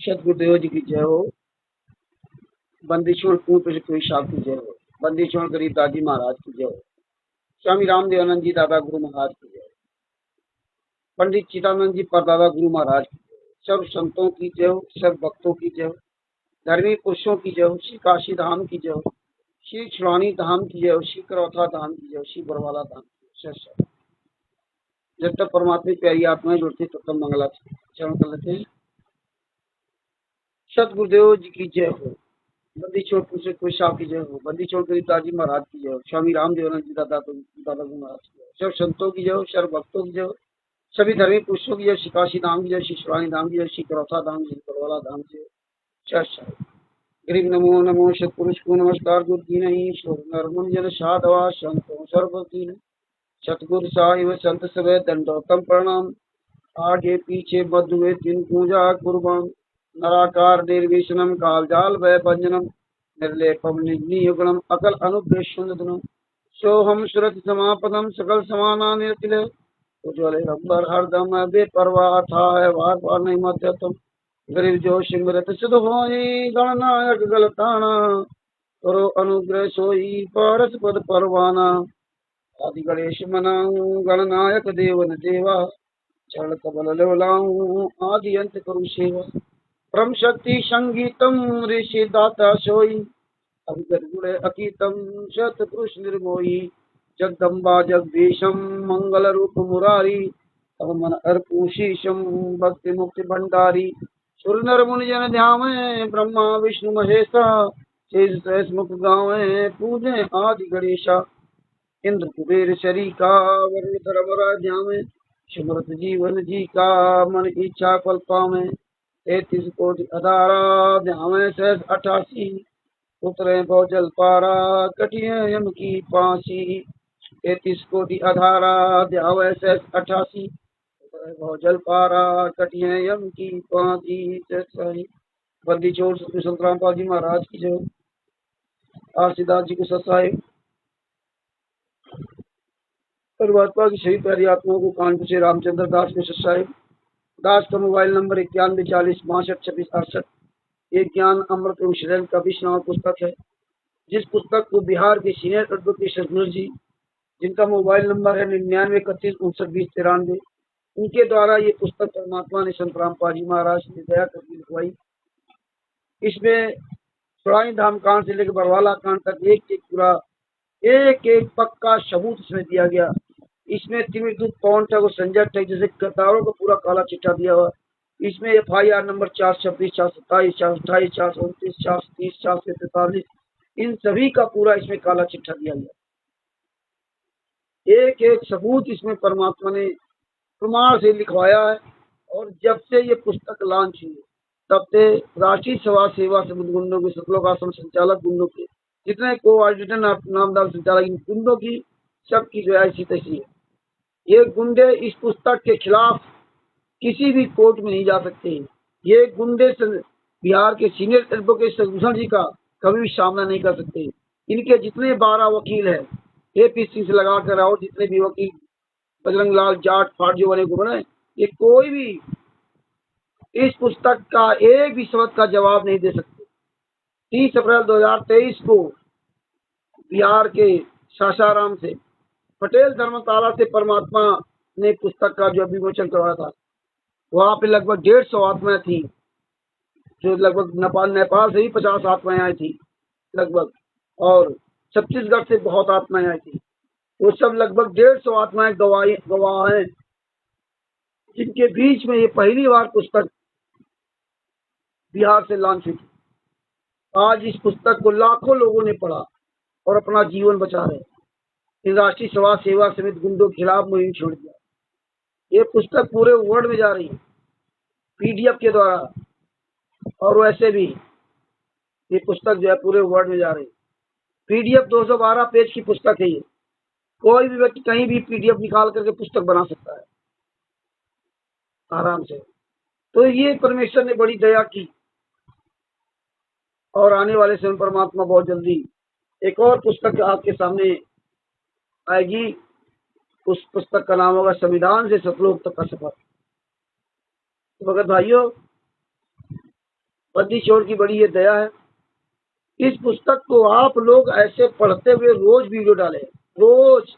सतगुरुदेव जी की जय हो। बंदी छोड़ पूर्ण कोई साहब की जय हो। बंदी छोड़ गरीबदास जी महाराज की जय हो। स्वामी रामदेवानंद जी दादा गुरु महाराज की जय हो। पंडित चिदानंद जी परदादा गुरु महाराज की जय हो। सर्व संतों की जय हो, सर्व भक्तों की जय हो, धर्मी पुरुषों की जय हो, श्री काशी धाम की जय हो, श्री छुड़ानी धाम की जय हो, श्री करौथा धाम की जय हो, श्री बरवाला धाम की जय हो। जब तक परमात्मा की प्यारी आत्माएं जुड़ती तब तक मंगलाचरण कर लेते हैं। सतगुरुदेव जी की जय हो। बंदी छोड़ कोई साहब की जय हो। बंदी छोड़ गरीबदास जी महाराज की जय हो। स्वामी रामदेवानंद जी दादा गुरु महाराज की जय हो। सर्व संतों की जय हो, सर्व भक्तों की जय हो, सभी धर्मी पुरुषों की जय, श्री काशी धाम की जय, श्री शिवानी धाम की जय, श्री करौथा धाम, श्री परवाला धाम की जय। गरीब नमो नमो सतपुरुष को नमस्कार। गुरु की नहीं शोर नरमुन जन साधवा संतो सर्वदीन सतगुरु साहिब संत सब दंडोतम प्रणाम। आगे पीछे बद्धुए तीन पूजा कुर्बान। नराकार निर्विशनम काल जाल भय भंजनम निर्लेपम निगुणम अकल अनुग्रह सुंदरम सोहम सुरत समापदम सकल समाना निर्तिल उज्ज्वल रब्बर हरदम बेपरवाह था है वार पार नहीं मत तुम गरीब जो सिमरत सिद्ध होई गणनायक गलताना करो अनुग्रह सोई पारस पद परवाना आदि गणेश मनाऊं गणनायक देवन देवा चरण कमल लेवलाऊं आदि अंत करूं सेवा परम शक्ति संगीतम ऋषि दाता सोई अभिगत गुण अकीतम शतपुरुष निर्मोही जगदम्बा जगदीशम मंगल रूप मुरारी तब मन अर्पू शीशम भक्ति मुक्ति भंडारी सुर नर मुनि जन ध्यावे ब्रह्मा विष्णु महेशा शेष सहस मुख गावे पूजे आदि गणेशा इंद्र कुबेर शरीका वरुण धर्मरा ध्यावे सुमरत जीवन जी का मन इच्छा फल पावे 33 कोटि अधारा ध्यावे सहस 88 उतरे भौजल पारा कटिए यम की फांसी 33 कोटि अधारा ध्यावे सहस 88 उतरे भौजल पारा कटिए यम की फांसी। बंदी छोड़ सतगुरु संत रामपाल जी महाराज की जय। आरसीदास जी को सत्साहिब परमात्मा की सभी प्यारी आत्माओं को कानपुर से रामचंद्र दास को सत्साहिब। दास का मोबाइल नंबर 9140625668। ये ज्ञान अमृत एवं शरण का विष्णु पुस्तक है, जिस पुस्तक को बिहार के सीनियर एडवोकेट सतगुरु जी, जिनका मोबाइल नंबर है 9931592093, उनके द्वारा ये पुस्तक परमात्मा ने संत रामपाल जी महाराज ने दया करके लिखवाई। इसमें छुड़ानी धाम कांड से लेकर बरवाला कांड तक एक एक पूरा एक एक पक्का सबूत इसमें दिया गया। इसमें तिमिरदूत पवन टैग और संजय टैग जैसे कतारों का पूरा काला चिट्ठा दिया हुआ। इसमें FIR नंबर 426, 427, 428, 429, 430, 443, इन सभी का पूरा इसमें काला चिट्ठा दिया गया। एक एक सबूत इसमें परमात्मा ने प्रमाण से लिखवाया है। और जब से ये पुस्तक लॉन्च हुई तब से राष्ट्रीय सभा सेवा समिति गुंडों के सतलोक आश्रम संचालक गुंडों के जितने कोऑर्डिनेटर नामदार संचालक गुंडों की सबकी जो है ऐसी तैसी है। ये गुंडे इस पुस्तक के खिलाफ किसी भी कोर्ट में नहीं जा सकते। ये गुंडे बिहार के सीनियर एडवोकेट सतभूषण जी का कभी भी सामना नहीं कर सकते। इनके जितने 12 वकील है APC से लगा कर और जितने भी वकील बजरंग लाल जाट फाट जो बने को बने, ये कोई भी इस पुस्तक का एक भी शब्द का जवाब नहीं दे सकते। 30 अप्रैल 2023 को बिहार के सासाराम से पटेल धर्मशाला से परमात्मा ने पुस्तक का जो विमोचन करवाया था, वहाँ पे लगभग 150 आत्माएं थी, जो लगभग नेपाल से ही 50 आत्माएं आई थी लगभग, और छत्तीसगढ़ से बहुत आत्माएं आई थी। वो सब लगभग 150 आत्माएं गवाह हैं, जिनके बीच में ये पहली बार पुस्तक बिहार से लॉन्च हुई थी। आज इस पुस्तक को लाखों लोगों ने पढ़ा और अपना जीवन बचा रहे। इन राष्ट्रीय सभा सेवा समिति गुंडों के खिलाफ मुहिम छोड़ दिया। ये पुस्तक पूरे वर्ल्ड में जा रही है PDF के द्वारा, और वैसे भी ये पुस्तक जो है पूरे वर्ल्ड में जा रही है। PDF 212 पेज की पुस्तक है। ये कोई भी व्यक्ति कहीं भी PDF निकाल करके पुस्तक बना सकता है आराम से। तो ये परमेश्वर ने बड़ी दया की, और आने वाले समय परमात्मा बहुत जल्दी एक और पुस्तक आपके सामने आएगी। उस पुस्तक का नाम होगा संविधान से सतलोक तक का सफर। तो भगत भाइयों, बंदी छोड़ की बड़ी ये दया है। इस पुस्तक को आप लोग ऐसे पढ़ते हुए रोज वीडियो डालें, रोज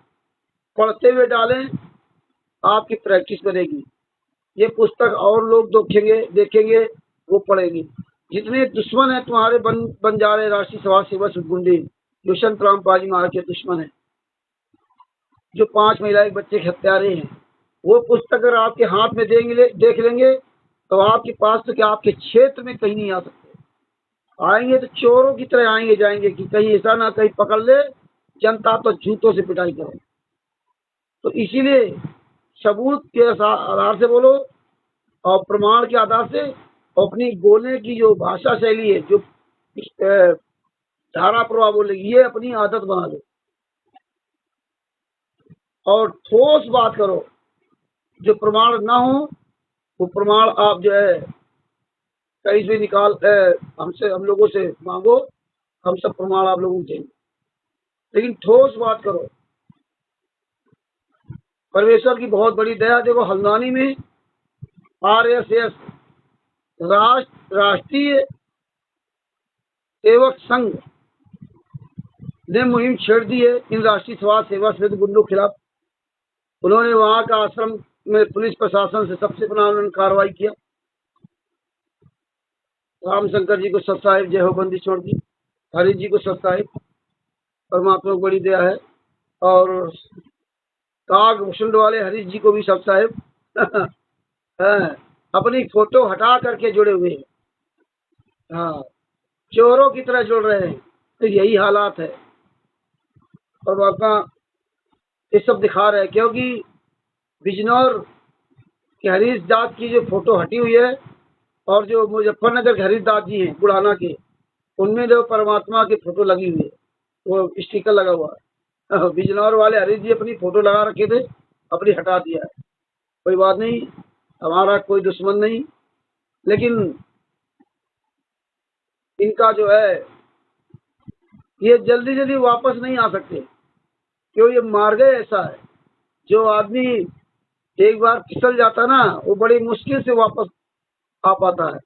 पढ़ते हुए डालें, आपकी प्रैक्टिस बनेगी। ये पुस्तक और लोग देखेंगे वो पढ़ेंगे। जितने दुश्मन है तुम्हारे बन जा रहे राष्ट्रीय समाज सेवा गुंडे, दुष्यंत राम पाजी महाराज के दुश्मन है, जो 5 महिलाएं बच्चे के हत्यारे हैं, वो पुस्तक अगर आपके हाथ में देख लेंगे तो आपके पास तो क्या आपके क्षेत्र में कहीं नहीं आ सकते। आएंगे तो चोरों की तरह आएंगे जाएंगे कि कहीं ऐसा ना कहीं पकड़ ले जनता तो जूतों से पिटाई करे। तो इसीलिए सबूत के आधार से बोलो और प्रमाण के आधार से अपनी बोलने की जो भाषा शैली है, जो धारा प्रवाह बोलेगी, ये अपनी आदत बना लो और ठोस बात करो। जो प्रमाण ना हो वो प्रमाण आप जो है कहीं से निकाल हम लोगों से मांगो, हम सब प्रमाण आप लोगों को देंगे, लेकिन ठोस बात करो। परमेश्वर की बहुत बड़ी दया। देखो हल्द्वानी में RSS राष्ट्रीय सेवक संघ ने मुहिम छेड़ दी है इन राष्ट्रीय समाज सेवा से गुंडों के खिलाफ। उन्होंने वहां का आश्रम में पुलिस प्रशासन से सबसे पहले उन्होंने कार्रवाई किया। रामशंकर जी को सत साहिब जय हो, बंदी छोड़ की हरि जी को सत साहिब, परमात्मा को बड़ी दया है। और काग भूषण वाले हरीश जी को भी सत साहिब अपनी फोटो हटा करके जुड़े हुए हैं। हाँ, चोरों की तरह जुड़ रहे हैं। तो यही हालात है परमात्मा ये सब दिखा रहे हैं, क्योंकि बिजनौर के हरीश दास की जो फोटो हटी हुई है और जो मुजफ्फरनगर के हरीश दास जी हैं बुढ़ाना के, उनमें जो परमात्मा की फोटो लगी हुई है, वो स्टिकर लगा हुआ है। बिजनौर वाले हरीश जी अपनी फोटो लगा रखे थे, अपनी हटा दिया है। कोई बात नहीं, हमारा कोई दुश्मन नहीं, लेकिन इनका जो है ये जल्दी जल्दी वापस नहीं आ सकते, क्यों ये मार्ग ऐसा है। जो आदमी एक बार फिसल जाता ना वो बड़ी मुश्किल से वापस आ पाता है,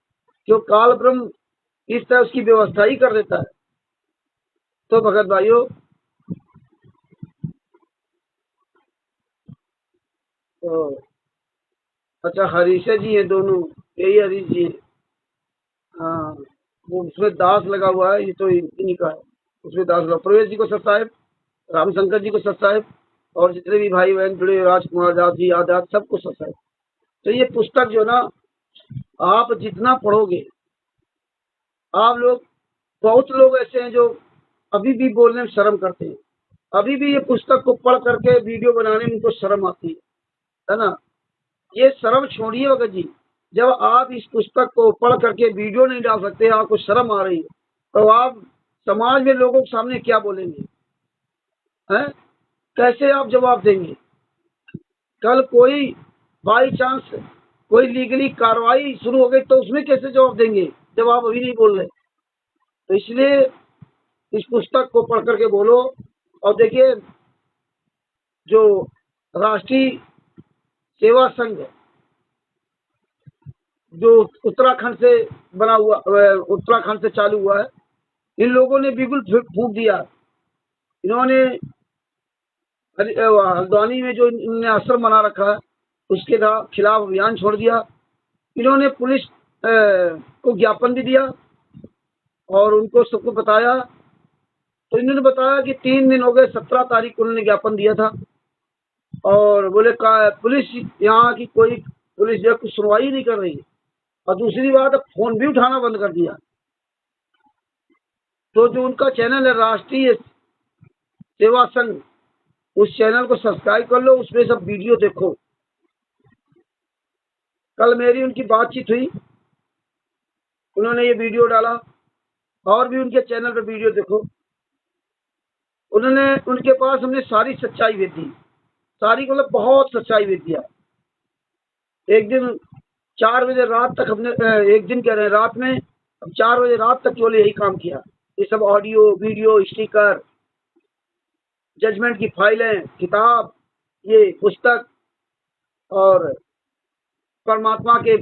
क्यों काल ब्रह्म इस तरह उसकी व्यवस्था ही कर देता है। तो भगत भाइयों, तो अच्छा हरीश जी हैं दोनों, यही हरीश जी हैं। हाँ, वो उसमें दास लगा हुआ है, ये तो इन्हीं का है, उसमें दास लगा। प्रवेश जी को सत साहिब, रामशंकर जी को सत साहिब, और जितने भी भाई बहन जुड़े, राजकुमार दास जी आजाद, सबको सत साहिब। तो ये पुस्तक जो ना आप जितना पढ़ोगे, आप लोग, बहुत लोग ऐसे हैं जो अभी भी बोलने में शर्म करते हैं, अभी भी ये पुस्तक को पढ़ करके वीडियो बनाने में उनको शर्म आती है ना। ये शर्म छोड़िए भगत जी, जब आप इस पुस्तक को पढ़ करके वीडियो नहीं डाल सकते, आपको शर्म आ रही है, तो आप समाज में लोगों के सामने क्या बोलेंगे, हैं? कैसे आप जवाब देंगे? कल कोई बाई चांस कोई लीगली कार्रवाई शुरू हो गई तो उसमें कैसे जवाब देंगे जब आप अभी नहीं बोल रहे? तो इसलिए इस पुस्तक को पढ़ करके बोलो। और देखिए, जो राष्ट्रीय सेवा संघ जो उत्तराखंड से बना हुआ, उत्तराखंड से चालू हुआ है, इन लोगों ने बिल्कुल फूंक दिया। इन्होंने हल्द्वानी में जो इन्होंने आश्रम बना रखा है उसके खिलाफ अभियान छोड़ दिया। इन्होंने पुलिस को ज्ञापन भी दिया और उनको सबको बताया। तो इन्होंने बताया कि 3 दिन हो गए, 17 तारीख को उन्होंने ज्ञापन दिया था, और बोले पुलिस यहाँ की कोई पुलिस जो कुछ सुनवाई नहीं कर रही है। और दूसरी बात, फोन भी उठाना बंद कर दिया। तो जो उनका चैनल है राष्ट्रीय सेवा संघ, उस चैनल को सब्सक्राइब कर लो, उसमें सब वीडियो देखो। कल मेरी उनकी बातचीत हुई, उन्होंने ये वीडियो डाला, और भी उनके चैनल पर वीडियो देखो। उन्होंने, उनके पास हमने सारी सच्चाई भेज दी, सारी मतलब बहुत सच्चाई भेज दिया। एक दिन 4 बजे रात तक हमने, एक दिन कह रहे हैं रात में, अब 4 बजे रात तक केवल यही काम किया। ये सब ऑडियो वीडियो स्टिकर, जजमेंट की फाइलें, किताब, ये पुस्तक और परमात्मा के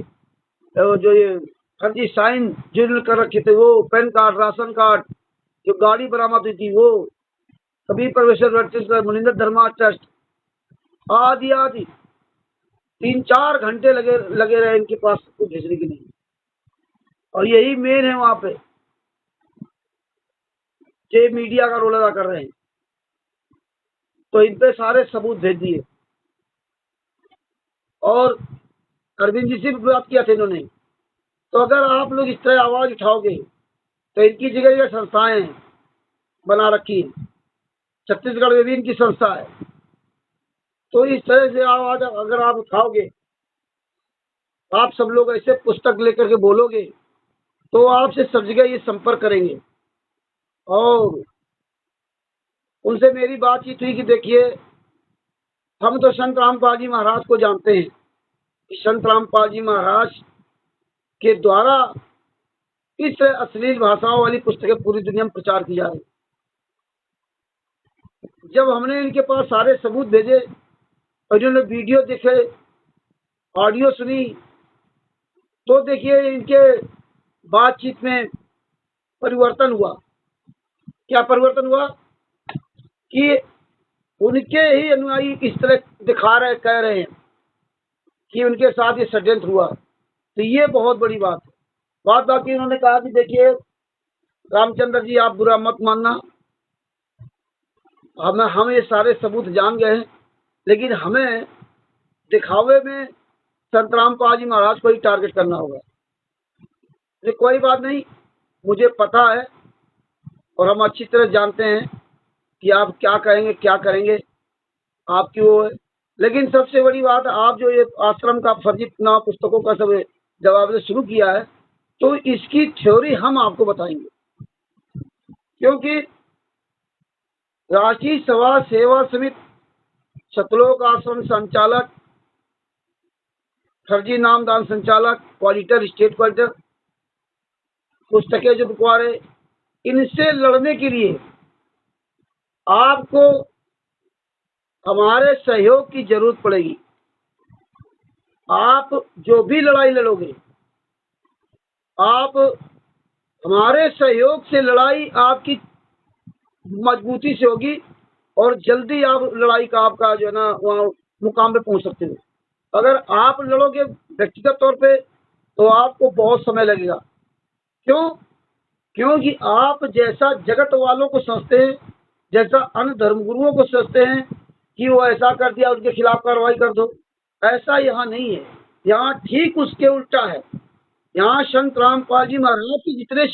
जो ये फर्जी साइन जिन्होंने कर रखे थे वो, पैन कार्ड, राशन कार्ड, जो गाड़ी बरामद हुई थी वो, कबीर परमेश्वर ट्रस्ट, मुनिंदर धर्मा ट्रस्ट, आदि आदि 3-4 घंटे लगे रहे इनके पास कुछ भेजने के लिए। और यही मेन है वहां पे, जो मीडिया का रोल अदा कर रहे हैं। तो इन पे सारे सबूत भेज दिए। और अरविंद जी से भी बात किया था इन्होंने। तो अगर आप लोग इस तरह आवाज उठाओगे तो इनकी जगह जगह संस्थाएं बना रखी है, छत्तीसगढ़ में भी इनकी संस्था है। तो इस तरह से आवाज अगर आप उठाओगे, आप सब लोग ऐसे पुस्तक लेकर के बोलोगे, तो आपसे सब जगह ये संपर्क करेंगे। और उनसे मेरी बातचीत हुई कि देखिए, हम तो संत रामपाल जी महाराज को जानते हैं कि संत रामपाल जी महाराज के द्वारा इस अश्लील भाषाओं वाली पुस्तकें पूरी दुनिया में प्रचार की जा रही। जब हमने इनके पास सारे सबूत भेजे और इन्होंने वीडियो देखे, ऑडियो सुनी, तो देखिए इनके बातचीत में परिवर्तन हुआ। क्या परिवर्तन हुआ कि उनके ही अनुयायी इस तरह कह रहे हैं कि उनके साथ ये षड्यंत्र हुआ। तो ये बहुत बड़ी बात है। बाकी इन्होंने कहा कि देखिए रामचंद्र जी, आप बुरा मत मानना, हम ये सारे सबूत जान गए हैं, लेकिन हमें दिखावे में संत रामपाल जी महाराज को ही टारगेट करना होगा। ये कोई बात नहीं, मुझे पता है और हम अच्छी तरह जानते हैं कि आप क्या कहेंगे, क्या करेंगे, आपकी वो है। लेकिन सबसे बड़ी बात, आप जो ये आश्रम का फर्जी चुनाव पुस्तकों का सब जवाब शुरू किया है, तो इसकी थ्योरी हम आपको बताएंगे। क्योंकि राष्ट्रीय सभा सेवा समिति, सतलोक आश्रम संचालक, फर्जी नामदान संचालक, ऑडिटर, स्टेट ऑडिटर, पुस्तकें जो बिकवारे, इनसे लड़ने के लिए आपको हमारे सहयोग की जरूरत पड़ेगी। आप जो भी लड़ाई लड़ोगे, आप हमारे सहयोग से लड़ाई आपकी मजबूती से होगी और जल्दी आप लड़ाई का आपका जो है ना वहाँ मुकाम पे पहुंच सकते हो। अगर आप लड़ोगे व्यक्तिगत तौर पे तो आपको बहुत समय लगेगा। क्यों? क्योंकि आप जैसा जगत वालों को समझते हैं, जैसा अन्य धर्मगुरुओं को समझते हैं कि वो ऐसा कर दिया उनके खिलाफ कार्रवाई कर दो, ऐसा यहाँ नहीं है। यहाँ ठीक उसके उल्टा है। यहाँ संत रामपाल जी महाराज के जितने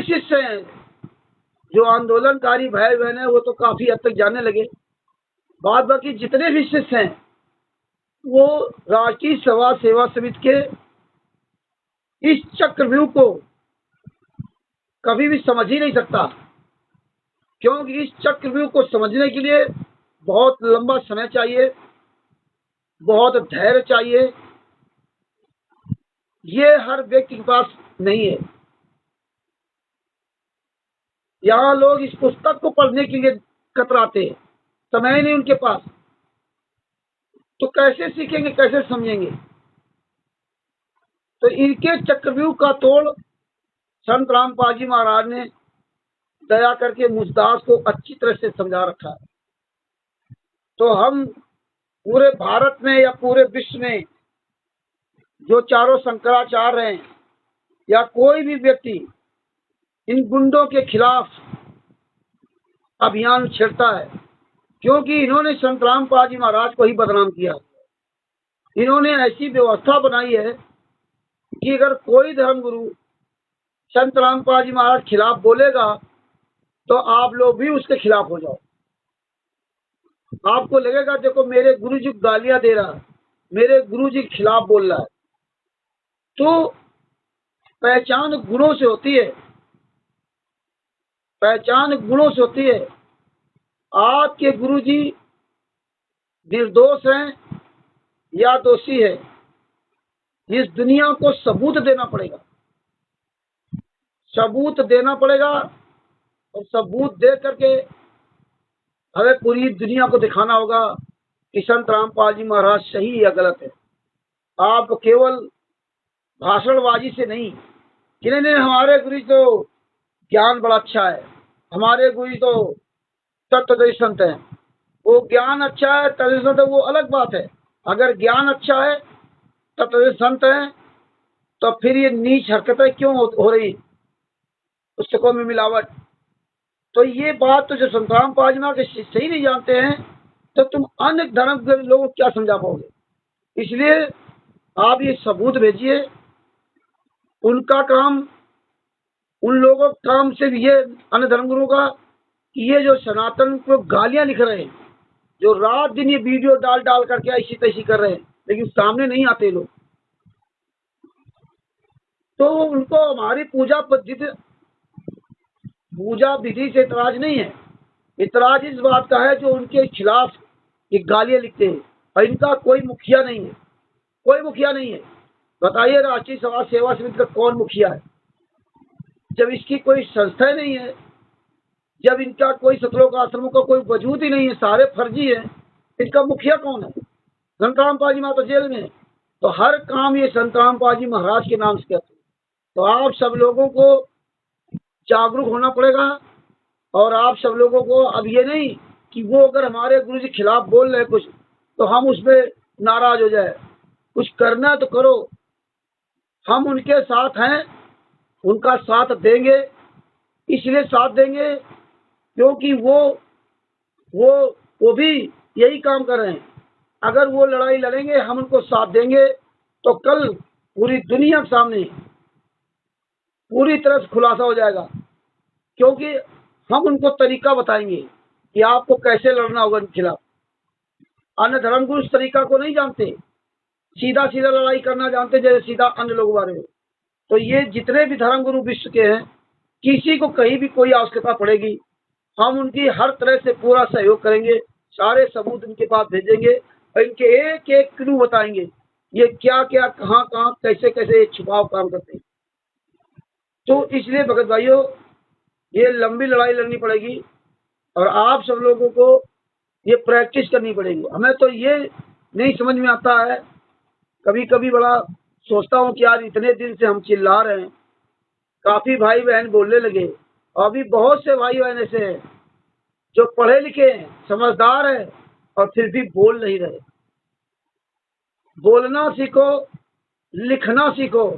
शिष्य हैं, जो आंदोलनकारी भाई बहन है वो तो काफी हद तक जाने लगे, बाकी जितने भी शिष्य हैं वो राष्ट्रीय सभा सेवा समिति के इस चक्रव्यूह को कभी भी समझ ही नहीं सकता। क्योंकि इस चक्रव्यूह को समझने के लिए बहुत लंबा समय चाहिए, बहुत धैर्य चाहिए। ये हर व्यक्ति के पास नहीं है। यहाँ लोग इस पुस्तक को पढ़ने के लिए कतराते हैं, समय नहीं उनके पास, तो कैसे सीखेंगे, कैसे समझेंगे? तो इनके चक्रव्यूह का तोड़ संत रामपाल जी महाराज ने दया करके मुझदास को अच्छी तरह से समझा रखा है। तो हम पूरे भारत में या पूरे विश्व में जो चारों शंकराचार्य हैं या कोई भी व्यक्ति इन गुंडों के खिलाफ अभियान छेड़ता है, क्योंकि इन्होंने संत रामपाल जी महाराज को ही बदनाम किया। इन्होंने ऐसी व्यवस्था बनाई है कि अगर कोई धर्मगुरु संत रामपाल जी महाराज खिलाफ बोलेगा तो आप लोग भी उसके खिलाफ हो जाओ। आपको लगेगा देखो मेरे गुरु जी गालियां दे रहा है, मेरे गुरु जी के खिलाफ बोल रहा है। तो पहचान गुणों से होती है, पहचान गुणों से होती है। आपके गुरु जी निर्दोष हैं या दोषी है, इस दुनिया को सबूत देना पड़ेगा, सबूत देना पड़ेगा। और सबूत दे करके हमें पूरी दुनिया को दिखाना होगा कि संत रामपाल जी महाराज सही या गलत है। आप केवल भाषणबाजी से नहीं कि नहीं नहीं हमारे गुरु जी तो ज्ञान बड़ा अच्छा है, हमारे गुरु जी तो तत्वदर्शी संत है। वो ज्ञान अच्छा है, तत्वदर्शी संत है, वो अलग बात है। अगर ज्ञान अच्छा है, तत्वदर्शी संत है, तो फिर ये नीच हरकतें क्यों हो रही पुस्तकों में मिलावट? तो ये बात तो जो संतराम पाजमा के सही नहीं जानते हैं, तो तुम अन्य धर्म के लोगों को क्या समझा पाओगे? इसलिए आप ये सबूत भेजिए। उनका काम, उन लोगों का काम सिर्फ ये अन्य धर्मगुरुओं का कि ये जो सनातन को गालियां लिख रहे हैं, जो रात दिन ये वीडियो डाल डाल करके ऐसी तैसी कर रहे हैं, लेकिन सामने नहीं आते लोग, तो उनको हमारी पूजा विधि से इतराज नहीं है। इतराज इस बात का है जो उनके खिलाफ ये गालियां लिखते हैं। और इनका कोई मुखिया नहीं है, कोई मुखिया नहीं है। बताइए राष्ट्रीय समाज सेवा समिति का कौन मुखिया है? जब इसकी कोई संस्था नहीं है, जब इनका कोई सतलोक आश्रमों का कोई वजूद ही नहीं है, सारे फर्जी है, इनका मुखिया कौन है? संतराम पाजी माता जेल में। तो हर काम ये संतराम पाजी महाराज के नाम से करते हैं। तो आप सब लोगों को जागरूक होना पड़ेगा। और आप सब लोगों को अब ये नहीं कि वो अगर हमारे गुरु जी खिलाफ बोल रहे कुछ तो हम उसमें नाराज हो जाए। कुछ करना तो करो, हम उनके साथ हैं, उनका साथ देंगे। इसलिए साथ देंगे क्योंकि वो भी यही काम कर रहे हैं। अगर वो लड़ाई लड़ेंगे, हम उनको साथ देंगे, तो कल पूरी दुनिया के सामने पूरी तरह से खुलासा हो जाएगा। क्योंकि हम उनको तरीका बताएंगे कि आपको कैसे लड़ना होगा इनके खिलाफ। अन्य धर्मगुरु इस तरीका को नहीं जानते, सीधा सीधा लड़ाई करना जानते, जैसे सीधा अन्य लोगों बारे में। तो ये जितने भी धर्मगुरु विश्व के हैं, किसी को कहीं भी कोई आवश्यकता पड़ेगी, हम उनकी हर तरह से पूरा सहयोग करेंगे। सारे सबूत इनके पास भेजेंगे और इनके एक एक क्लू बताएंगे, ये क्या क्या कहाँ कहाँ कैसे कैसे छुपाव काम करते हैं। तो इसलिए भगत भाइयों, ये लंबी लड़ाई लड़नी पड़ेगी और आप सब लोगों को ये प्रैक्टिस करनी पड़ेगी। हमें तो ये नहीं समझ में आता है, कभी कभी बड़ा सोचता हूँ कि यार इतने दिन से हम चिल्ला रहे हैं, काफी भाई बहन बोलने लगे, और अभी बहुत से भाई बहन ऐसे हैं जो पढ़े लिखे हैं, समझदार हैं, और फिर भी बोल नहीं रहे। बोलना सीखो, लिखना सीखो,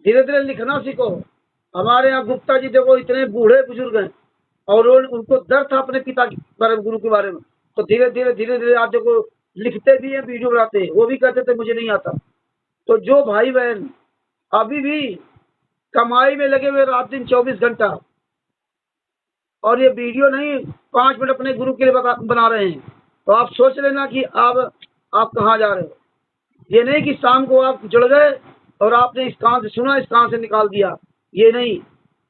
धीरे धीरे लिखना सीखो। हमारे यहाँ गुप्ता जी देखो, इतने बूढ़े बुजुर्ग हैं और उनको डर था अपने पिता के बारे में, गुरु के बारे में। तो धीरे धीरे आप देखो लिखते भी हैं, वीडियो बनाते हैं। वो भी कहते थे मुझे नहीं आता। तो जो भाई बहन अभी भी कमाई में लगे हुए रात दिन 24 घंटा, और ये वीडियो नहीं 5 मिनट अपने गुरु के लिए बना रहे हैं, तो आप सोच लेना कि आप कहाँ जा रहे हो। ये नहीं कि शाम को आप जुड़ गए और आपने इस कान से सुना, इस कान से निकाल दिया। ये नहीं,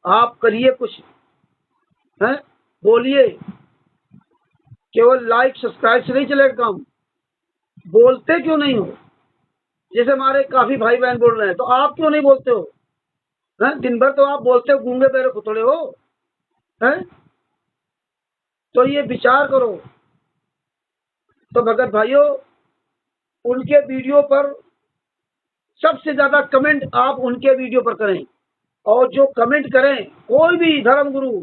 आप करिए कुछ, हैं, बोलिए। केवल लाइक सब्सक्राइब से नहीं चलेगा काम। बोलते क्यों नहीं हो? जैसे हमारे काफी भाई बहन बोल रहे हैं, तो आप क्यों नहीं बोलते हो? हैं, दिन भर तो आप बोलते हो, गूंगे पैरों खुतड़े हो, हैं? तो ये विचार करो। तो भगत भाइयों, उनके वीडियो पर सबसे ज्यादा कमेंट आप उनके वीडियो पर करें, और जो कमेंट करें, कोई भी धर्म गुरु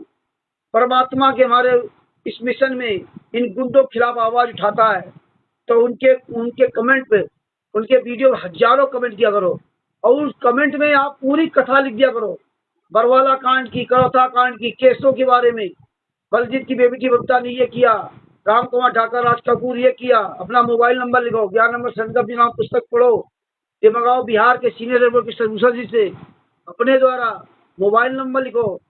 परमात्मा के हमारे इस मिशन में इन गुंडों के खिलाफ आवाज उठाता है, तो उनके कमेंट पे, उनके वीडियो हजारों कमेंट किया करो, और उस कमेंट में आप पूरी कथा लिख दिया करो, बरवाला कांड की, करौथा कांड की, केसों के बारे में। बलजीत की बेबी की बबीता ने ये किया, राम कुमार ठाकर, राज कपूर ये किया। अपना मोबाइल नंबर लिखो, 11 नंबर संगम जी नाम पुस्तक पढ़ो, ये मंगाओ बिहार के सीनियर लेवल के भूषण जी से, अपने द्वारा मोबाइल नंबर लिखो,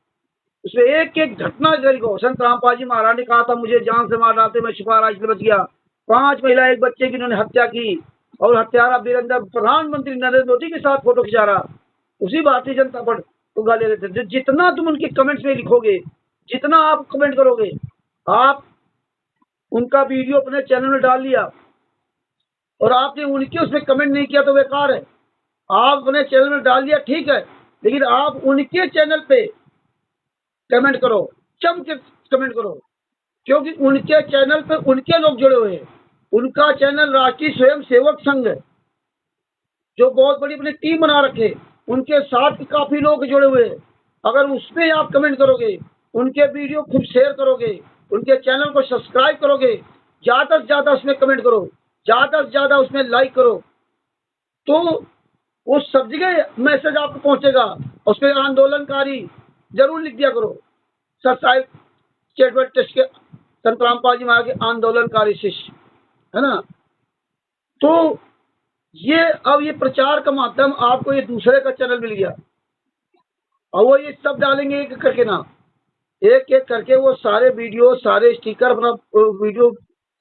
उसमें एक एक घटना लिखो। संत रामपाल जी महाराज ने कहा था, मुझे जान से मार डालते, मैं छिपा राज बच गया। 5 महिला एक बच्चे की इन्होंने हत्या की, और हत्यारा वीरेंद्र प्रधानमंत्री नरेंद्र मोदी के साथ फोटो खिंचा रहा, उसी भारतीय जनता पार्टी को गाली देते थे। जितना तुम उनके कमेंट्स में लिखोगे, जितना आप कमेंट करोगे, आप उनका वीडियो अपने चैनल में डाल लिया और आपने उनके उसमें कमेंट नहीं किया तो बेकार है। आप अपने चैनल में डाल दिया, ठीक है, लेकिन आप उनके चैनल पे कमेंट करो, जम के कमेंट करो, क्योंकि उनके चैनल पे उनके लोग जुड़े हुए हैं। उनका चैनल राष्ट्रीय स्वयं सेवक संघ है, जो बहुत बड़ी अपनी टीम बना रखे, उनके साथ काफी लोग जुड़े हुए हैं। अगर उसमें आप कमेंट करोगे, उनके वीडियो खूब शेयर करोगे, उनके चैनल को सब्सक्राइब करोगे, ज्यादा से ज्यादा उसमें कमेंट करो, ज्यादा से ज्यादा उसमें लाइक करो, तो वो सब जगह मैसेज आपको पहुंचेगा। उसमें आंदोलनकारी जरूर लिख दिया करो, सर साहिब स्टेटमेंट टेस्ट के संत रामपाल जी महाराज के आंदोलनकारी शिष्य, है ना। तो ये अब ये प्रचार का माध्यम आपको ये दूसरे का चैनल मिल गया, और वो ये सब डालेंगे एक करके ना, एक एक करके वो सारे वीडियो, सारे स्टिकर अपना वीडियो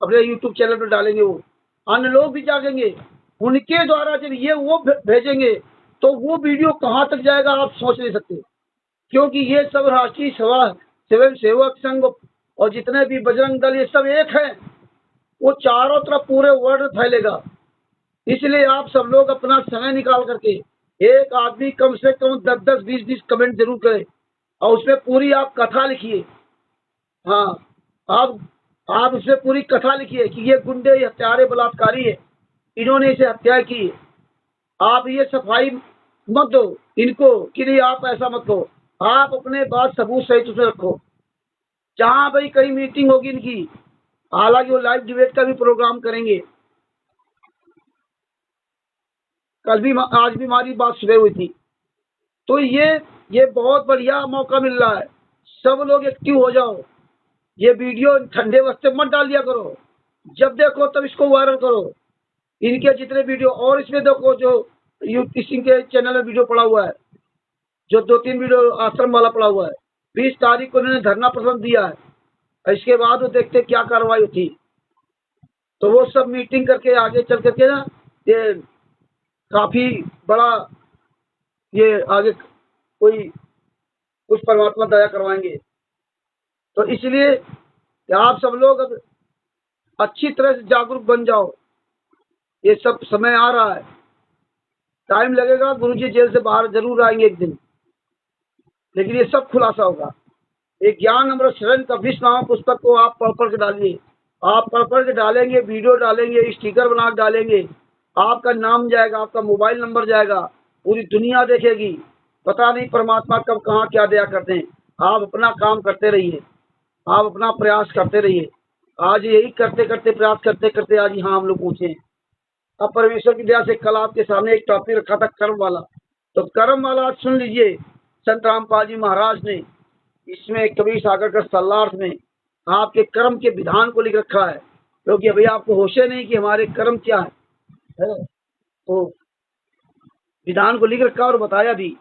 अपने यूट्यूब चैनल पर डालेंगे। वो अन्य लोग भी जागेंगे, उनके द्वारा जब ये वो भेजेंगे तो वो वीडियो कहाँ तक जाएगा आप सोच नहीं सकते, क्योंकि ये सब राष्ट्रीय सभा स्वयं सेवक संघ और जितने भी बजरंग दल ये सब एक है, वो चारों तरफ पूरे वर्ल्ड फैलेगा। इसलिए आप सब लोग अपना समय निकाल करके एक आदमी कम से कम 10-10, 20-20 कमेंट जरूर करे, और उसमें पूरी आप कथा लिखिए। हाँ, आप उसमें पूरी कथा लिखिए कि ये गुंडे, ये हत्यारे, बलात्कारी है, इन्होंने इसे हत्या की है। आप ये सफाई मत दो इनको कि नहीं, आप ऐसा मत दो, आप अपने बात सबूत सहित उसमें रखो। जहाँ भाई कहीं मीटिंग होगी इनकी, हालांकि वो लाइव डिबेट का भी प्रोग्राम करेंगे, कल भी आज भी हमारी बात सुबह हुई थी। तो ये बहुत बढ़िया मौका मिल रहा है, सब लोग एक्टिव हो जाओ। ये वीडियो ठंडे वक्त मत डाल दिया करो, जब देखो तब इसको वायरल करो, इनके जितने वीडियो। और इसमें देखो जो किसी के चैनल में वीडियो पड़ा हुआ है, जो 2-3 वीडियो आश्रम वाला पड़ा हुआ है, 20 तारीख को उन्होंने धरना प्रदर्शन दिया है, इसके बाद वो देखते क्या कार्रवाई होती। तो वो सब मीटिंग करके आगे चल करके ना ये काफी बड़ा ये आगे कोई कुछ परमात्मा दया करवाएंगे। तो इसलिए आप सब लोग अब अच्छी तरह से जागरूक बन जाओ। ये सब समय आ रहा है, टाइम लगेगा, गुरुजी जेल से बाहर जरूर आएंगे एक दिन, लेकिन ये सब खुलासा होगा। एक ज्ञान अमृत शरण कबीर नाम पुस्तक को आप पढ़ के डालिए, आप पढ़ के डालेंगे, वीडियो डालेंगे, स्टिकर बना के डालेंगे, आपका नाम जाएगा, आपका मोबाइल नंबर जाएगा, पूरी दुनिया देखेगी। पता नहीं परमात्मा कब कहाँ क्या दया करते हैं। आप अपना काम करते रहिए, आप अपना प्रयास करते रहिए। आज यही करते करते प्रयास करते करते आज यहाँ हम लोग पहुँचे हैं। अब परमेश्वर की दया से कल आपके सामने एक टॉपिक रखा था कर्म वाला, तो कर्म वाला आज सुन लीजिए। संत रामपाल जी महाराज ने इसमें कबीर सागर का सल्लार्थ में आपके कर्म के विधान को लिख रखा है, क्योंकि अभी आपको होशे नहीं कि हमारे कर्म क्या है। तो विधान को लिख रखा और बताया भी।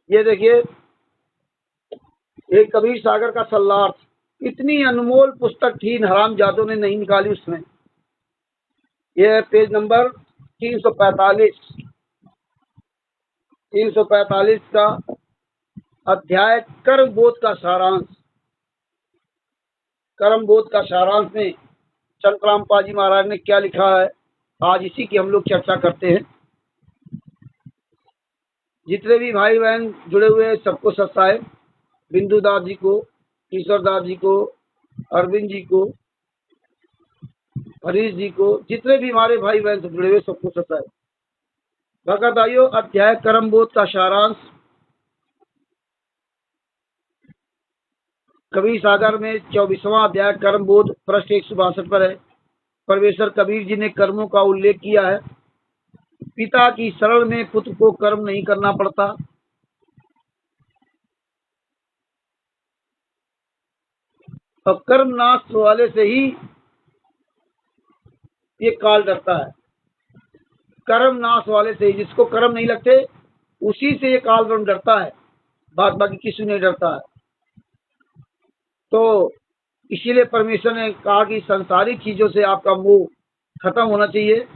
ये देखिए, एक कबीर सागर का सल्लार्थ, इतनी अनमोल पुस्तक थी, हरामजादों ने नहीं निकाली उसमें। ये पेज नंबर 345 का अध्याय कर्म बोध का सारांश। कर्म बोध का सारांश में संत रामपाल जी महाराज ने क्या लिखा है, आज इसी की हम लोग चर्चा करते हैं। जितने भी भाई बहन जुड़े हुए हैं सबको सत साहेब, बिंदु दास जी को, ईश्वर दास जी को, अरविंद जी को, हरीश जी को, जितने भी हमारे भाई बहन से जुड़े हुए सबको सत साहेब। भगत भाइयों, अध्याय कर्म बोध का सारांश कबीर सागर में 24वां अध्याय कर्म बोध पृष्ठ 162 पर है। परमेश्वर कबीर जी ने कर्मों का उल्लेख किया है। पिता की शरण में पुत्र को कर्म नहीं करना पड़ता। और कर्म नाश वाले से ही ये काल डरता है। कर्म नाश वाले से ही, जिसको कर्म नहीं लगते उसी से ये काल डरता है, बाकी किसी नहीं डरता है। तो इसीलिए परमेश्वर ने कहा कि संसारिक चीजों से आपका मोह खत्म होना चाहिए।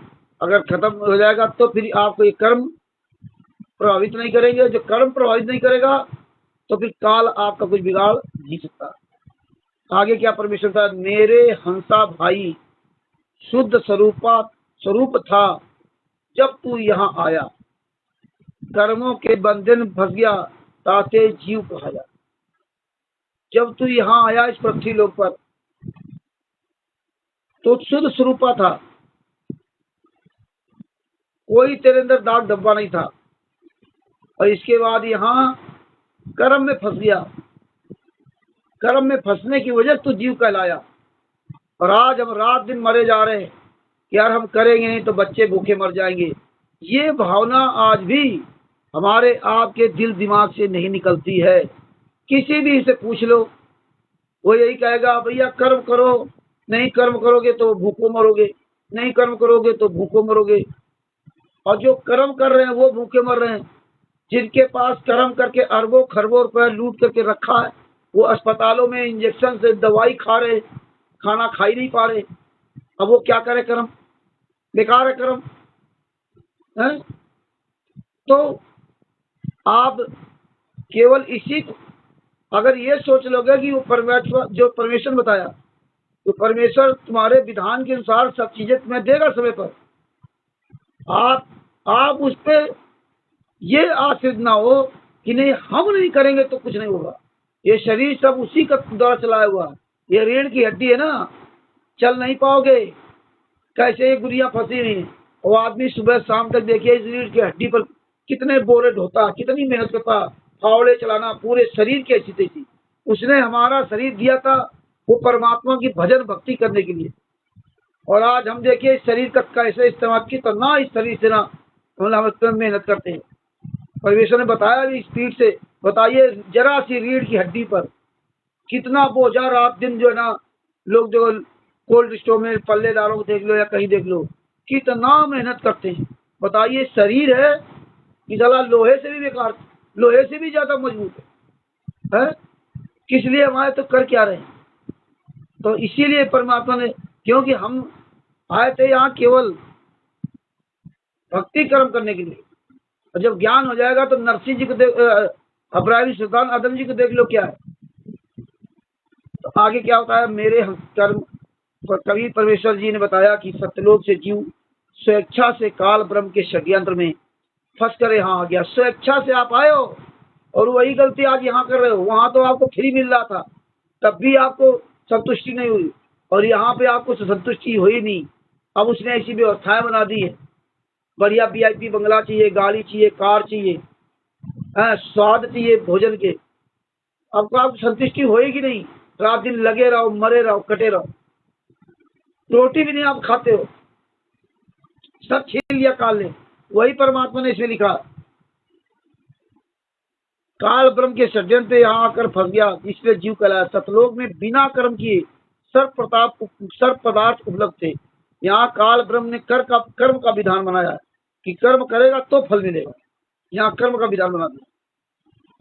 अगर खत्म हो जाएगा तो फिर आपको ये कर्म प्रभावित नहीं करेंगे। जो कर्म प्रभावित नहीं करेगा तो फिर काल आपका कुछ बिगाड़ नहीं सकता। आगे क्या परमेश्वर था, मेरे हंसा भाई शुद्ध स्वरूप था जब तू यहाँ आया, कर्मों के बंधन फंस गया ताते जीव कहाया। जब तू यहाँ आया इस पृथ्वी लोक पर तो शुद्ध स्वरूपा था, कोई तेरे अंदर दाग धब्बा नहीं था। और इसके बाद यहाँ कर्म में फंस गया, कर्म में फंसने की वजह से तू जीव कहलाया। और आज हम रात दिन मरे जा रहे हैं कि यार हम करेंगे नहीं तो बच्चे भूखे मर जाएंगे। ये भावना आज भी हमारे आपके दिल दिमाग से नहीं निकलती है। किसी भी से पूछ लो, वो यही कहेगा भैया कर्म करो, नहीं कर्म करोगे तो भूखों मरोगे, नहीं कर्म करोगे तो भूखों मरोगे। और जो कर्म कर रहे हैं वो भूखे मर रहे हैं। जिनके पास कर्म करके अरबों खरबों रुपए लूट करके रखा है, वो अस्पतालों में इंजेक्शन से दवाई खा रहे, खाना खा ही नहीं पा रहे। अब वो क्या करे, कर्म बेकार है कर्म है। तो आप केवल इसी अगर ये सोच लोगे कि वो परमेश्वर जो परमेश्वर बताया, तो परमेश्वर तुम्हारे विधान के अनुसार सब चीजें तुम्हें देगा समय पर। आप उस पर ये आश्रित ना हो कि नहीं हम नहीं करेंगे तो कुछ नहीं होगा। ये शरीर सब उसी का द्वारा चलाया हुआ है। ये रीढ़ की हड्डी है ना, चल नहीं पाओगे। कैसे ये गुड़िया फंसी हुई है, वो आदमी सुबह शाम तक देखिए इस रीढ़ की हड्डी पर कितने बोरे ढोता, कितनी मेहनत करता, फावड़े चलाना पूरे शरीर की स्थिति थी। उसने हमारा शरीर दिया था वो परमात्मा की भजन भक्ति करने के लिए। और आज हम देखिए इस शरीर का कैसे इस्तेमाल की, तो ना इस शरीर से ना हम मेहनत करते हैं। परमेश्वर ने बताया भी स्पीड से, बताइए जरा सी रीढ़ की हड्डी पर कितना बोझा रात दिन जो है ना, लोग जो कोल्ड स्टोर में पल्लेदारों को देख लो या कहीं देख लो, कितना मेहनत करते हैं। बताइए शरीर है कि साला लोहे से भी बेकार, लोहे से भी ज्यादा मजबूत है। किस लिए हमारे तो कर क्या रहे हैं। तो इसीलिए परमात्मा ने, क्योंकि हम आए थे यहाँ केवल भक्ति कर्म करने के लिए। और जब ज्ञान हो जाएगा तो नरसिंह जी को देख, अब्राहिम सुल्तान आदम जी को देख लो क्या है। तो आगे क्या होता है, मेरे कर्म। कवि परमेश्वर जी ने बताया कि सत्यलोक से जीव स्वेच्छा से काल ब्रह्म के षड्यंत्र में फंस कर यहाँ आ गया। स्वेच्छा से आप आए हो और वही गलती आज यहाँ कर रहे हो। वहां तो आपको फ्री मिल रहा था, तब भी आपको संतुष्टि नहीं हुई, और यहाँ पे आपको संतुष्टि हुई नहीं। अब उसने ऐसी व्यवस्थाएं बना दी है, बढ़िया VIP बंगला चाहिए, गाड़ी चाहिए, कार चाहिए, स्वाद चाहिए भोजन के। आपको संतुष्टि होएगी नहीं, रात दिन लगे रहो, मरे रहो, कटे रहो, रोटी भी नहीं आप खाते हो, सब छीन लिया काल ने। वही परमात्मा ने इसमें लिखा, काल ब्रह्म के षड्यंत्र यहाँ आकर फंस गया, इसलिए जीव कहलाया। सतलोक में बिना कर्म किए सर्व पदार्थ उपलब्ध थे। यहाँ काल ब्रह्म ने कर्म का विधान बनाया कि कर्म करेगा तो फल मिलेगा। यहाँ कर्म का विधान बना दिया।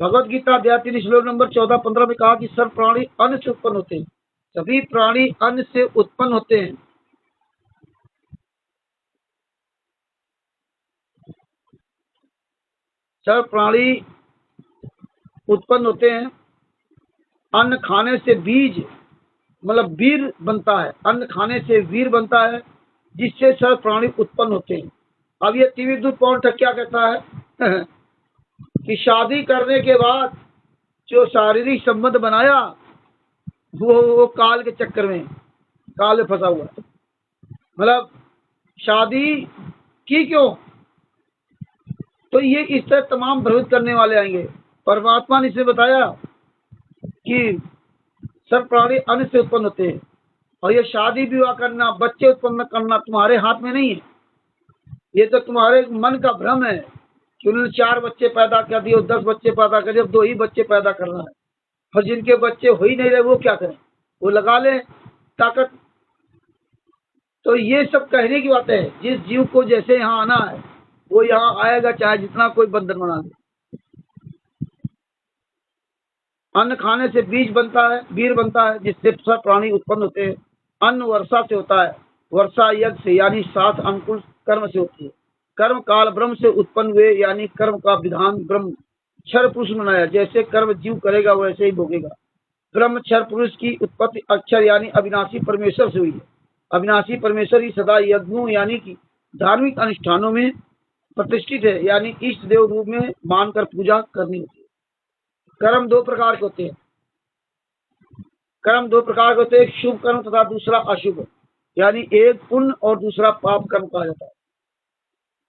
भगवत गीता अध्याय 3 श्लोक नंबर 14-15 में कहा कि सर्व प्राणी अन्न से उत्पन्न होते हैं। सभी प्राणी अन्न से उत्पन्न होते हैं। सर्व प्राणी उत्पन्न होते हैं। अन्न खाने से बीज मतलब वीर बनता है, अन्न खाने से वीर बनता है, जिससे सर्व प्राणी उत्पन्न होते हैं। अब ये त्रिविध पौंठ क्या कहता है कि शादी करने के बाद जो शारीरिक संबंध बनाया वो काल के चक्कर में, काल में फंसा हुआ है। मतलब शादी की क्यों, तो ये इस तरह तमाम भ्रमित करने वाले आएंगे। परमात्मा ने इसे बताया कि सब प्राणी अन्न से उत्पन्न होते हैं, और ये शादी विवाह करना, बच्चे उत्पन्न करना तुम्हारे हाथ में नहीं है। ये तो तुम्हारे मन का भ्रम है कि उन्होंने 4 बच्चे पैदा कर दिए, 10 बच्चे पैदा कर दिए, अब 2 ही बच्चे पैदा करना है। और जिनके बच्चे हो ही नहीं रहे वो क्या करें, वो लगा ले ताकत। तो ये सब कहने की बात है। जिस जीव को जैसे यहाँ आना है वो यहाँ आएगा, चाहे जितना कोई बंधन बना दे। अन्न खाने से बीज बनता है, वीर बनता है, जिससे सब प्राणी उत्पन्न होते हैं। अन्न वर्षा से होता है, वर्षा यज्ञ से यानी 7 अनुकूल कर्म से होती है। कर्म काल ब्रह्म से उत्पन्न हुए, यानी कर्म का विधान ब्रह्म क्षर पुरुष बनाया। जैसे कर्म जीव करेगा वैसे ही भोगेगा। ब्रह्म क्षर पुरुष की उत्पत्ति अक्षर यानी अविनाशी परमेश्वर से हुई है। अविनाशी परमेश्वर ही सदा यज्ञों यानी कि धार्मिक अनुष्ठानों में प्रतिष्ठित है, यानी इष्ट देव रूप में मानकर पूजा करनी होती है। कर्म 2 प्रकार के होते हैं, कर्म दो प्रकार के होते हैं, एक शुभ कर्म तथा दूसरा अशुभ, यानी एक पुण्य और दूसरा पाप कर्म कहा जाता है।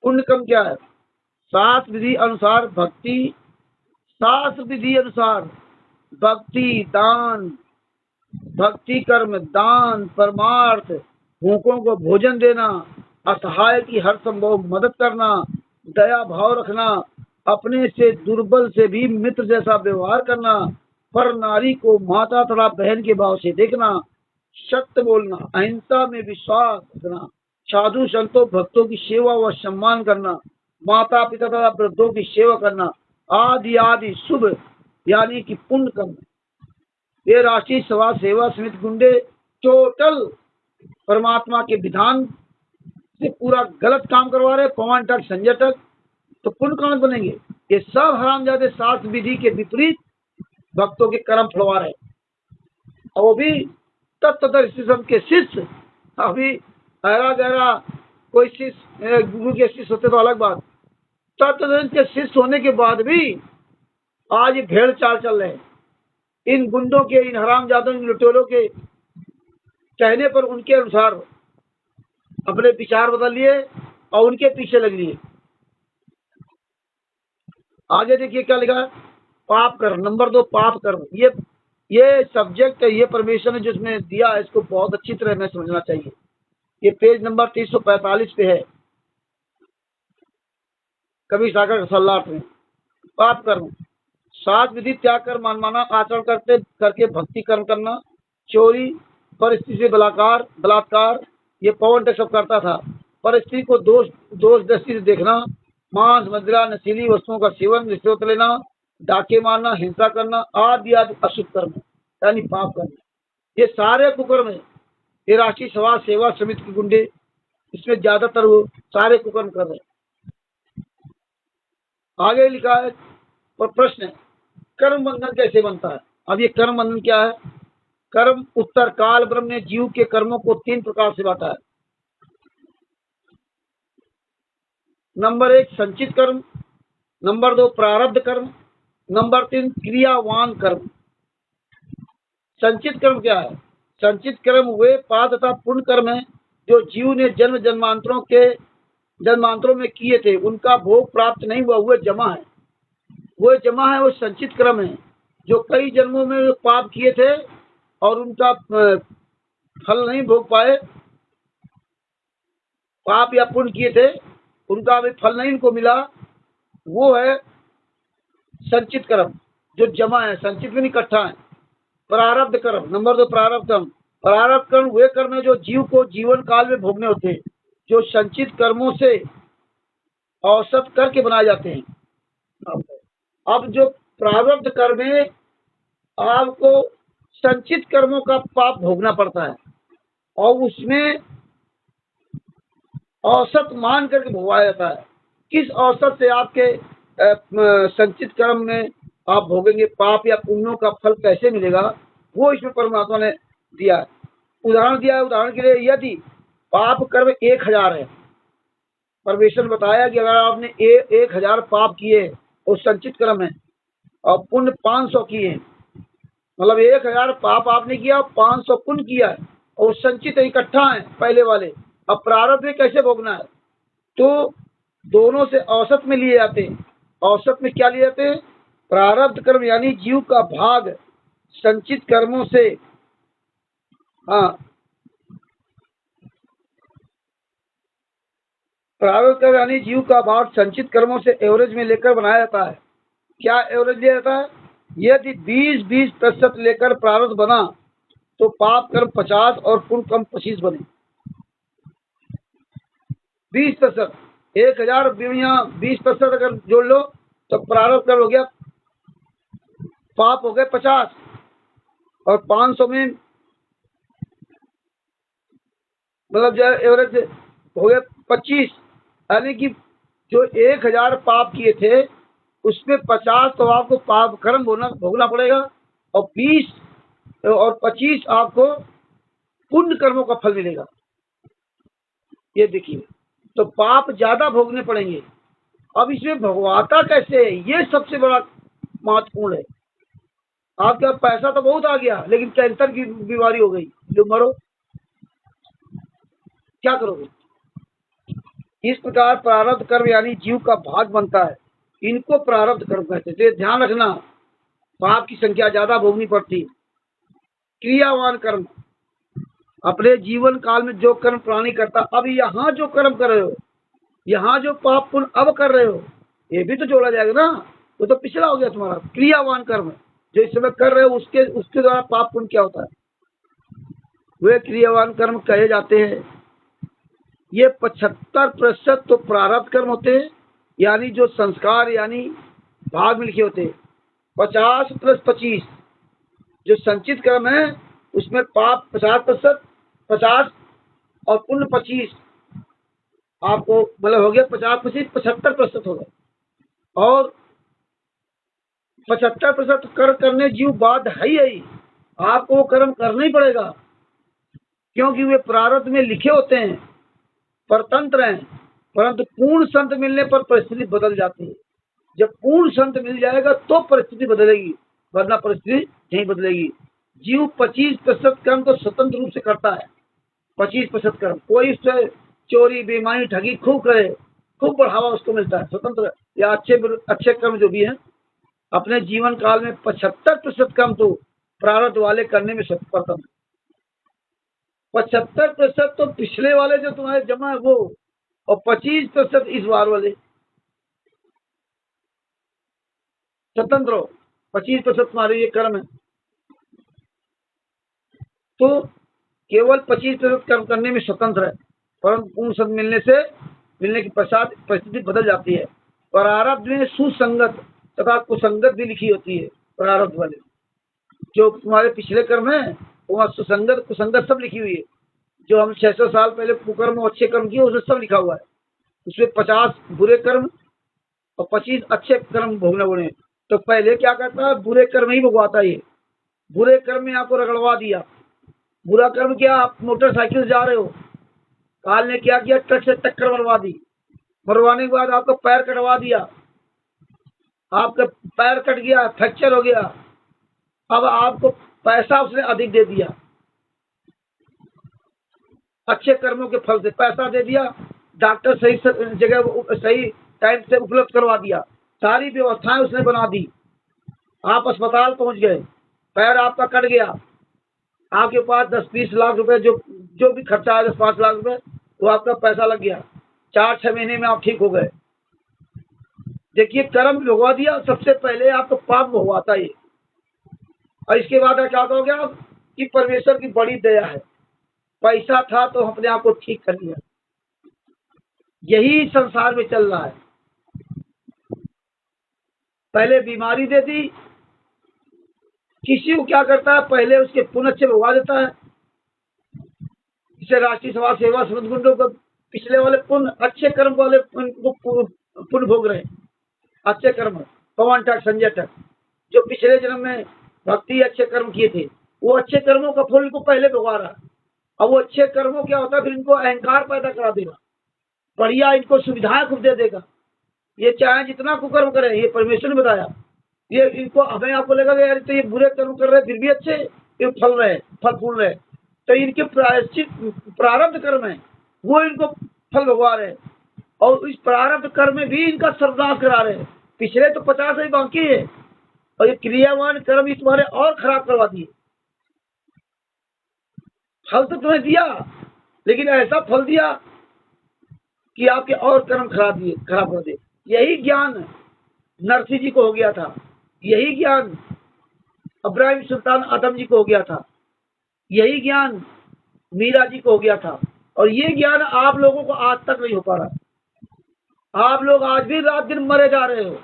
पुण्य कर्म क्या है? शास्त्र विधि अनुसार भक्ति, शास्त्र विधि अनुसार भक्ति दान, भक्ति कर्म दान, परमार्थ, भूखों को भोजन देना, असहाय की हर संभव मदद करना, दया भाव रखना, अपने से दुर्बल से भी मित्र जैसा व्यवहार करना, पर नारी को माता तथा बहन के भाव से देखना, सत्य बोलना, अहिंसा में विश्वास रखना, साधु संतों भक्तों की सेवा व सम्मान करना, माता पिता तथा वृद्धों की सेवा करना, आदि आदि शुभ यानी कि पुण्य कर्म। ये राष्ट्रीय सभा सेवा समिति गुंडे टोटल परमात्मा के विधान से पूरा गलत काम करवा रहे, पवन तक संजय तक, तो पुण्य कौन बनेंगे? ये सब हरामजादे शास्त्र विधि के विपरीत भक्तों के कर्म फलवा रहे, और वो भी तत्तदर्शी के शिष्य। अभी गहरा गहरा कोई शिष्य गुरु के शिष्य होते तो अलग बात, तत्तदर्शी के शिष्य होने के बाद भी आज ये भेड़ चाल चल रहे हैं। इन गुंडों के, इन हरामजादों, इन लुटेरों के कहने पर उनके अनुसार अपने विचार बदल लिए और उनके पीछे लग लिए। आगे देखिए क्या लिखा है, पाप कर्म। नंबर 2 पाप कर्म। ये सब्जेक्ट है, ये परमिशन है जिसमें दिया है, इसको बहुत अच्छी तरह हमें समझना चाहिए। ये पेज नंबर 345 पे है, कवि सागर सल्लाट में। पाप कर्म, सात विधि त्याग कर मनमाना आचरण करके भक्ति कर्म करना, चोरी, पर स्त्री से बलात्कार, ये पवन तक सब करता था। पर स्त्री को दोष दृष्टि से देखना, मांस मदिरा नशीली वस्तुओं का सेवन, रिश्वत लेना, डाके मारना, हिंसा करना, आदि आदि अशुभ कर्म यानी पाप कर्म। ये सारे कुकर्म है। ये राष्ट्रीय सभा सेवा समिति के गुंडे इसमें ज्यादातर वो सारे कुकर्म कर रहे हैं। आगे लिखा है प्रश्न है, कर्म बंधन कैसे बनता है? अब ये कर्म बंधन क्या है? कर्म उत्तर काल ब्रह्म ने जीव के कर्मों को 3 प्रकार से बांटा है। नंबर 1 संचित कर्म, नंबर 2 प्रारब्ध कर्म, नंबर 3 क्रियावान कर्म। संचित कर्म क्या है? संचित कर्म वे पाप तथा पुण्य कर्म है जो जीव ने जन्मांतरों में किए थे, उनका भोग प्राप्त नहीं हुआ, वो जमा है। वो संचित क्रम है जो कई जन्मों में वो पाप किए थे और उनका फल नहीं भोग पाए, पाप या पुण्य किए थे उनका भी फल नहीं इनको मिला, वो है संचित कर्म जो जमा है, संचित में इकट्ठा है। प्रारब्ध कर्म, नंबर 2 प्रारब्ध कर्म। प्रारब्ध कर्म वे कर्म है जो जीव को जीवन काल में भोगने होते हैं, जो संचित कर्मों से औसत करके बनाए जाते हैं। अब जो प्रारब्ध कर्म है आपको संचित कर्मों का पाप भोगना पड़ता है और उसमें औसत मान करके भोगाया जाता है। किस औसत से आपके संचित कर्म में आप भोगेंगे पाप या पुण्यों का फल कैसे मिलेगा, वो इसमें परमात्मा ने दिया है। उदाहरण दिया है। उदाहरण के लिए यदि पाप कर्म 1000 है, परमेश्वर ने बताया कि अगर आपने 1000 पाप किए और संचित कर्म है और पुण्य 500 किए, मतलब 1000 पाप आपने किया, 500 पुण्य किया है और संचित इकट्ठा है पहले वाले। अब प्रारब्ध में कैसे भोगना है? तो दोनों से औसत में लिए जाते हैं। औसत में क्या लिए जाते हैं? प्रारब्ध कर्म यानी जीव का भाग संचित कर्मों से, हाँ, प्रारब्ध कर्म यानी जीव का भाग संचित कर्मों से एवरेज में लेकर बनाया जाता है। क्या एवरेज लिया जाता है? यदि 20% लेकर प्रारब्ध बना तो पाप कर्म 50 और पुण्य कर्म 25 बने। 20%, 1000 20% अगर जोड़ लो तो प्रारब्ध कर्म हो गया, पाप हो गए 50 और 500 में मतलब जो एवरेज हो गया 25, यानी कि जो 1000 पाप किए थे उसमें 50 तो आपको पाप कर्म भोगना पड़ेगा और 20 और 25 आपको पुण्य कर्मों का फल मिलेगा। ये देखिए, तो पाप ज्यादा भोगने पड़ेंगे। अब इसमें भगवाता कैसे है, ये सबसे बड़ा महत्वपूर्ण है। आपका पैसा तो बहुत आ गया, लेकिन कैंसर की बीमारी हो गई, जो मरो, क्या करोगे? इस प्रकार प्रारब्ध कर्म यानी जीव का भाग बनता है, इनको प्रारब्ध कर्म कहते हैं। तो ये ध्यान रखना, पाप की संख्या ज्यादा भोगनी पड़ती। क्रियावान कर्म, अपने जीवन काल में जो कर्म प्राणी करता, अब यहाँ जो कर्म कर रहे हो, यहाँ जो पाप पुण्य अब कर रहे हो, ये भी तो जोड़ा जाएगा ना, वो तो पिछला हो गया तुम्हारा। क्रियावान कर्म जो इस समय कर रहे हो, उसके उसके द्वारा पाप पुण्य क्या होता है, वे क्रियावान कर्म कहे जाते हैं। ये 75% तो प्रारब्ध कर्म होते हैं, यानी जो संस्कार यानी भाग में लिखे होते हैं। 50 + 25 जो संचित कर्म है, उसमें पाप 50%, 50 और पुण्य 25, आपको मतलब हो गया 50 25 75% हो गया। और 75% कर्म करने जीव बाध्य है ही, आपको वो कर्म करना ही पड़ेगा, क्योंकि वे प्रारब्ध में लिखे होते हैं, परतंत्र हैं। परंतु पूर्ण संत मिलने पर परिस्थिति बदल जाती है। जब पूर्ण संत मिल जाएगा तो परिस्थिति बदलेगी, वरना परिस्थिति नहीं बदलेगी। जीव 25% कर्म तो स्वतंत्र रूप से करता है। 25% कर्म, कोई उससे चोरी बेईमानी ठगी खूब करे, खूब बढ़ावा उसको मिलता है, स्वतंत्र या अच्छे कर्म जो भी है, अपने जीवन काल में 75% कर्म तो प्रारब्ध वाले करने में स्वतंत्र। 75% तो पिछले वाले जो तुम्हारे जमा है वो, और 25% इस बार वाले स्वतंत्र हो। 25% तुम्हारे ये कर्म है, तो केवल 25% कर्म करने में स्वतंत्र है, परंतु पूर्ण सद मिलने के पश्चात परिस्थिति बदल जाती है। प्रारब्ध में सुसंगत तथा कुसंगत भी लिखी होती है। प्रारब्ध वाले जो तुम्हारे पिछले कर्म है, वहाँ सुसंगत कुसंगत सब लिखी हुई है। जो हम 600 साल पहले कुकर्म और अच्छे कर्म किए, उसमें सब लिखा हुआ है। उसमें 50 बुरे कर्म और 25 अच्छे कर्म भोगने पड़े। तो पहले क्या करता है, बुरे कर्म ही भोगवाता है। ये बुरे कर्म में आपको रगड़वा दिया। बुरा कर्म क्या, आप मोटरसाइकिल जा रहे हो, काल ने क्या किया, ट्रक से टक्कर मरवा दी, मरवाने के बाद आपका पैर कटवा दिया, आपका पैर कट गया, फ्रैक्चर हो गया। अब आपको पैसा उसने अधिक दे दिया, अच्छे कर्मों के फल से पैसा दे दिया, डॉक्टर सही जगह सही टाइम से उपलब्ध करवा दिया, सारी व्यवस्थाएं उसने बना दी। आप अस्पताल पहुंच गए, पैर आपका कट गया, आपके पास 10-20 लाख रुपए जो भी खर्चा है, 10-5 लाख रुपए, तो आपका पैसा लग गया, 4-6 महीने में आप ठीक हो गए। देखिए, कर्म भोगवा दिया, सबसे पहले आपको पाप भोगवाता है। और इसके बाद क्या कहोगे आप कि परमेश्वर की बड़ी दया है, पैसा था तो अपने आप को ठीक कर लिया। यही संसार में चल रहा है। पहले बीमारी दे दी, किसी को क्या करता है, पहले उसके पुण्य अच्छे भोगवा देता है। इसे राष्ट्रीय समाज सेवा गुंडों को पिछले वाले पुण्य अच्छे कर्म वाले पुण्य भोग रहे, अच्छे कर्म। पवन टक, संजय टक, जो पिछले जन्म में भक्ति अच्छे कर्म किए थे, वो अच्छे कर्मों का फल इनको पहले भोगा रहा। अब वो अच्छे कर्मों क्या होता है, फिर इनको अहंकार पैदा करा देगा, बढ़िया इनको सुविधाएं खूब दे देगा। ये चाहे जितना कुकर्म करे, ये परमेश्वर ने बताया, ये इनको हमें आपको लगेगा यार तो ये बुरे कर्म कर रहे, फिर भी अच्छे ये फल फूल रहे, तो इनके प्रायश्चित प्रारब्ध कर्म है, वो इनको फल भोगवा रहे, और इस प्रारब्ध कर्म में भी इनका सर्वनाश करा रहे। पिछले तो 50 ही बाकी है, और ये क्रियावान कर्म ही तुम्हारे और खराब करवा दिए। फल तो तुम्हें दिया, लेकिन ऐसा फल दिया कि आपके और कर्म खराब कर दे। यही ज्ञान नरसिंह जी को हो गया था, यही ज्ञान इब्राहिम सुल्तान आदम जी को हो गया था, यही ज्ञान मीरा जी को हो गया था, और ये ज्ञान आप लोगों को आज तक नहीं हो पा रहा। आप लोग आज भी रात दिन मरे जा रहे हो।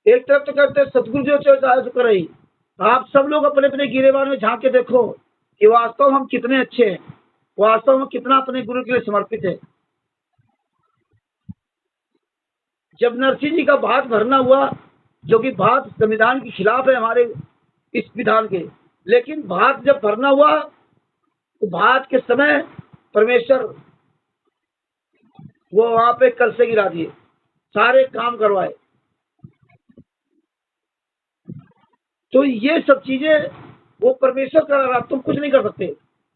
एक तरफ तो कहते सतगुरु जो चाहे तो करे, आप सब लोग अपने अपने गिरेबान में झांक के देखो कि वास्तव हम कितने अच्छे हैं, वास्तव में कितना अपने गुरु के लिए समर्पित है। जब नरसिंह जी का भात भरना हुआ, जो कि भात संविधान के खिलाफ है हमारे इस विधान के, लेकिन भात जब भरना हुआ तो भात के समय परमेश्वर वो वहां पे कल से गिरा दिए, सारे काम करवाए। तो ये सब चीजें वो परमेश्वर कर रहा, तुम कुछ नहीं कर सकते।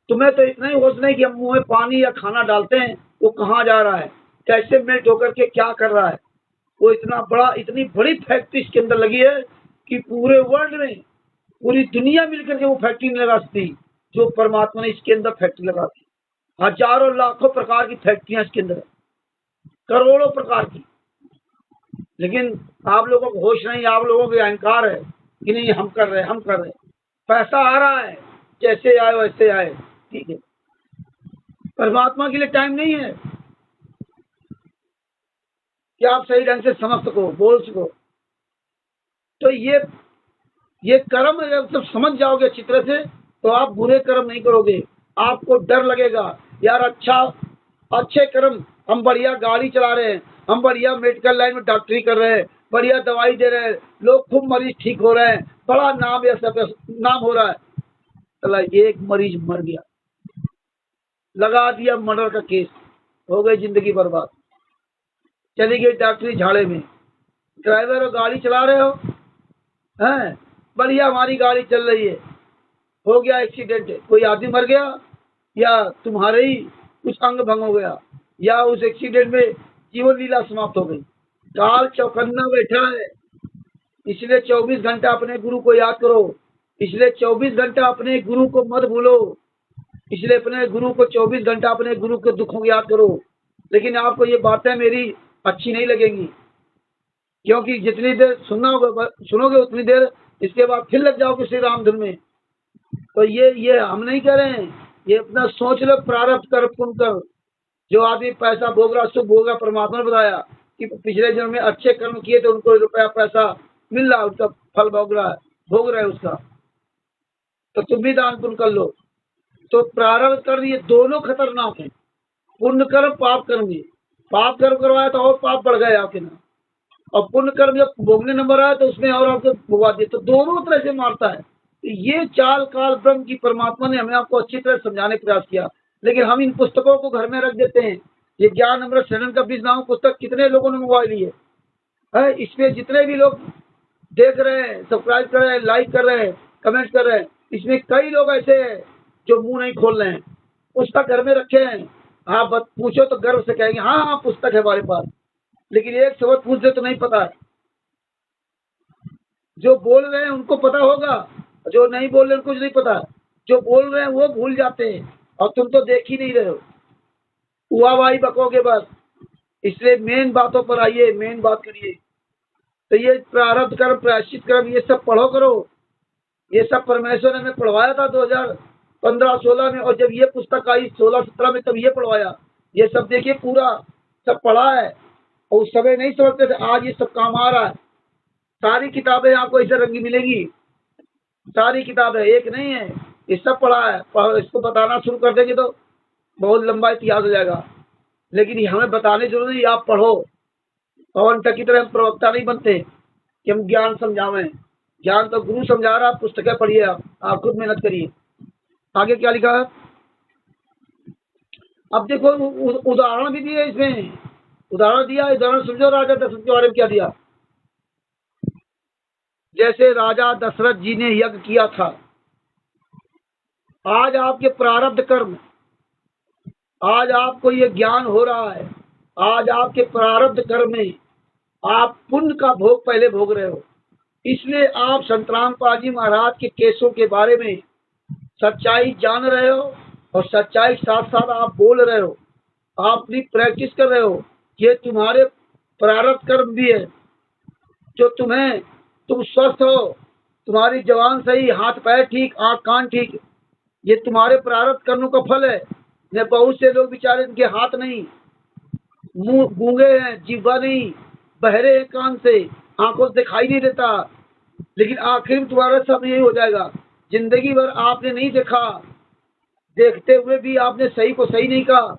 तुम्हें तो इतना ही होश नहीं कि हम मुंह में पानी या खाना डालते हैं, वो कहाँ जा रहा है, कैसे मेल्ट होकर के क्या कर रहा है। वो इतना बड़ा, इतनी बड़ी फैक्ट्री इसके अंदर लगी है कि पूरे वर्ल्ड में, पूरी दुनिया मिलकर के वो फैक्ट्री नहीं लगा सकती जो परमात्मा ने इसके अंदर फैक्ट्री लगा दी। हजारों लाखों प्रकार की फैक्ट्रियां इसके अंदर है, करोड़ों प्रकार की। लेकिन आप लोगों को होश नहीं, आप लोगों के अहंकार है कि नहीं हम कर रहे हैं, हम कर रहे हैं। पैसा आ रहा है, जैसे आए वैसे आए, ठीक है। परमात्मा के लिए टाइम नहीं है कि आप सही ढंग से समझ सको, बोल सको। तो ये कर्म अगर सब समझ जाओगे अच्छी तरह से, तो आप बुरे कर्म नहीं करोगे। आपको डर लगेगा, यार अच्छा, अच्छे कर्म, हम बढ़िया गाड़ी चला रहे हैं, हम बढ़िया मेडिकल लाइन में डॉक्टरी कर रहे हैं, बढ़िया दवाई दे रहे हैं, लोग खूब मरीज ठीक हो रहे हैं, बड़ा नाम या सब नाम हो रहा है। चला एक मरीज मर गया, लगा दिया मर्डर का केस, हो गई जिंदगी बर्बाद, चली गई डॉक्टरी झाड़े में। ड्राइवर हो, गाड़ी चला रहे हो, हैं, बढ़िया हमारी गाड़ी चल रही है, हो गया एक्सीडेंट, कोई आदमी मर गया, या तुम्हारे ही कुछ अंग भंग हो गया, या उस एक्सीडेंट में जीवन लीला समाप्त हो गई। काल चौकन्ना बैठा है, इसलिए 24 घंटा अपने गुरु को याद करो, इसलिए 24 घंटा अपने गुरु को मत भूलो, इसलिए अपने गुरु को 24 घंटा अपने गुरु के दुखों को याद करो। लेकिन आपको ये बातें मेरी अच्छी नहीं लगेंगी, क्योंकि जितनी देर सुनोगे उतनी देर इसके बाद फिर लग जाओगे श्री राम धुन में। तो ये हम नहीं कह रहे हैं, ये अपना सोच लो, प्रारब्ध कर, पुण्य कर। जो आदमी पैसा भोग रहा, सुख भोग रहा, परमात्मा ने बताया कि पिछले जन्म में अच्छे कर्म किए तो उनको रुपया पैसा मिल रहा है, उसका फल भोग रहा है, भोग रहा है उसका। तो तुम भी दान पुण्य कर लो। तो प्रारब्ध कर्म ये दोनों खतरनाक है, पुण्य कर्म पाप कर्म। ये पाप कर्म करवाया तो और पाप बढ़ गए आपके नाम, और पुण्य कर्म जब भोगने नंबर आया तो उसमें और आपको भुगवा दिए। तो दोनों तरह से मारता है। तो ये चाल काल ब्रह्म की परमात्मा ने हमें आपको अच्छी तरह समझाने का प्रयास किया, लेकिन हम इन पुस्तकों को घर में रख देते हैं। ये ज्ञान अमृत शरण का बीज नाम पुस्तक कितने लोगों ने मंगवा ली है। इसमें जितने भी लोग देख रहे हैं, सब्सक्राइब कर रहे हैं, लाइक कर रहे हैं, कमेंट कर रहे हैं, इसमें कई लोग ऐसे हैं जो मुंह नहीं खोल रहे हैं, पुस्तक घर में रखे हैं। आप पूछो तो गर्व से कहेंगे हाँ हाँ पुस्तक है हमारे पास, लेकिन एक शब्द पूछ दे तो नहीं पता है। जो बोल रहे हैं उनको पता होगा, जो नहीं बोल रहे उनको नहीं पता। जो बोल रहे हैं वो भूल जाते हैं, और तुम तो देख ही नहीं रहे हो, वाहवाही बकोगे बस। इसलिए मेन बातों पर आइए, मेन बात करिए। तो ये प्रारब्ध कर्म, प्रायश्चित कर्म, ये सब पढ़ो करो। ये सब परमेश्वर ने हमें पढ़वाया था 2015-16 में, और जब ये पुस्तक आई 16-17 में तब ये पढ़वाया। ये सब देखिए पूरा सब पढ़ा है, और उस समय नहीं समझते थे, आज ये सब काम आ रहा है। सारी किताबें आपको ऐसे रंगी मिलेंगी, सारी किताबें एक नहीं है, ये सब पढ़ा है। इसको बताना शुरू कर देंगे तो बहुत लंबा इतिहास हो जाएगा, लेकिन ये हमें बताने जरूरी नहीं, आप पढ़ो। पवन तक की तरह हम प्रवक्ता नहीं बनते कि हम ज्ञान समझावें, ज्ञान तो गुरु समझा रहा, आप पुस्तकें पढ़िए, आप खुद मेहनत करिए। आगे क्या लिखा है, अब देखो उदाहरण भी दिए इसमें, उदाहरण दिया, उदाहरण समझो। राजा दशरथ के बारे में क्या दिया, जैसे राजा दशरथ जी ने यज्ञ किया था। आज आपके प्रारब्ध कर्म, आज आपको ये ज्ञान हो रहा है, आज आपके प्रारब्ध कर्म में आप पुण्य का भोग पहले भोग रहे हो। इसलिए आप संत रामपाल जी महाराज के केसों के बारे में सच्चाई जान रहे हो, और सच्चाई के साथ साथ आप बोल रहे हो, आप अपनी प्रैक्टिस कर रहे हो। ये तुम्हारे प्रारब्ध कर्म भी है, जो तुम स्वस्थ हो, तुम्हारी जवान सही, हाथ पैर ठीक, आँख कान ठीक, ये तुम्हारे प्रारब्ध कर्मों का फल है। न बहुत से लोग बेचारे, इनके हाथ नहीं, मुंह गूंगे हैं, जीवा नहीं, बहरे हैं कान से, आंखों से दिखाई नहीं देता, लेकिन आखिर में तुम्हारा सब यही हो जाएगा। जिंदगी भर आपने नहीं देखा, देखते हुए भी आपने सही को सही नहीं कहा,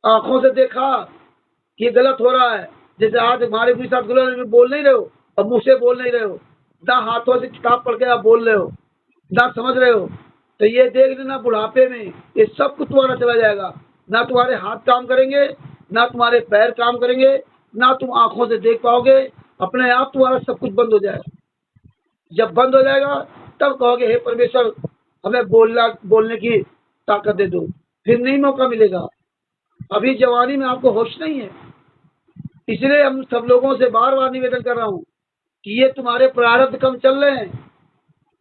आंखों से देखा कि गलत हो रहा है। जैसे आज हमारे भी साथ गलत, बोल नहीं रहे हो, और मुंह से बोल नहीं रहे हो, ना हाथों से किताब पढ़ के आप बोल रहे हो, ना समझ रहे हो। तो ये देख लेना, बुढ़ापे में ये सब कुछ तुम्हारा चला जाएगा। ना तुम्हारे हाथ काम करेंगे, ना तुम्हारे पैर काम करेंगे, ना तुम आंखों से देख पाओगे, अपने आप तुम्हारा सब कुछ बंद हो जाएगा। जब बंद हो जाएगा तब कहोगे हे परमेश्वर हमें बोलने की ताकत दे दो, फिर नहीं मौका मिलेगा। अभी जवानी में आपको होश नहीं है। इसलिए हम सब लोगों से बार बार निवेदन कर रहा हूँ कि ये तुम्हारे प्रारब्ध कम चल रहे हैं,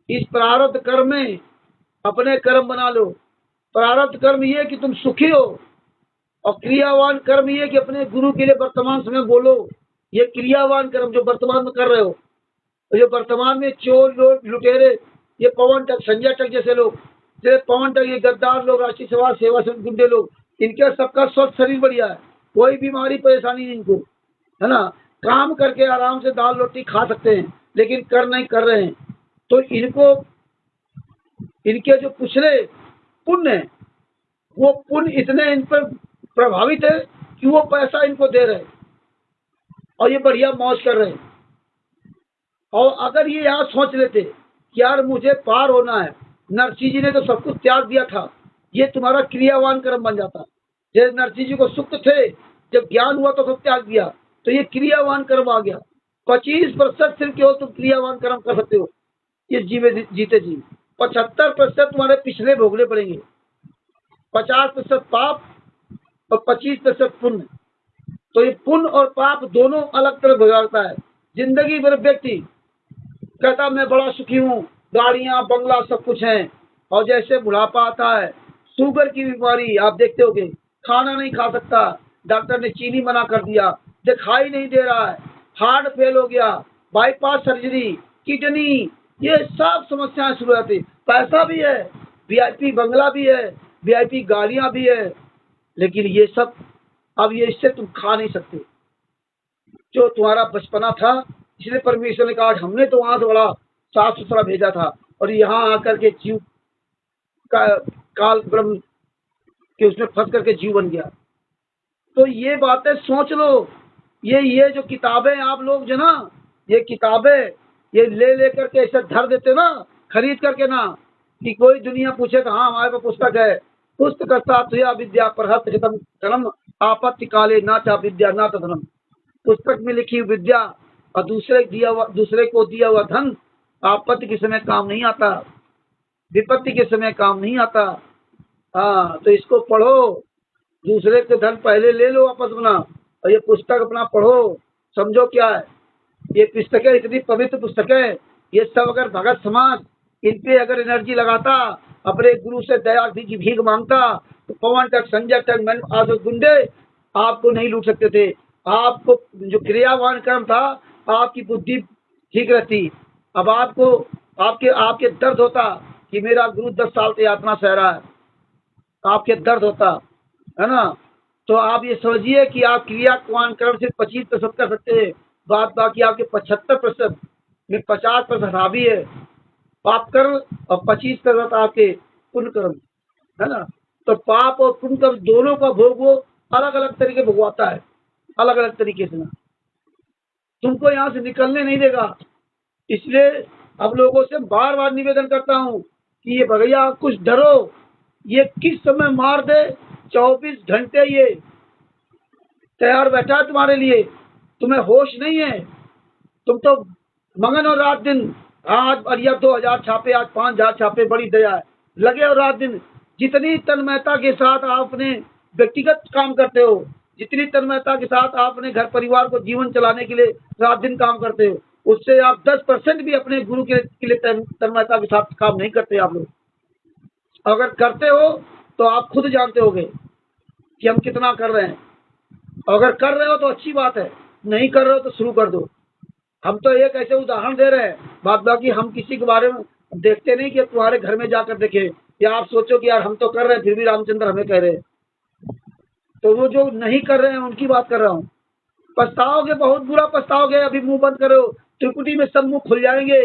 इस प्रारब्ध कर्म में अपने कर्म बना लो। प्रारब्ध कर्म ये कि तुम सुखी हो, और क्रियावान कर्म ये कि अपने गुरु के लिए वर्तमान समय बोलो। ये क्रियावान कर्म जो वर्तमान में कर रहे हो, तो जो वर्तमान में चोर लोग, लुटेरे, ये पवन टक, संजय टक जैसे लोग, जैसे पवन टक, ये गद्दार लोग, राष्ट्रीय सभा सेवा से गुंडे लोग, इनके सबका स्वस्थ शरीर बढ़िया है, कोई बीमारी परेशानी नहीं इनको, है ना। काम करके आराम से दाल रोटी खा सकते हैं, लेकिन कर नहीं कर रहे हैं। तो इनको, इनके जो पिछले पुण्य है, वो पुण्य इतने इन पर प्रभावित है कि वो पैसा इनको दे रहे हैं और ये बढ़िया मौज कर रहे हैं। और अगर ये यार सोच लेते कि यार मुझे पार होना है, नरसिंह जी ने तो सब कुछ त्याग दिया था, ये तुम्हारा क्रियावान कर्म बन जाता। जैसे नरसिंह जी को सुख थे, जब ज्ञान हुआ तो सब त्याग दिया, तो ये क्रियावान कर्म आ गया। 25% सिर्फ केवल तुम क्रियावान कर्म कर सकते हो ये जीते जी। 75% तुम्हारे पिछले भोगने पड़ेंगे। 50% पाप और 25% पुण्य। तो ये पुण्य और पाप दोनों अलग तरह भगाता है। जिंदगी भर व्यक्ति कहता मैं बड़ा सुखी हूँ, गाड़ियां बंगला सब कुछ है, और जैसे बुढ़ापा आता है, शुगर की बीमारी आप देखते होगे, खाना नहीं खा सकता, डॉक्टर ने चीनी मना कर दिया, दिखाई नहीं दे रहा है, हार्ट फेल हो गया, बाईपास सर्जरी, किडनी, ये सब समस्याएं शुरू होती। पैसा भी है, वीआईपी बंगला भी है, वीआईपी गाड़ियां भी है, लेकिन ये सब अब ये इससे तुम खा नहीं सकते जो तुम्हारा बचपना था। इसलिए परमेश्वर ने कहा हमने तो वहां से बड़ा साफ सुथरा भेजा था, और यहाँ आकर के जीव का काल ब्रह्म के उसमें फंस करके जीव बन गया। तो ये बातें सोच लो। ये जो किताबें आप लोग जो ना, ये किताबें ये ले करके ऐसे धर देते ना, खरीद करके ना, कि कोई दुनिया पूछे तो हाँ हमारे पास पुस्तक है। पुस्तक विद्या पर हस्तम धर्म आपत्ति काले ना चा विद्या ना तो धर्म। पुस्तक में लिखी हुई विद्या और दूसरे को दिया हुआ धन आपत्ति के समय काम नहीं आता, विपत्ति के समय काम नहीं आता। हाँ, तो इसको पढ़ो, दूसरे के धन पहले ले लो वापस अपना, और ये पुस्तक अपना पढ़ो, समझो क्या है। ये पुस्तकें इतनी पवित्र पुस्तकें, ये सब अगर भगत समाज इन पे अगर एनर्जी लगाता, अपने गुरु से दया की भीख मांगता, तो पवन तक, संजय तक, मन आदि गुंडे आपको नहीं लूट सकते थे। आपको जो क्रियावान कर्म था, आपकी बुद्धि ठीक रहती। अब आपको आपके आपके दर्द होता कि मेरा गुरु 10 साल से यातना सह रहा है, आपके दर्द होता है ना। तो आप ये समझिए कि आप क्रियावान कर्म सिर्फ 25% कर सकते हैं, बाकी आपके 75% में 50% हावी है पाप कर्म और 25% आपके पुण्य कर्म, है ना। तो पाप और पुण्य कर्म दोनों का भोग वो अलग अलग तरीके भोगवाता है, अलग अलग तरीके से ना, तुमको यहाँ से निकलने नहीं देगा। इसलिए अब लोगों से बार बार निवेदन करता हूँ कि ये भैया कुछ डरो, ये किस समय मार दे, 24 घंटे ये तैयार बैठा है तुम्हारे लिए। तुम्हें होश नहीं है, तुम तो मगन हो रात दिन। आज अरिया 2000 छापे, आज 5000 छापे, बड़ी दया है, लगे हो रात दिन। जितनी तन्मयता के साथ आप अपने व्यक्तिगत काम करते हो, जितनी तन्मयता के साथ आप अपने घर परिवार को जीवन चलाने के लिए रात दिन काम करते हो, उससे आप 10% भी अपने गुरु के लिए तन्मयता के साथ काम नहीं करते आप लोग। अगर करते हो तो आप खुद जानते होगे कि हम कितना कर रहे हैं। अगर कर रहे हो तो अच्छी बात है, नहीं कर रहे हो तो शुरू कर दो। हम तो एक ऐसे उदाहरण दे रहे हैं, बाकी हम किसी के बारे में देखते नहीं कि तुम्हारे घर में जाकर देखे, या आप सोचो कि यार हम तो कर रहे हैं फिर भी रामचंद्र हमें कह रहे हैं। तो वो जो नहीं कर रहे हैं उनकी बात कर रहा हूँ। पछताओगे, बहुत बुरा पछताओगे। अभी मुंह बंद करो, त्रिकुटी में सब मुंह खुल जाएंगे।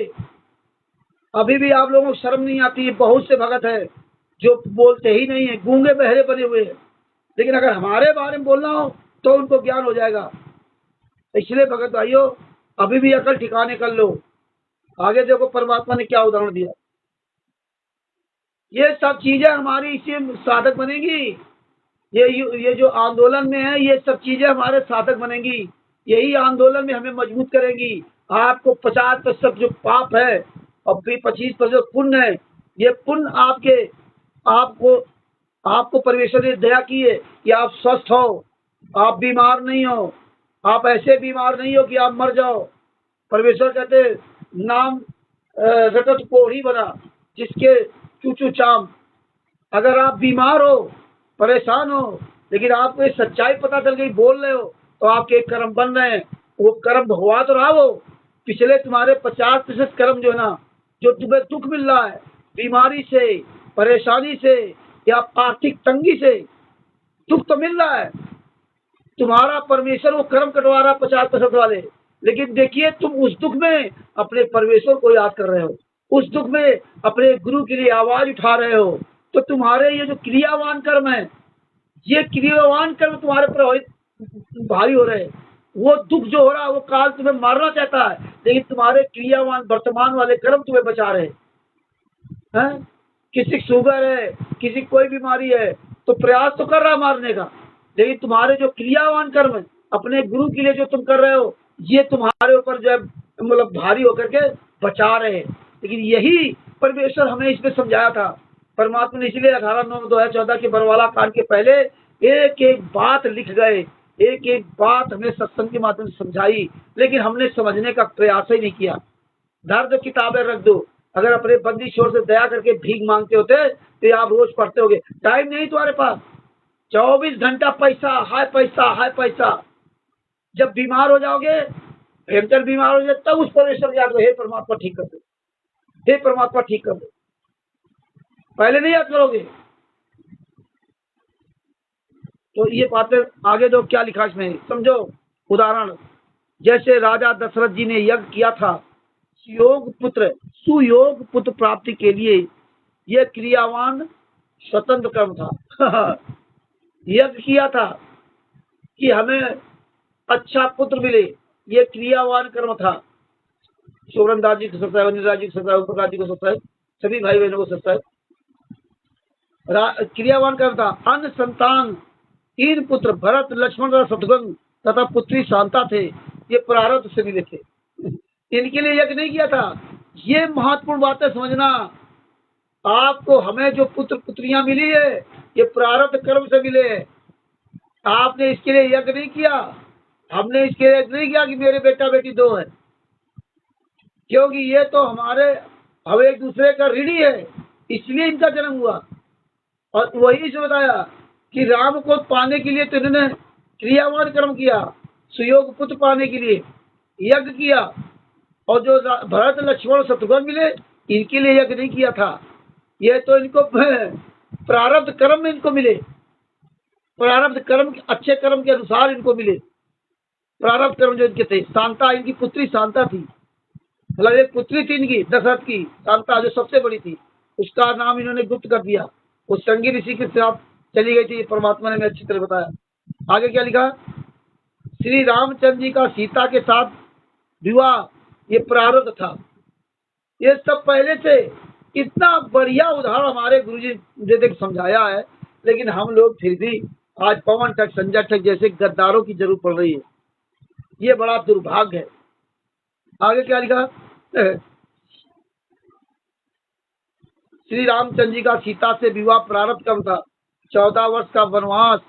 अभी भी आप लोगों को शर्म नहीं आती है। बहुत से भगत है जो बोलते ही नहीं है, गूंगे बहरे बने हुए हैं, लेकिन अगर हमारे बारे में बोलना हो तो उनको ज्ञान हो जाएगा। इसलिए भगत भाइयों, अभी भी अकल ठिकाने कर लो। आगे देखो परमात्मा ने क्या उदाहरण दिया। ये सब चीजें हमारी इसी साधक बनेगी। ये जो आंदोलन में है, ये सब चीजें हमारे साधक बनेगी। यही आंदोलन में हमें मजबूत करेंगी। आपको 50% जो पाप है और फिर 25% पुण्य है। ये पुण्य आपको आपको परमेश्वर ने दया की है कि आप स्वस्थ हो, आप बीमार नहीं हो, आप ऐसे बीमार नहीं हो कि आप मर जाओ। परमेश्वर कहते नाम रटत कोढ़ी बना जिसके चूचू चाम। अगर आप बीमार हो, परेशान हो, लेकिन आपको ये सच्चाई पता चल गई, बोल रहे हो, तो आपके कर्म बन रहे हैं। वो कर्म हुआ तो रहा, वो पिछले तुम्हारे 50% कर्म जो है ना, जो तुम्हें दुख मिल रहा है बीमारी से, परेशानी से या आर्थिक तंगी से, दुख तो मिल रहा है। तुम्हारा परमेश्वर वो कर्म कटवा रहा 50% वाले, लेकिन देखिए तुम उस दुख में अपने परमेश्वर को याद कर रहे हो, उस दुख में अपने गुरु के लिए आवाज उठा रहे हो। तो तुम्हारे ये जो क्रियावान कर्म है, ये क्रियावान कर्म तुम्हारे पर भारी हो रहे हैं। वो दुख जो हो रहा है वो काल तुम्हें मारना चाहता है, लेकिन तुम्हारे क्रियावान वर्तमान वाले कर्म तुम्हें बचा रहे हैं। किसी शुगर है, किसी कोई बीमारी है, तो प्रयास तो कर रहा मारने का, लेकिन तुम्हारे जो क्रियावान कर्म है अपने गुरु के लिए जो तुम कर रहे हो, ये तुम्हारे ऊपर जो है मतलब भारी होकर के बचा रहे हैं। लेकिन यही परमेश्वर हमें इसमें समझाया था। परमात्मा ने इसलिए 18/9/2014 के बरवाला कांड के पहले एक एक बात लिख गए, एक एक बात हमें सत्संग के माध्यम से समझाई, लेकिन हमने समझने का प्रयास ही नहीं किया। दर्द किताबें रख दो। अगर अपने बंदी छोर से दया करके भीख मांगते होते तो आप रोज पढ़ते होगे। टाइम नहीं तुम्हारे पास, 24 घंटा पैसा, हाय पैसा, हाय पैसा। जब बीमार हो जाओगे, भयंकर बीमार हो जाए, तब उस परमेश्वर याद करो, हे परमात्मा ठीक कर दो, हे परमात्मा ठीक कर दो। पहले नहीं याद करोगे। तो ये बातें आगे दो, क्या लिखा इसमें समझो। उदाहरण, जैसे राजा दशरथ जी ने यज्ञ किया था सुयोग पुत्र प्राप्ति के लिए, यह क्रियावान स्वतंत्र कर्म था। यज्ञ किया था कि हमें अच्छा पुत्र मिले, यह क्रियावान कर्म था। शोभन दास जी को सकता है, अनिल राज जी को सकता है, प्रकाश जी को सकता है, सभी भाई बहनों को सकता है। क्रियावान कर्म था। अन्य संतान 3 पुत्र भरत, लक्ष्मण और शत्रुघ्न तथा पुत्री शांता थे, ये प्रारब्ध से मिले थे। इनके लिए यज्ञ नहीं किया था। ये महत्वपूर्ण बात है समझना। आपको हमें जो पुत्र पुत्रियां मिली है, ये प्रारब्ध कर्म से मिले हैं। आपने इसके लिए यज्ञ नहीं किया, हमने इसके लिए यज्ञ नहीं किया कि मेरे बेटा बेटी 2 है, क्योंकि ये तो हम एक दूसरे का ऋणी है, इसलिए इनका जन्म हुआ। और वही से बताया कि राम को पाने के लिए तो इन्होंने क्रियावान कर्म किया, सुयोग पुत्र पाने के लिए यज्ञ किया। और जो भरत, लक्ष्मण, शत्रुघ्न मिले, इनके लिए यज्ञ नहीं किया था। ये तो इनको प्रारब्ध कर्म में इनको मिले, प्रारब्ध कर्म, अच्छे कर्म के अनुसार इनको मिले प्रारब्ध कर्म जो इनके थे। शांता, इनकी पुत्री शांता थी, मतलब एक पुत्री थी इनकी दशरथ की, शांता, जो सबसे बड़ी थी। उसका नाम इन्होंने गुप्त कर दिया, वो संगी ऋषि के साथ चली गई थी। परमात्मा ने हमें अच्छी तरह बताया। आगे क्या लिखा, श्री रामचंद्र जी का सीता के साथ विवाह, ये प्रारब्ध था। ये सब पहले से इतना बढ़िया उदाहरण हमारे गुरुजी ने देख समझाया है, लेकिन हम लोग फिर भी आज पवन ठग, संजय ठग जैसे गद्दारों की जरूरत पड़ रही है। ये बड़ा दुर्भाग्य है। आगे क्या लिखा, श्री रामचंद्र जी का सीता से विवाह प्रारब्ध कर्म था। 14 वर्ष का वनवास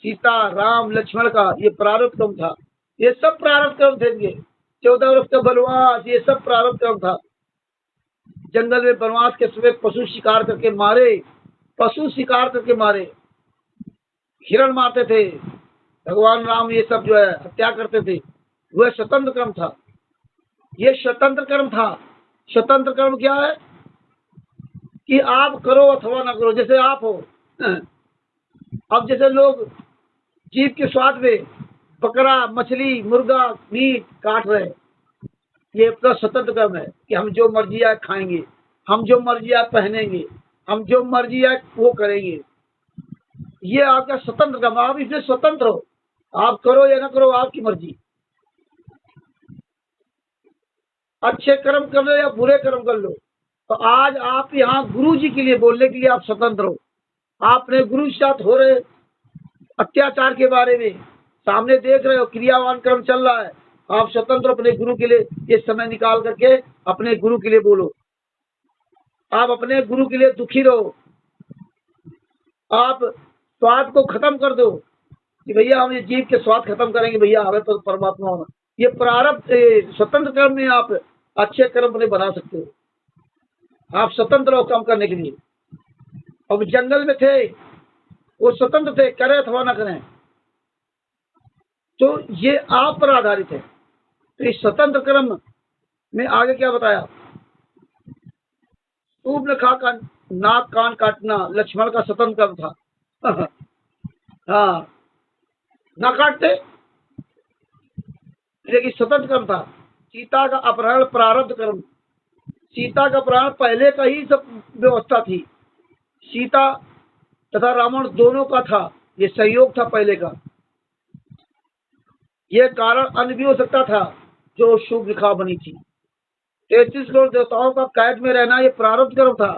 सीता, राम, लक्ष्मण का, ये प्रारब्ध कर्म था। ये सब प्रारब्ध कर्म थे इनके। 14 वर्ष का वनवास, ये सब प्रारब्ध कर्म था। जंगल में वनवास के समय पशु शिकार करके मारे, हिरण मारते थे, भगवान राम ये सब जो है हत्या करते थे। वह स्वतंत्र कर्म था, ये स्वतंत्र कर्म था। स्वतंत्र कर्म क्या है कि आप करो अथवा ना करो, जैसे आप हो। अब जैसे लोग जीव के स्वाद में बकरा, मछली, मुर्गा, मीट काट रहे हैं, ये अपना स्वतंत्र कर्म है कि हम जो मर्जी आए खाएंगे, हम जो मर्जी आए पहनेंगे, हम जो मर्जी आए वो करेंगे। ये आपका स्वतंत्र कर्म, आप इससे स्वतंत्र हो, आप करो या ना करो, आपकी मर्जी। अच्छे कर्म कर लो या बुरे कर्म कर लो। तो आज आप यहाँ गुरु जी के लिए बोलने के लिए आप स्वतंत्र हो। आपने गुरु के साथ हो रहे अत्याचार के बारे में सामने देख रहे हो, क्रियावान कर्म चल रहा है, आप स्वतंत्र अपने गुरु के लिए ये समय निकाल करके अपने गुरु के लिए बोलो। आप अपने गुरु के लिए दुखी रहो। आप स्वाद को खत्म कर दो कि भैया हम ये जीव के स्वाद खत्म करेंगे, भैया हमें तो परमात्मा होना। ये प्रारब्ध स्वतंत्र कर्म में आप अच्छे कर्म अपने बना सकते हो। आप स्वतंत्र हो काम करने के लिए। अब जंगल में थे, वो स्वतंत्र थे, करें अथवा न करें, तो ये आप पर आधारित है। तो इस स्वतंत्र कर्म में आगे क्या बताया? सूर्पनखा का नाक कान काटना लक्ष्मण का स्वतंत्र कर्म था। हाँ, ना काटते, लेकिन स्वतंत्र कर्म था। सीता का अपहरण प्रारब्ध कर्म। सीता का अपहरण पहले का ही सब व्यवस्था थी। सीता तथा रावण दोनों का था, ये सहयोग था पहले का। ये कारण अन्य भी हो सकता था जो शूर्पनखा बनी थी। 33 करोड़ देवताओं का कैद में रहना ये प्रारब्ध कर्म था।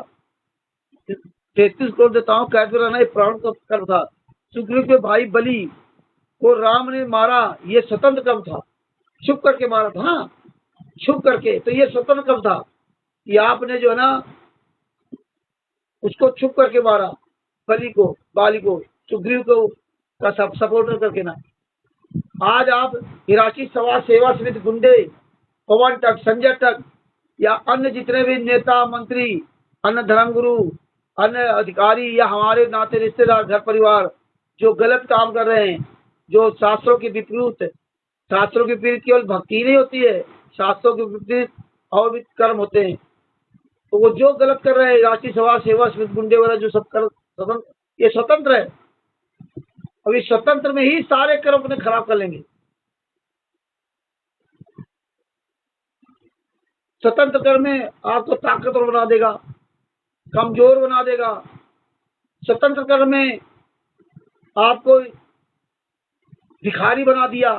33 करोड़ देवताओं कैद में रहना ये प्रारब्ध कर्म था। सुग्रीव के भाई बलि को राम ने मारा, ये स्वतंत्र कर्म था। छुप करके मारा था। हाँ, छुप करके, तो ये स्वतंत्र कर्म था कि आपने जो है ना उसको छुप करके मारा, बलि को, बाली को, सुग्रीव को का सपोर्टर करके ना। आज आप हिराची सभा सेवा समिति गुंडे, पवन तक, संजय तक या अन्य जितने भी नेता मंत्री, अन्य धर्मगुरु, अन्य अधिकारी या हमारे नाते रिश्तेदार, घर परिवार जो गलत काम कर रहे हैं, जो शास्त्रों के विपरीत, शास्त्रों के विपरीत केवल भक्ति नहीं होती है, शास्त्रों के विपरीत और भी कर्म होते हैं। तो वो जो गलत कर रहे हैं, राष्ट्रीय सभा सेवा समिति गुंडे वगैरह जो सब कर, ये स्वतंत्र है। अब इस स्वतंत्र में ही सारे कर्म अपने खराब कर लेंगे। स्वतंत्र कर्म में आपको ताकतवर बना देगा, कमजोर बना देगा। स्वतंत्र कर्म में आपको भिखारी बना दिया।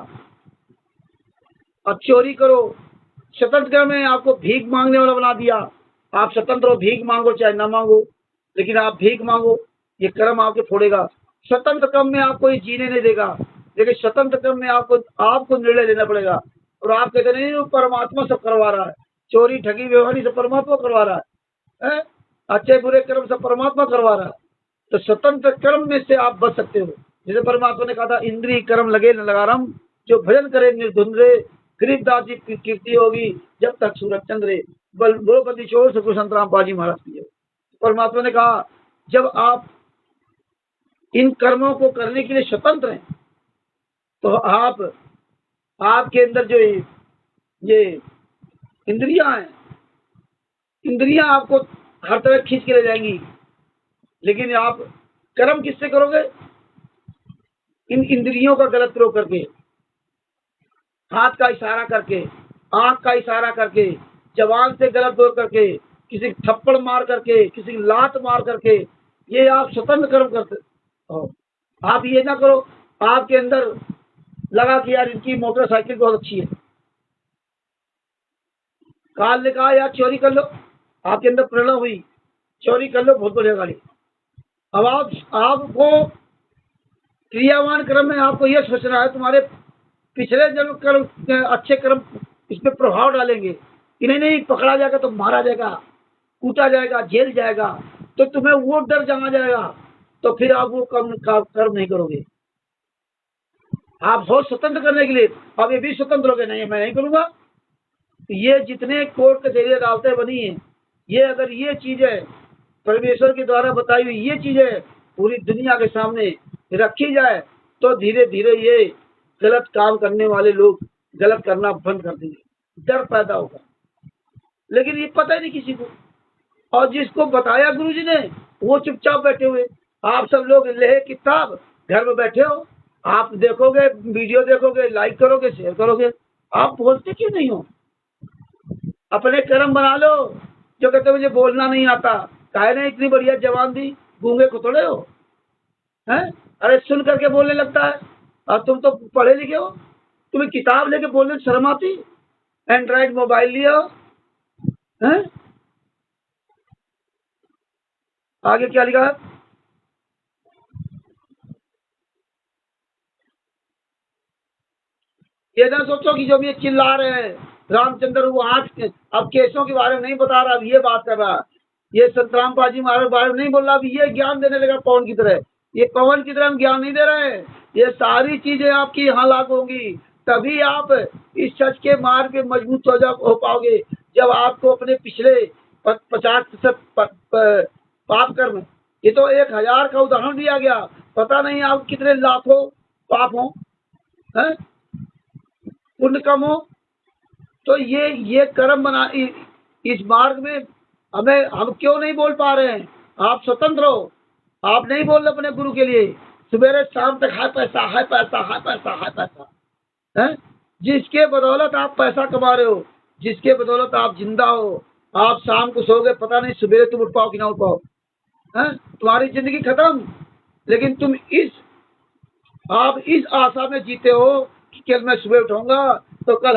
अब चोरी करो, स्वतंत्र कर्म में आपको भीख मांगने वाला बना दिया। आप स्वतंत्र हो, भीख मांगो चाहे ना मांगो, लेकिन आप भीख मांगो, ये कर्म आपके फोड़ेगा। स्वतंत्र कर्म में आपको ये जीने नहीं देगा, लेकिन स्वतंत्र कर्म में आपको निर्णय लेना पड़ेगा। और आप कहते नहीं वो परमात्मा सब करवा रहा है, चोरी ठगी व्यवहारी सब परमात्मा करवा रहा है? अच्छे बुरे कर्म सब परमात्मा करवा रहा है। तो स्वतंत्र कर्म में से आप बच सकते हो। जैसे परमात्मा ने कहा था, इंद्रिय कर्म लगे न लगारम, जो भजन करे निर्धुंधरे, गरीबदास जी की कीर्ति होगी जब तक सूरज चंद्रे, बोलो बंदी चोर से संत राम बाजी महाराज की। परमात्मा ने कहा जब आप इन कर्मों को करने के लिए स्वतंत्र हैं, तो आपके अंदर जो ये इंद्रियां हैं, इंद्रियां आपको हर तरह खींच के ले जाएंगी। लेकिन आप कर्म किससे करोगे? इन इंद्रियों का गलत प्रयोग करके, हाथ का इशारा करके, आंख का इशारा करके, जबान से गलत प्रयोग करके, किसी थप्पड़ मार करके, किसी लात मार करके, ये आप स्वतंत्र कर्म करते हो। आप ये ना करो आपके अंदर लगा कि यार इनकी मोटरसाइकिल बहुत अच्छी है, काल ने कहा यार चोरी कर लो, आपके अंदर प्रेरणा हुई, चोरी कर लो, बहुत बढ़िया गाड़ी। अब आपको क्रियावान कर्म में आपको यह सोचना है तुम्हारे पिछले जन्म कर्म अच्छे कर्म इस पे प्रभाव डालेंगे कि नहीं पकड़ा जाएगा तो मारा जाएगा, कूटा जाएगा, जेल जाएगा, तो तुम्हें वो डर जमा जाएगा, तो फिर आप वो कर्म नहीं करोगे। आप हो स्वतंत्र करने के लिए, आप ये भी स्वतंत्र हो गए, नहीं मैं नहीं करूंगा। ये जितने कोर्ट कचहरी अदालतें बनी हैं, ये अगर ये चीजें परमेश्वर के द्वारा बताई हुई ये चीजें पूरी दुनिया के सामने रखी जाए, तो धीरे धीरे ये गलत काम करने वाले लोग गलत करना बंद कर देंगे, डर पैदा होगा। लेकिन ये पता ही नहीं किसी को, और जिसको बताया गुरुजी ने वो चुपचाप बैठे हुए। आप सब लोग ले किताब घर में बैठे हो, आप देखोगे, वीडियो देखोगे, लाइक करोगे, शेयर करोगे, आप बोलते क्यों नहीं हो? अपने कर्म बना लो। जो कहते मुझे बोलना नहीं आता, काहे ने इतनी बढ़िया जवान दी, गूंगे को थोड़े हो हैं? अरे सुन करके बोलने लगता है, और तुम तो पढ़े लिखे हो, तुम्हें किताब लेके बोलने में शर्म आती? एंड्रॉइड मोबाइल लिया है? आगे क्या लिखा है? ये ना सोचो कि जो भी ये चिल्ला रहे हैं रामचंद्र वो अब केसों के बारे में नहीं बता रहा, अब ये बात कर रहा, ये संतराम पाजी महाराज के बारे में नहीं बोल रहा, अब ये ज्ञान देने लगा पवन की तरह। ये पवन की तरह हम ज्ञान नहीं दे रहे हैं, ये सारी चीजें आपकी यहाँ लागू होंगी, तभी आप इस सच के मार्ग पे मजबूत हो पाओगे। जब आपको अपने पिछले 50% पाप कर्म, ये तो 1000 का उदाहरण दिया गया, पता नहीं आप कितने लाखों पाप हो, हैं पुण्य कम हो। तो ये कर्म बना इस मार्ग में हम क्यों नहीं बोल पा रहे हैं? आप स्वतंत्र हो, आप नहीं बोल रहे अपने गुरु के लिए, सवेरे शाम तक हाय पैसा हाय पैसा हाय पैसा हाय पैसा, है जिसके बदौलत आप पैसा कमा रहे हो, जिसके बदौलत आप जिंदा हो। आप शाम को सोओगे, पता नहीं सवेरे तुम उठ पाओ कि ना उठ पाओ, है तुम्हारी जिंदगी खत्म। लेकिन तुम आप इस आशा में जीते हो कि कल मैं सुबह उठाऊंगा तो कल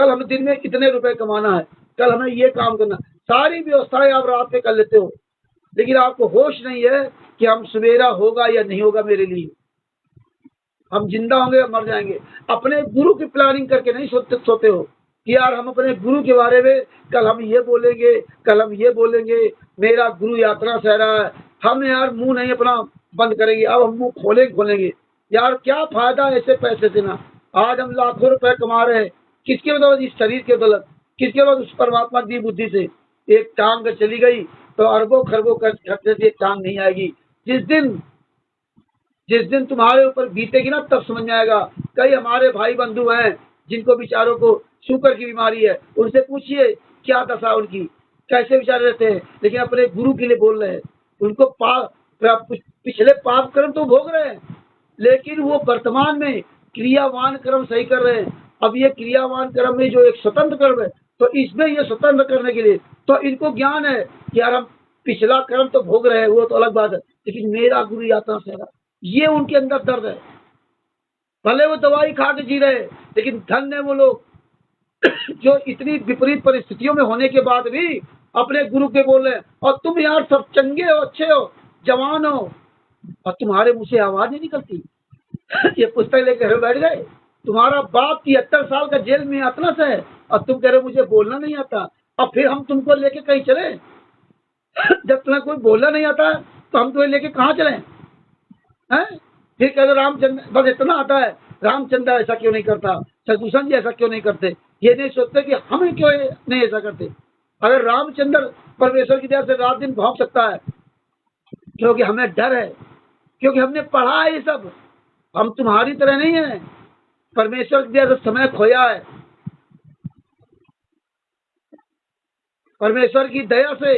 हम दिन में इतने रुपए कमाना है, कल हमें ये काम करना, सारी व्यवस्थाएं आप रात में कर लेते हो, लेकिन आपको होश नहीं है कि हम सवेरा होगा या नहीं होगा मेरे लिए, हम जिंदा होंगे या मर जाएंगे। अपने गुरु की प्लानिंग करके नहीं सोते हो कि यार हम अपने गुरु के बारे में कल हम ये बोलेंगे, कल हम ये बोलेंगे, मेरा गुरु यात्रा सह रहा है, हम यार मुंह नहीं अपना बंद करेंगे, अब हम मुंह खोलेंगे। यार क्या फायदा ऐसे पैसे देना? आज हम लाखों रुपए कमा रहे हैं, किसके बदौलत? इस शरीर के बदौलत। किसके बदौलत? उस परमात्मा की बुद्धि से। एक टांग चली गई तो अरबों खरबों खर्चे से एक टांग नहीं आएगी। जिस दिन तुम्हारे ऊपर बीतेगी ना, तब समझ में आएगा। कई हमारे भाई बंधु हैं जिनको बेचारों को शुगर की बीमारी है, उनसे पूछिए क्या दशा उनकी, कैसे बेचारे रहते हैं, लेकिन अपने गुरु के लिए बोल रहे हैं। उनको पिछले पाप कर्म तो भोग रहे हैं, लेकिन वो वर्तमान में क्रियावान कर्म सही कर रहे हैं। अब ये क्रियावान कर्म में जो एक स्वतंत्र कर्म है, तो इसमें ये स्वतंत्र करने के लिए तो इनको ज्ञान है कि यार हम पिछला कर्म तो भोग रहे हैं, वो तो अलग बात है, लेकिन मेरा गुरु यात्रा से ये उनके अंदर दर्द है। भले वो दवाई खा के जी रहे, लेकिन धन है वो लोग जो इतनी विपरीत परिस्थितियों में होने के बाद भी अपने गुरु के बोल रहे हैं। और तुम यार सब चंगे हो, अच्छे हो, जवान हो, और तुम्हारे मुंह से आवाज नहीं निकलती। ये पुस्तक लेकर बैठ गए, तुम्हारा बाप 73 साल का जेल में यातना से है, और तुम कह रहे मुझे बोलना नहीं आता। और फिर हम तुमको लेके कहीं चले? जब तुम्हें कोई बोलना नहीं आता तो हम तुम्हें लेके कहाँ चले? हैं? फिर कह रहे रामचंद्र बस इतना आता है, रामचंद्र ऐसा क्यों नहीं करता, शत्रुघ्न जी ऐसा क्यों नहीं करते? ये नहीं सोचते कि हमें क्यों नहीं ऐसा करते। अगर रामचंद्र परमेश्वर की दया से रात दिन भौंक सकता है, क्योंकि हमें डर है, क्योंकि हमने पढ़ा है ये सब। हम तुम्हारी तरह नहीं है, परमेश्वर की दया से समय खोया है, परमेश्वर की दया से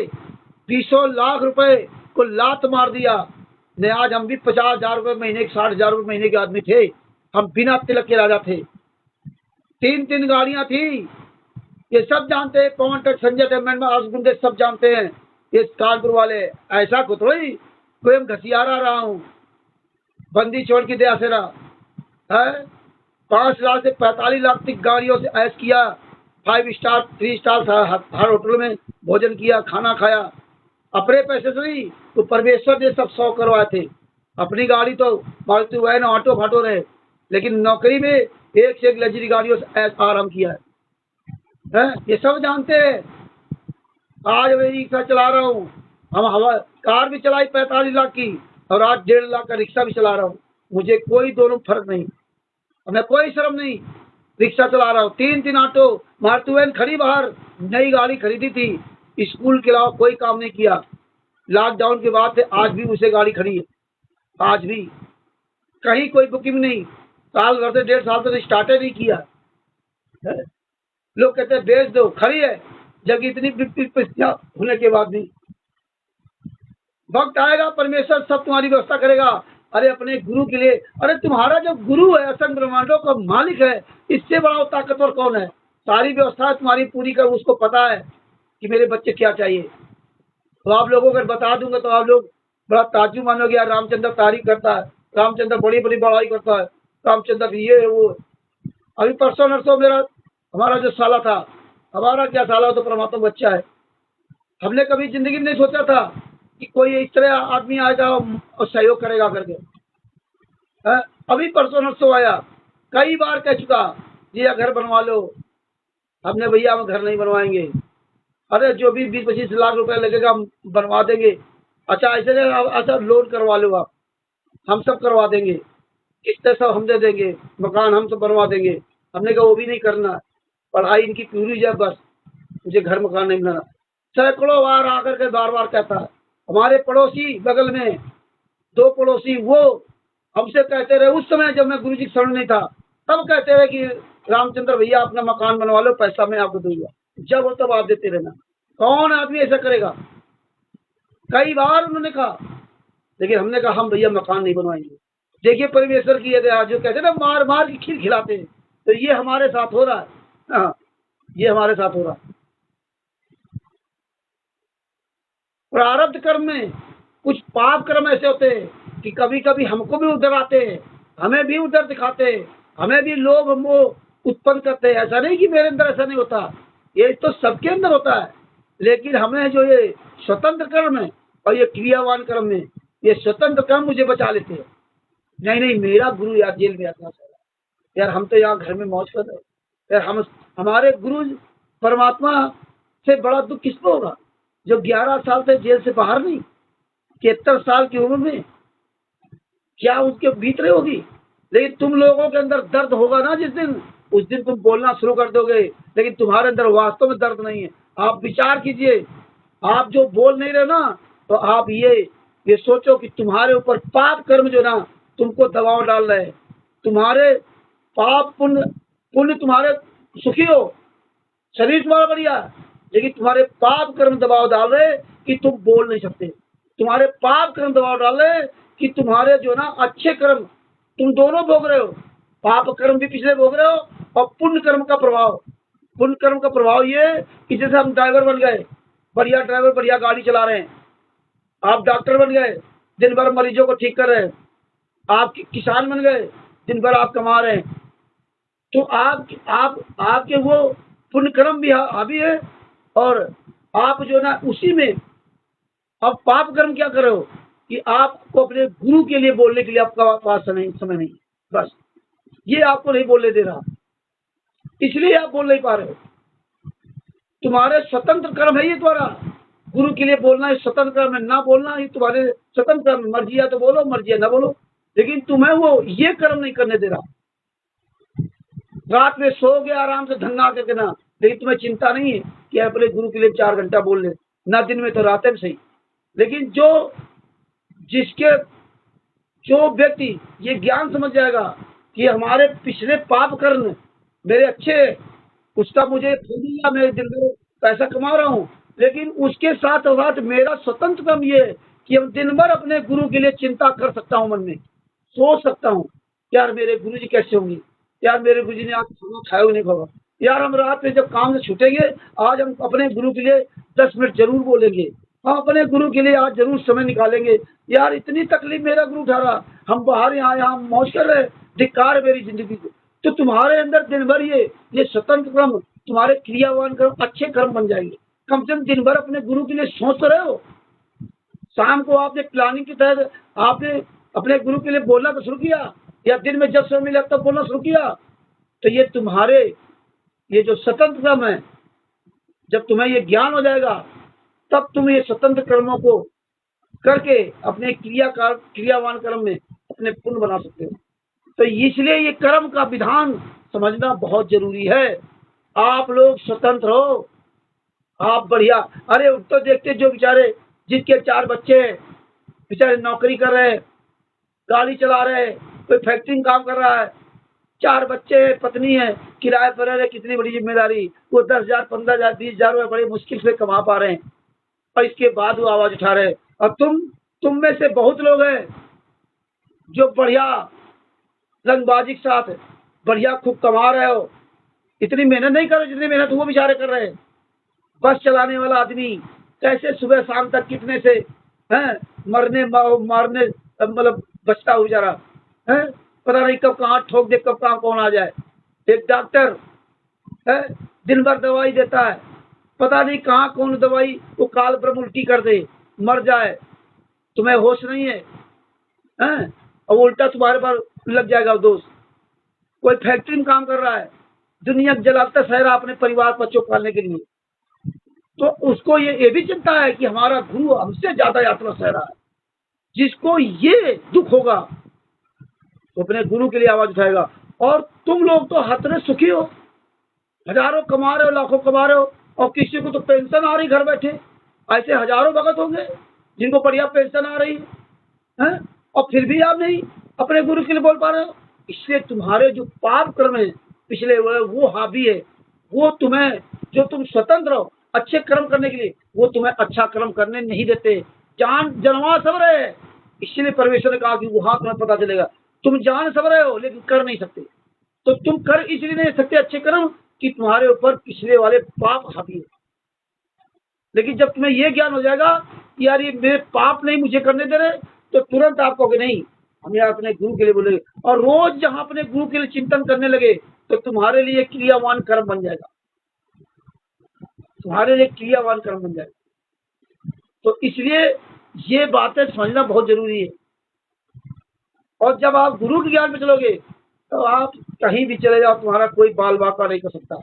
20 लाख रुपए को लात मार दिया ने। आज हम भी 50,000 रुपए महीने, 60,000 रुपए महीने के आदमी थे, हम बिना तिलक के राजा थे। 3 गाड़ियां थी, ये सब जानते हैं। पवन तक संजय गुंडे सब जानते हैं, ये कानपुर वाले। ऐसा को थोड़ी कोई हम घसियारा रहा हूँ, बंदी छोड़ की दया से रहा है। 5 लाख से 45 लाख तक गाड़ियों से ऐश किया, 5 स्टार 3 स्टार हर होटल में भोजन किया, खाना खाया, अपने पैसे से नहीं, तो परमेश्वर ने सब 100 करवाए थे। अपनी गाड़ी तो मारुति वैन ऑटो फाटो रहे, लेकिन नौकरी में एक से एक लग्जरी गाड़ियों से ऐश आराम किया है। ये सब जानते हैं। आज मैं रिक्शा चला रहा हूँ, हम हवा कार भी चलाई 45 लाख की, और आज 1.5 लाख का रिक्शा भी चला रहा हूँ। मुझे कोई दोनों फर्क नहीं, हमें कोई शर्म नहीं। रिक्शा चला रहा हूँ, 3 ऑटो, मारुति वैन खड़ी बाहर, नई गाड़ी खरीदी थी, स्कूल के अलावा कोई काम नहीं किया। लॉकडाउन के बाद से आज भी उसे गाड़ी खड़ी है, आज भी कहीं कोई बुकिंग नहीं, साल भर से 1.5 साल से स्टार्ट नहीं किया। लोग कहते हैं बेच दो, खड़ी है, जब इतनी परिस्थितियां होने के बाद भी। वक्त आएगा परमेश्वर सब तुम्हारी व्यवस्था करेगा। अरे अपने गुरु के लिए, अरे तुम्हारा जो गुरु है, असंख्य ब्रह्मांडों का मालिक है, इससे बड़ा ताकतवर कौन है? सारी व्यवस्था तुम्हारी पूरी कर, उसको पता है कि मेरे बच्चे क्या चाहिए। तो आप लोगों को बता दूंगा तो आप लोग बड़ा ताज्जुब मानोगे, यार रामचंद्र तारीफ करता है, रामचंद्र बड़ी बड़ी बड़ाई करता है, रामचंद्र ये वो। अभी परसों नरसों हमारा जो साला था, हमारा क्या साला, तो परमात्मा बच्चा है। हमने कभी जिंदगी में नहीं सोचा था कि कोई इस तरह आदमी आएगा और सहयोग करेगा करके। अभी परसों नरसों आया, कई बार कह चुका जी घर बनवा लो, हमने भैया हम घर नहीं बनवाएंगे, अरे जो भी 20-25 लाख रुपए लगेगा हम बनवा देंगे। अच्छा ऐसे अच्छा लोन करवा लो आप, हम सब करवा देंगे, किस्तें सब हम दे देंगे, मकान हम सब बनवा देंगे। हमने कहा वो भी नहीं करना, पढ़ाई इनकी पूरी जाए बस, मुझे घर मकान नहीं बनाना। सैकड़ों बार आकर के बार बार कहता है। हमारे पड़ोसी बगल में 2 पड़ोसी वो हमसे कहते रहे उस समय जब मैं गुरु जी शरण नहीं था, तब कहते रहे कि रामचंद्र भैया अपना मकान बनवा लो, पैसा मैं आपको दूंगा, जब हो तब आप देते रहना। कौन आदमी ऐसा करेगा? कई बार उन्होंने कहा, लेकिन हमने कहा हम भैया मकान नहीं बनवाएंगे। देखिए परमेश्वर की ये दया, जो कहते हैं ना मार मार के खीर खिलाते हैं, तो ये हमारे साथ हो रहा है। हाँ, ये हमारे साथ हो रहा है। प्रारब्ध कर्म में कुछ पाप कर्म ऐसे होते हैं कि कभी कभी हमको भी उधर आते हैं, हमें भी उधर दिखाते हैं, हमें भी लोभ मोह उत्पन्न करते हैं। ऐसा नहीं कि मेरे अंदर ऐसा नहीं होता, ये तो सबके अंदर होता है। लेकिन हमें जो ये स्वतंत्र कर्म है और ये क्रियावान कर्म में, ये स्वतंत्र कर्म मुझे बचा लेते हैं। नहीं नहीं, मेरा गुरु यार जेल में आता है, यार हम तो यहाँ घर में मौज कर रहे हैं, यार हम हमारे गुरु परमात्मा से बड़ा दुख किसको होगा जो 11 साल से जेल से बाहर नहीं, 73 साल की उम्र में, क्या उसके बीत रही होगी। लेकिन तुम लोगों के अंदर दर्द होगा ना जिस दिन, उस दिन तुम बोलना शुरू कर दोगे, लेकिन तुम्हारे अंदर वास्तव में दर्द नहीं है। आप विचार कीजिए, आप जो बोल नहीं रहे ना, तो आप ये सोचो कि तुम्हारे ऊपर पाप कर्म जो ना तुमको दबाव डाल रहे हैं। तुम्हारे पाप पुण्य पुण्य तुम्हारे सुखी हो, शरीर तुम्हारा बढ़िया, लेकिन तुम्हारे पाप कर्म दबाव डाल रहे कि तुम बोल नहीं सकते। तुम्हारे पाप कर्म दबाव डाल रहे कि तुम्हारे जो ना अच्छे कर्म तुम दोनों भोग रहे हो, पाप कर्म भी पिछले भोग रहे हो और पुण्य कर्म का प्रभाव। पुण्य कर्म का प्रभाव ये कि जैसे हम ड्राइवर बन गए, बढ़िया ड्राइवर, बढ़िया गाड़ी चला रहे हैं। आप डॉक्टर बन गए, दिन भर मरीजों को ठीक कर रहे हैं। आप किसान बन गए, दिन भर आप कमा रहे हैं। तो आप आपके वो पुण्य कर्म भी हावी है, और आप जो ना उसी में अब पाप कर्म क्या कर रहे हो कि आपको अपने गुरु के लिए बोलने के लिए आपका पास समय नहीं, बस ये आपको नहीं बोलने दे रहा, इसलिए आप बोल नहीं पा रहे हो। तुम्हारे स्वतंत्र कर्म है ये, तुम्हारा गुरु के लिए बोलना है स्वतंत्र कर्म है, ना बोलना ये तुम्हारे स्वतंत्र कर्म। मर्जी या तो बोलो, मर्जी या ना बोलो, लेकिन तुम्हें वो ये कर्म नहीं करने दे रहा। रात में सो गया आराम से धन्ना करके ना, लेकिन तुम्हें चिंता नहीं है कि अपने गुरु के लिए 4 घंटा बोल ले, ना दिन में तो रात में सही। लेकिन जिसके जो व्यक्ति ये ज्ञान समझ जाएगा कि हमारे पिछले पाप कर्म मेरे अच्छे, उसका मुझे या मैं दिन भर पैसा कमा रहा हूँ, लेकिन उसके साथ साथ मेरा स्वतंत्र कर्म ये है कि हम दिन भर अपने गुरु के लिए चिंता कर सकता हूँ, मन में सोच सकता हूँ यार मेरे गुरु जी कैसे होंगे, यार मेरे गुरु जी ने आज खाना खाया नहीं खाया, यार हम रात में जब काम से छूटेंगे आज हम अपने गुरु के लिए 10 मिनट जरूर बोलेंगे, हम अपने गुरु के लिए आज जरूर समय निकालेंगे। यार इतनी तकलीफ मेरा गुरु उठा रहा, हम बाहर यहाँ मौज कर रहे, धिक्कार है मेरी जिंदगी को। तो तुम्हारे अंदर दिन भर ये स्वतंत्र कर्म, तुम्हारे क्रियावान कर्म अच्छे कर्म बन जाएंगे। कम से कम दिन भर अपने गुरु के लिए सोच रहे हो, शाम को आपने प्लानिंग के तहत आपने अपने गुरु के लिए बोलना तो शुरू किया, या दिन में जब समय मिला तब बोलना शुरू किया। तो ये तुम्हारे ये जो स्वतंत्र कर्म है, जब तुम्हें ये ज्ञान हो जाएगा तब तुम ये स्वतंत्र कर्मों को करके अपने क्रियावान कर्म में अपने पुण्य बना सकते हो। तो इसलिए ये कर्म का विधान समझना बहुत जरूरी है। आप लोग स्वतंत्र हो, आप बढ़िया, अरे तो देखते जो बेचारे जिसके 4 बच्चे हैं, बेचारे नौकरी कर रहे हैं, गाड़ी चला रहे हैं, कोई फैक्ट्री में काम कर रहा है, 4 बच्चे हैं, पत्नी है, किराए पर रहे, कितनी बड़ी जिम्मेदारी, वो 10,000 15,000 20,000 रुपये बड़ी मुश्किल से कमा पा रहे हैं, और इसके बाद वो आवाज उठा रहे हैं। और तुम में से बहुत लोग हैं जो बढ़िया रंगबाजी के साथ बढ़िया खूब कमा रहे हो, इतनी मेहनत नहीं कर रहे जितनी मेहनत वो बेचारे कर रहे हैं। बस चलाने वाला आदमी कैसे सुबह शाम तक कितने से हैं मारने मतलब बचता हो जा रहा है, पता नहीं कब कहाँ ठोक दे, कब कहाँ कौन आ जाए। एक डॉक्टर है दिन भर दवाई देता है, पता नहीं कहाँ कौन दवाई वो काल ब्रह्म उल्टी कर दे, मर जाए, तुम्हें होश नहीं है, हैं? और उल्टा तुम्हारे पर लग जाएगा दोष। कोई फैक्ट्री में काम कर रहा है, दुनिया जलाता सह रहा अपने परिवार बच्चों को पालने के लिए, तो उसको ये भी चिंता है कि हमारा गुरु हमसे ज्यादा यात्रा सह रहा है। जिसको ये दुख होगा तो अपने गुरु के लिए आवाज उठाएगा। और तुम लोग तो हतरे सुखी हो, हजारों कमा रहे हो, लाखों कमा रहे हो, और किसी को तो पेंशन आ रही घर बैठे। ऐसे हजारों भगत होंगे जिनको बढ़िया पेंशन आ रही है, और फिर भी आप नहीं अपने गुरु के लिए बोल पा रहे हो। इसलिए तुम्हारे जो पाप कर्म है पिछले वो हावी है, वो तुम्हें, जो तुम स्वतंत्र हो अच्छे कर्म करने के लिए, वो तुम्हें अच्छा कर्म करने नहीं देते। जान जनवा सब रहे, इसलिए परमेश्वर ने कहा कि वहां तुम्हें पता चलेगा। तुम जान सब रहे हो लेकिन कर नहीं सकते। तो तुम कर इसलिए नहीं सकते अच्छे कर्म कि तुम्हारे ऊपर पिछले वाले पाप हावी है। लेकिन जब तुम्हें ये ज्ञान हो जाएगा कि यार ये मेरे पाप नहीं मुझे करने दे रहे, तो तुरंत आप कहोगे नहीं, हमें अपने गुरु के लिए बोलेंगे। और रोज जहां अपने गुरु के लिए चिंतन करने लगे तो तुम्हारे लिए क्रियावान कर्म बन जाएगा, तुम्हारे लिए क्रियावान कर्म बन जाएगा। तो इसलिए ये बातें समझना बहुत जरूरी है। और जब आप गुरु के ज्ञान में चलोगे तो आप कहीं भी चले जाओ, तुम्हारा कोई बाल बाका नहीं कर सकता।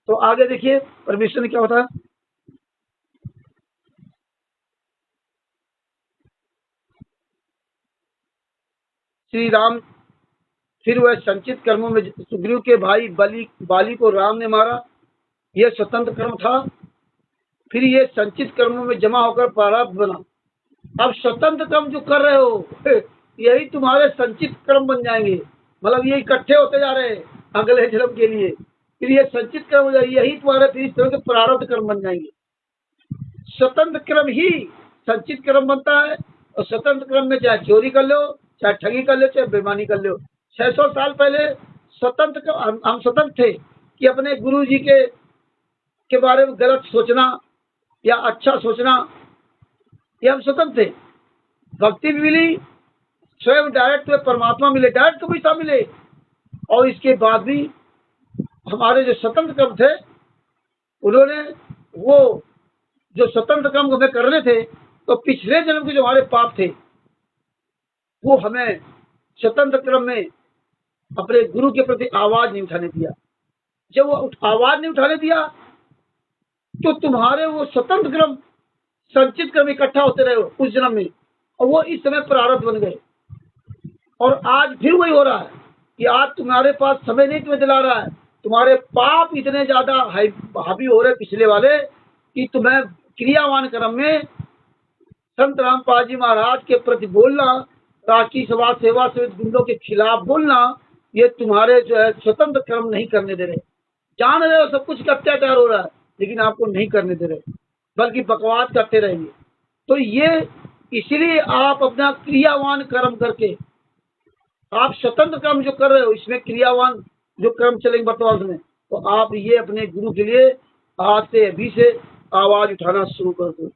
तो आगे देखिए परमेश्वर ने क्या बताया। श्री राम, फिर वह संचित कर्मों में सुग्रीव के भाई बाली को राम ने मारा, यह स्वतंत्र कर्म था। फिर ये संचित कर्मों में जमा होकर प्रारब्ध बना। अब स्वतंत्र कर्म जो कर रहे हो यही तुम्हारे संचित कर्म बन जाएंगे, मतलब ये इकट्ठे होते जा रहे हैं अगले जन्म के लिए। फिर ये संचित कर्म हो जाएगी, यही तुम्हारे फिर इस तरह के प्रारब्ध कर्म बन जाएंगे। स्वतंत्र कर्म ही संचित कर्म बनता है। और स्वतंत्र कर्म में चाहे चोरी कर लो, चाहे ठगी कर लो, चाहे बेईमानी कर लो। 600 साल पहले स्वतंत्र हम स्वतंत्र थे कि अपने गुरु जी के बारे में गलत सोचना या अच्छा सोचना, ये हम स्वतंत्र थे। भक्ति भी मिली, स्वयं डायरेक्ट परमात्मा मिले, डायरेक्ट कभी सा मिले। और इसके बाद भी हमारे जो स्वतंत्र कर्म थे उन्होंने वो जो स्वतंत्र कर्म हमें करने थे, तो पिछले जन्म के जो हमारे पाप थे वो हमें स्वतंत्र कर्म में अपने गुरु के प्रति आवाज नहीं उठाने दिया। जब वो आवाज नहीं उठाने दिया तो तुम्हारे वो स्वतंत्र कर्म संचित कर्म इकट्ठा होते रहे उस जन्म में, और वो इस समय प्रारब्ध बन गए। और आज फिर वही हो रहा है कि आज तुम्हारे पास समय नहीं तुम्हें दिला रहा है, तुम्हारे पाप इतने ज्यादा हावी हो रहे पिछले वाले कि तुम्हें क्रियावान कर्म में संत रामपाल जी महाराज के प्रति बोलना, राष्ट्रीय समाज सेवा समिति गुंडों के खिलाफ बोलना, ये तुम्हारे जो है स्वतंत्र कर्म नहीं करने दे रहे। जान रहे हो सब कुछ का अत्याचार हो रहा है लेकिन आपको नहीं करने दे रहे, बल्कि बकवास करते रहेंगे। तो ये इसलिए आप अपना क्रियावान कर्म करके, आप स्वतंत्र कर्म जो कर रहे हो इसमें क्रियावान जो कर्म चलेंगे वर्तमान में, तो आप ये अपने गुरु के लिए आज से अभी से आवाज उठाना शुरू कर दो,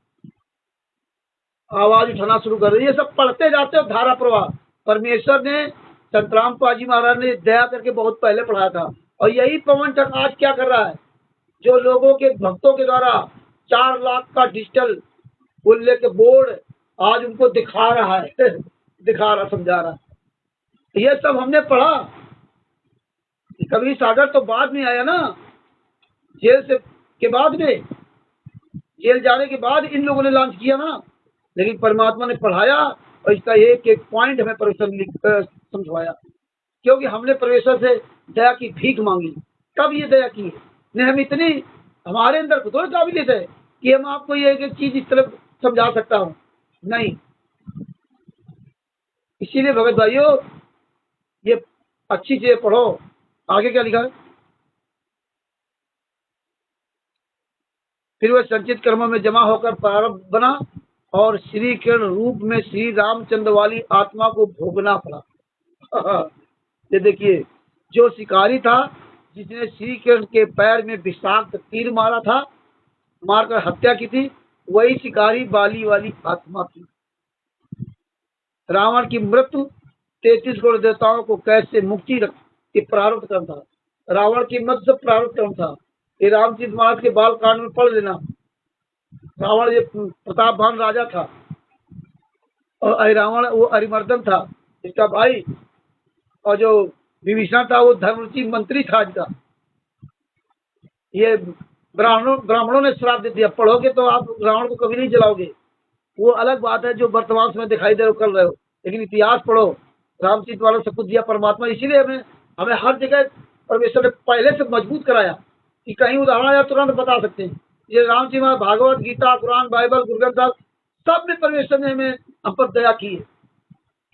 आवाज उठाना शुरू कर दो। ये सब पढ़ते जाते हो धारा प्रवाह। परमेश्वर ने संत रामपाल जी महाराज ने दया करके बहुत पहले पढ़ाया था, और यही पवन तक आज क्या कर रहा है, जो लोगों के भक्तों के द्वारा 4 लाख का डिजिटल मूल्य के बोर्ड आज उनको दिखा रहा है दिखा रहा, समझा रहा। ये सब हमने पढ़ा। कबीर सागर तो बाद में आया ना, जेल से के बाद में, जेल जाने के बाद इन लोगों ने लॉन्च किया ना। लेकिन परमात्मा ने पढ़ाया और इसका एक एक पॉइंट हमें परमेश्वर समझवाया, क्योंकि हमने परमेश्वर से दया की भीख मांगी, तब ये दया की। नहीं हम इतनी, हमारे अंदर थोड़ी काबिलियत है कि हम आपको ये एक चीज इस तरह समझा सकता हूँ, नहीं। इसीलिए भगत भाइयों ये अच्छी चीज पढ़ो। आगे क्या लिखा है। फिर वह संचित कर्मों में जमा होकर प्रारब्ध बना और श्री किरण रूप में श्री रामचंद्र वाली आत्मा को भोगना पड़ा। ये देखिए, जो शिकारी था जिसने श्री किरण के पैर में विषाक्त तीर मारा था, मारकर हत्या की थी, वही शिकारी बाली वाली आत्मा थी। रावण की मृत्यु 33 करोड़ देवताओं को कैसे मुक्ति के प्रारब्ध कर्म था। रावण की मृत्यु प्रारब्ध कर्म था। ये रामचंद्र महाराज के बाल कांड में पढ़ लेना। रावण ये प्रतापवान राजा था और रावण वो अरिमर्दन था, इसका भाई। और जो विभीषण था वो धर्मरुचि मंत्री था आज का। ये ब्राह्मणों ने श्राप दे दिया, पढ़ोगे तो आप रावण को कभी नहीं जलाओगे। वो अलग बात है जो वर्तमान समय दिखाई दे रहे हो कर रहे हो, लेकिन इतिहास पढ़ो, रामचरित वाला सब कुछ दिया परमात्मा। इसीलिए हमें हमें हर जगह परमेश्वर ने पहले से मजबूत कराया कि कहीं उदाहरण या तुरंत बता सकते हैं। ये रामचरित मानस, भागवत गीता, कुरान, बाइबल, गुरु ग्रंथ साहब, सब में परमेश्वर ने हमें हम पर दया की है,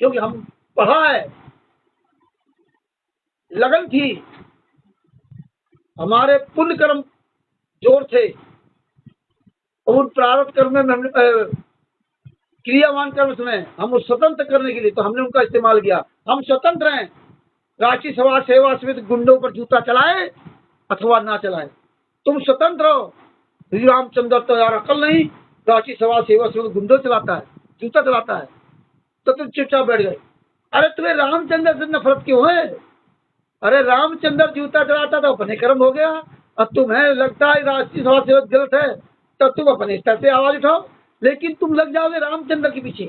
क्योंकि हम पढ़ा है, लगन थी, हमारे पुण्य कर्म जोर थे, और उन प्रारब्ध कर्म में हमने क्रियावान कर्म में हम स्वतंत्र करने के लिए तो हमने उनका इस्तेमाल किया। हम स्वतंत्र हैं, रांची सभा सेवा समिति गुंडों पर जूता चलाए अथवा ना चलाए, तुम स्वतंत्र हो। श्री रामचंद्र तो यार अकल नहीं, रांची सभा सेवा समिति गुंडों चलाता है, जूता चलाता है, तो तुम चुपचाप बैठ गए। अरे तुम्हें रामचंद्र से नफरत क्यों है? अरे रामचंद्र जूता चलाता तो अपने कर्म हो गया, अब तुम्हें लगता है राष्ट्रीय सभा सेवक गलत है तो तुम अपने स्तर से आवाज उठाओ, लेकिन तुम लग जाओगे रामचंद्र के पीछे,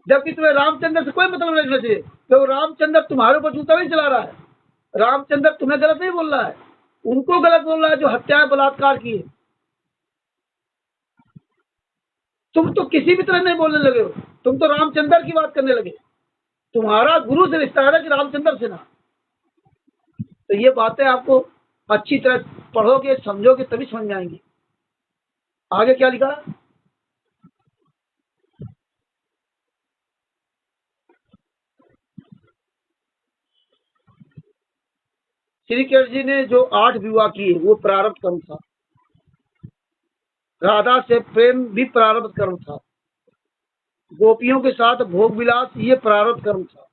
जबकि तुम्हें रामचंद्र से कोई मतलब नहीं चाहिए। तो रामचंद्र तुम्हारे ऊपर जूता नहीं चला रहा है, रामचंद्र तुम्हें गलत नहीं बोल रहा है, उनको गलत बोल रहा है जो हत्या बलात्कार की है। तुम तो किसी भी तरह नहीं बोलने लगे हो, तुम तो रामचंद्र की बात करने लगे। तुम्हारा गुरु से रिश्ता है कि रामचंद्र से ना। तो ये बातें आपको अच्छी तरह पढ़ोगे समझोगे तभी समझ में आएंगी। आगे क्या लिखा? श्री कृष्ण जी ने जो 8 विवाह किए वो प्रारब्ध कर्म था। राधा से प्रेम भी प्रारब्ध कर्म था। गोपियों के साथ भोग विलास ये प्रारब्ध कर्म था,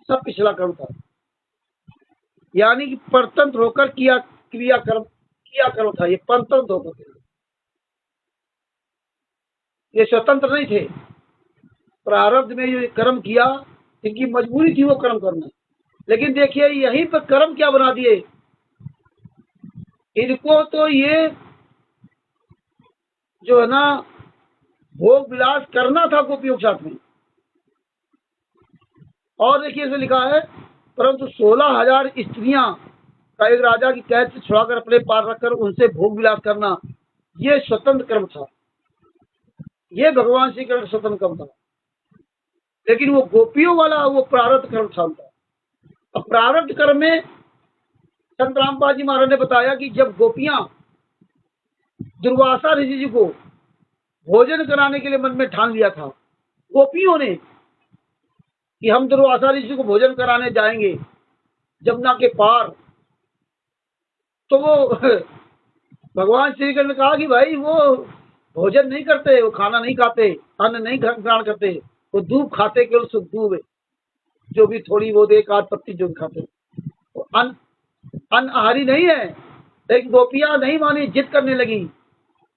सब पिछला कर्म था। यानी कि परतंत्र होकर किया कर्म था, ये परतंत्र होकर, ये स्वतंत्र नहीं थे। प्रारब्ध में ये कर्म किया, इनकी मजबूरी थी वो कर्म करना। लेकिन देखिए यहीं पर कर्म क्या बना दिए इनको, तो ये जो है ना भोग विलास करना था गोपियों के साथ में। और देखिए इसमें लिखा है, परंतु 16,000 स्त्रियां का एक राजा की कैद से छुड़ाकर अपने पार रखकर उनसे भोग विलास करना, ये स्वतंत्र कर्म था, ये भगवान श्री कृष्ण स्वतंत्र कर्म था। लेकिन वो गोपियों वाला वो प्रारब्ध कर्म था उनका। अब प्रारब्ध कर्म में संत रामपाल जी महाराज ने बताया कि जब गोपियां दुर्वासा ऋषि जी को भोजन कराने के लिए मन में ठान लिया था गोपियों ने कि हम दुर्वासा ऋषि को भोजन कराने जाएंगे जमुना के पार, तो वो भगवान श्री कृष्ण ने कहा कि भाई वो भोजन नहीं करते, वो खाना नहीं खाते, अन्न नहीं ग्रहण करते, वो दूब खाते, केवल शुद्ध दूब जो भी थोड़ी वो एक आध पत्ती जो खाते, वो अन्न आहारी नहीं है। लेकिन गोपियां नहीं मानी, जिद करने लगी।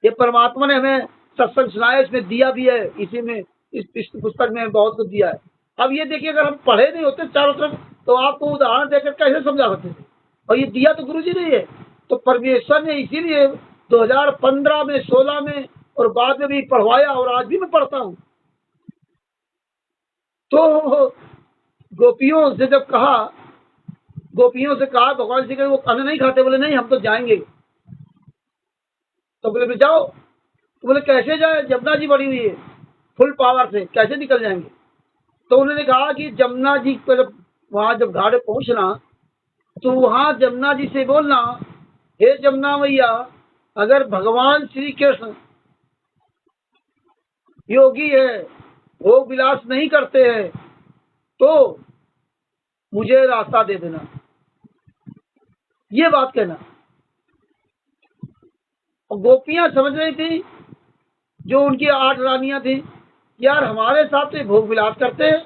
ये परमात्मा ने हमें सत्संग सुनाया, इसमें दिया भी है, इसी में इस पुस्तक में बहुत कुछ दिया है। अब ये देखिए अगर हम पढ़े नहीं होते चारों तरफ तो आपको उदाहरण देकर कैसे समझा सकते थे, और ये दिया तो गुरु जी ने है। तो परमेश्वर ने इसीलिए 2015 में 16 में और बाद में भी पढ़वाया, और आज भी मैं पढ़ता हूँ। तो गोपियों से जब कहा, गोपियों से कहा भगवान श्री कृष्ण वो अन्न नहीं खाते, बोले नहीं हम तो जाएंगे। तो बोले जाओ, तो बोले कैसे जाए, जमुना जी बड़ी हुई है फुल पावर से, कैसे निकल जाएंगे। तो उन्होंने कहा कि जमुना जी पर वहां जब घाट पहुंचना तो वहां जमुना जी से बोलना, हे जमुना मैया, अगर भगवान श्री कृष्ण योगी है, भोग विलास नहीं करते हैं, तो मुझे रास्ता दे देना, ये बात कहना। और गोपियां समझ रही थी, जो उनकी 8 रानियां थी, यार हमारे साथ तो भोग विलास करते हैं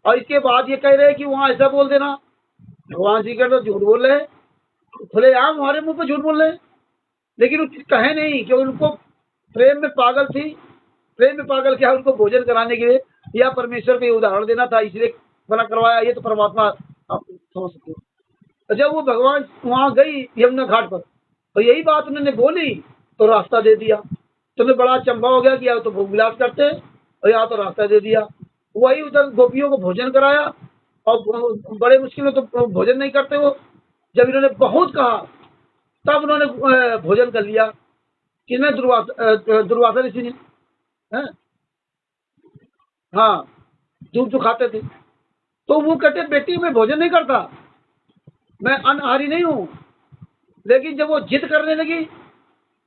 और इसके बाद ये कह रहे हैं कि वहां ऐसा बोल देना। भगवान श्री कृष्ण झूठ बोल रहे, खुलेआम हमारे मुंह पे झूठ बोल रहे, लेकिन कहे नहीं कि उनको प्रेम में पागल थी। प्रेम में पागल क्या, उनको भोजन कराने के लिए या परमेश्वर को उदाहरण देना था, इसलिए मना करवाया। ये तो परमात्मा आप समझ सकते हो। तो जब वो भगवान वहां गई यमुना घाट पर, तो यही बात उन्होंने बोली तो रास्ता दे दिया। तुम्हें बड़ा चंबा हो गया कि या तो भोग विलास करते और या तो रास्ता दे दिया। वही उधर गोपियों को भोजन कराया, और बड़े मुश्किल में तो भोजन नहीं करते वो। जब इन्होंने बहुत कहा तब उन्होंने भोजन कर लिया। किसने? दुर्वासा ऋषि ने। हैं? हाँ, दूध जो खाते थे। तो वो कहते बेटी मैं भोजन नहीं करता, मैं अनाहारी नहीं हूँ। लेकिन जब वो जिद करने लगी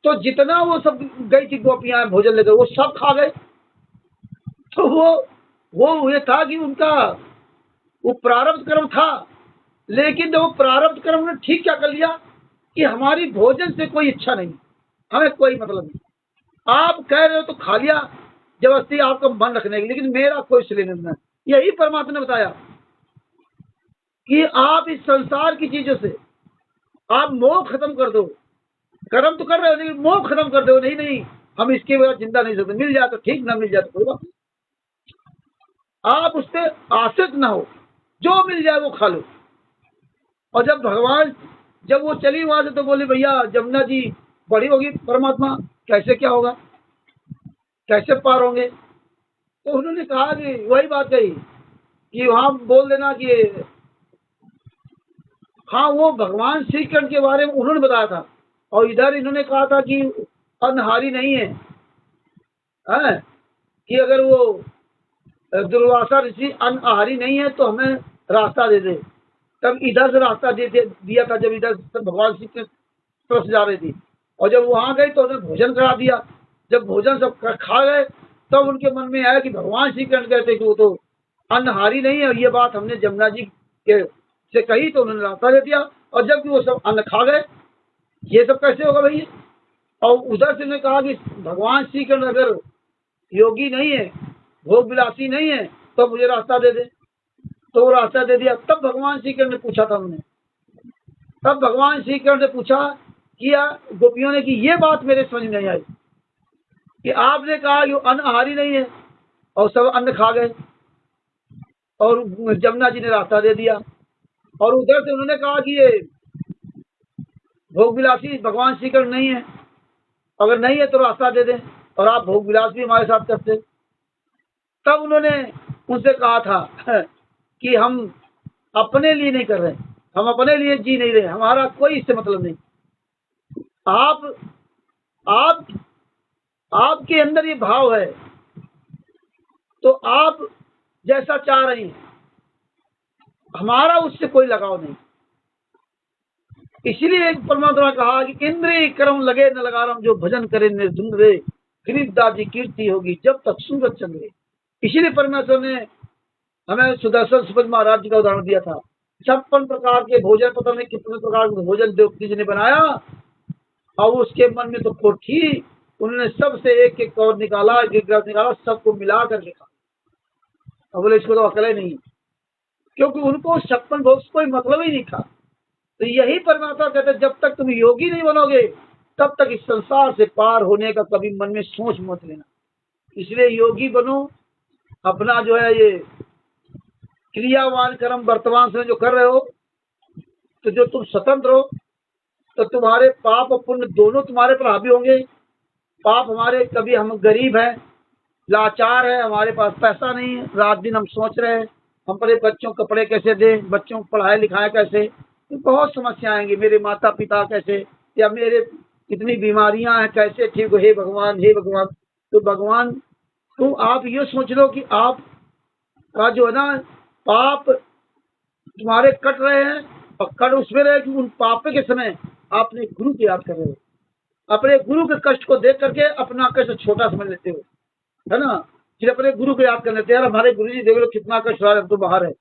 तो जितना वो सब गई थी गोपियां भोजन लेकर वो सब खा गए। तो वो ये था कि उनका वो प्रारब्ध कर्म था। लेकिन जब वो प्रारब्ध कर्म ने ठीक क्या कर लिया कि हमारी भोजन से कोई इच्छा नहीं, हमें कोई मतलब नहीं। आप कह रहे हो तो खा लिया जबरदस्ती आपका मन रखने की, लेकिन मेरा कोई सिलेंडर नहीं। यही परमात्मा ने बताया कि आप इस संसार की चीजों से आप मोह खत्म कर दो। कर्म तो कर रहे हो लेकिन मोह खत्म कर दो। नहीं नहीं, हम इसके बगैर जिंदा नहीं सकते, मिल जाए तो ठीक, ना मिल जाए तो कोई बात नहीं। आप उस पर आश्रित ना हो, जो मिल जाए वो खा लो। और जब भगवान जब वो चली वहां से तो बोले भैया जमुना जी बड़ी होगी, परमात्मा कैसे क्या होगा, कैसे पार होंगे? तो उन्होंने कहा कि वही बात कही कि वहां बोल देना कि हाँ, वो भगवान श्री कृष्ण के बारे में उन्होंने बताया था। और इधर इन्होंने कहा था कि अनहारी नहीं है, है? कि अगर वो दुर्वासा ऋषि अनहारी नहीं है तो हमें रास्ता दे दे। तब इधर से रास्ता दिया था, जब इधर से भगवान श्री कृष्ण तरफ से जा रही थी। और जब वहां गई तो उन्हें भोजन करा दिया। जब भोजन सब खा गए तब उनके मन में आया कि भगवान श्री कृष्ण कहते कि वो तो अन्नहारी नहीं है। और ये बात हमने जमुना जी के से कही तो उन्होंने रास्ता दे दिया। और जबकि वो सब अन्न खा गए, ये सब कैसे होगा भैया? और उधर से उन्होंने कहा कि भगवान श्री कृष्ण अगर योगी नहीं है, भोग विलासी नहीं है, तो मुझे रास्ता दे दे। तो वो रास्ता दे दिया। तब भगवान श्री कृष्ण ने पूछा था उन्होंने, तब भगवान श्री कृष्ण ने पूछा किया गोपियों ने कि ये बात मेरे समझ नहीं आई कि आपने कहा कि वो अन्न नहीं है और सब अन्न खा गए और जमुना जी ने रास्ता दे दिया। और उधर से उन्होंने कहा कि ये भोग विलासी भगवान श्री कृष्ण नहीं है, अगर नहीं है तो रास्ता दे दें और आप भोग विलास भी हमारे साथ करते। तब उन्होंने उनसे कहा था कि हम अपने लिए नहीं कर रहे, हम अपने लिए जी नहीं रहे, हमारा कोई इससे मतलब नहीं। आप आप आपके अंदर ये भाव है तो आप जैसा चाह रही हैं, हमारा उससे कोई लगाव नहीं। इसीलिए एक परमात्मा ने कहा कि इंद्रिय कर्म लगे न लगा रहा, जो भजन करे निर्धुंध रे, गिरिदास जी कीर्ति होगी जब तक सूरज चंद्रे। इसीलिए परमेश्वर ने हमें सुदर्शन सुपद महाराज जी का उदाहरण दिया था। 56 प्रकार के भोजन, पता नहीं कितने प्रकार के भोजन देवकी जी ने बनाया और उसके मन में तो खोट थी। उन्होंने सबसे एक एक कौर निकाला, एक एक ग्रास निकाला, सबको मिला कर लिखा। और बोले इसको तो अकल ही नहीं, क्योंकि उनको 56 भोग से कोई मतलब ही नहीं था। तो यही परमात्मा कहते जब तक तुम योगी नहीं बनोगे तब तक इस संसार से पार होने का कभी मन में सोच मत लेना। इसलिए योगी बनो, अपना जो है ये क्रियावान कर्म वर्तमान से जो कर रहे हो, तो जो तुम स्वतंत्र हो तो तुम्हारे पाप और पुण्य दोनों तुम्हारे पर हावी होंगे। पाप हमारे, कभी हम गरीब हैं, लाचार है, हमारे पास पैसा नहीं है, रात दिन हम सोच रहे हैं हम अपने बच्चों को कपड़े कैसे दें, बच्चों को पढ़ाए लिखाएं कैसे, तो बहुत समस्या आएंगी। मेरे माता पिता कैसे, या मेरे कितनी बीमारियां हैं कैसे ठीक हो, हे भगवान हे भगवान। तो भगवान तो आप ये सोच लो कि आप का जो है ना पाप तुम्हारे कट रहे हैं और कट उसमें रहे कि उन पाप के समय आपने गुरु की याद कर रहे हो, अपने गुरु के कष्ट को देख करके अपना कष्ट छोटा समझ लेते हो, है ना? फिर अपने गुरु को याद कर लेते हैं, यार हमारे गुरु जी देख लो कितना कष्ट रहा है, तो बाहर है।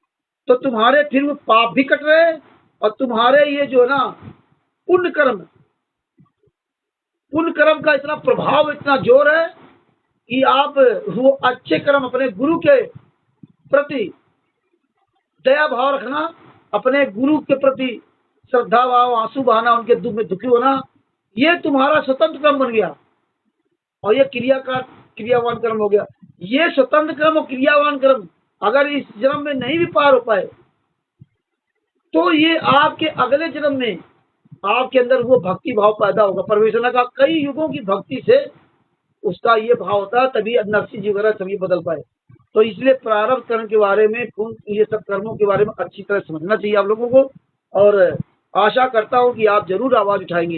तो तुम्हारे फिर वो पाप भी कट रहे हैं और तुम्हारे ये जो है ना पुण्य कर्म का इतना प्रभाव, इतना जोर है कि आप वो अच्छे कर्म अपने गुरु के प्रति दया भाव रखना, अपने गुरु के प्रति श्रद्धा भाव, आंसू बहाना, उनके दुख में दुखी होना, ये तुम्हारा स्वतंत्र कर्म बन गया। और ये क्रियावान कर्म हो गया। ये स्वतंत्र कर्म और क्रियावान कर्म अगर इस जन्म में नहीं भी पार हो पाए तो ये आपके अगले जन्म में आपके अंदर वो भक्ति भाव पैदा होगा। परमेश्वर ने कहा कई युगों की भक्ति से उसका ये भाव होता है, तभी नरसिंह जी वगैरह सभी बदल पाए। तो इसलिए प्रारब्ध कर्म के बारे में, ये सब कर्मों के बारे में अच्छी तरह समझना चाहिए आप लोगों को। और आशा करता हूँ कि आप जरूर आवाज उठाएंगे।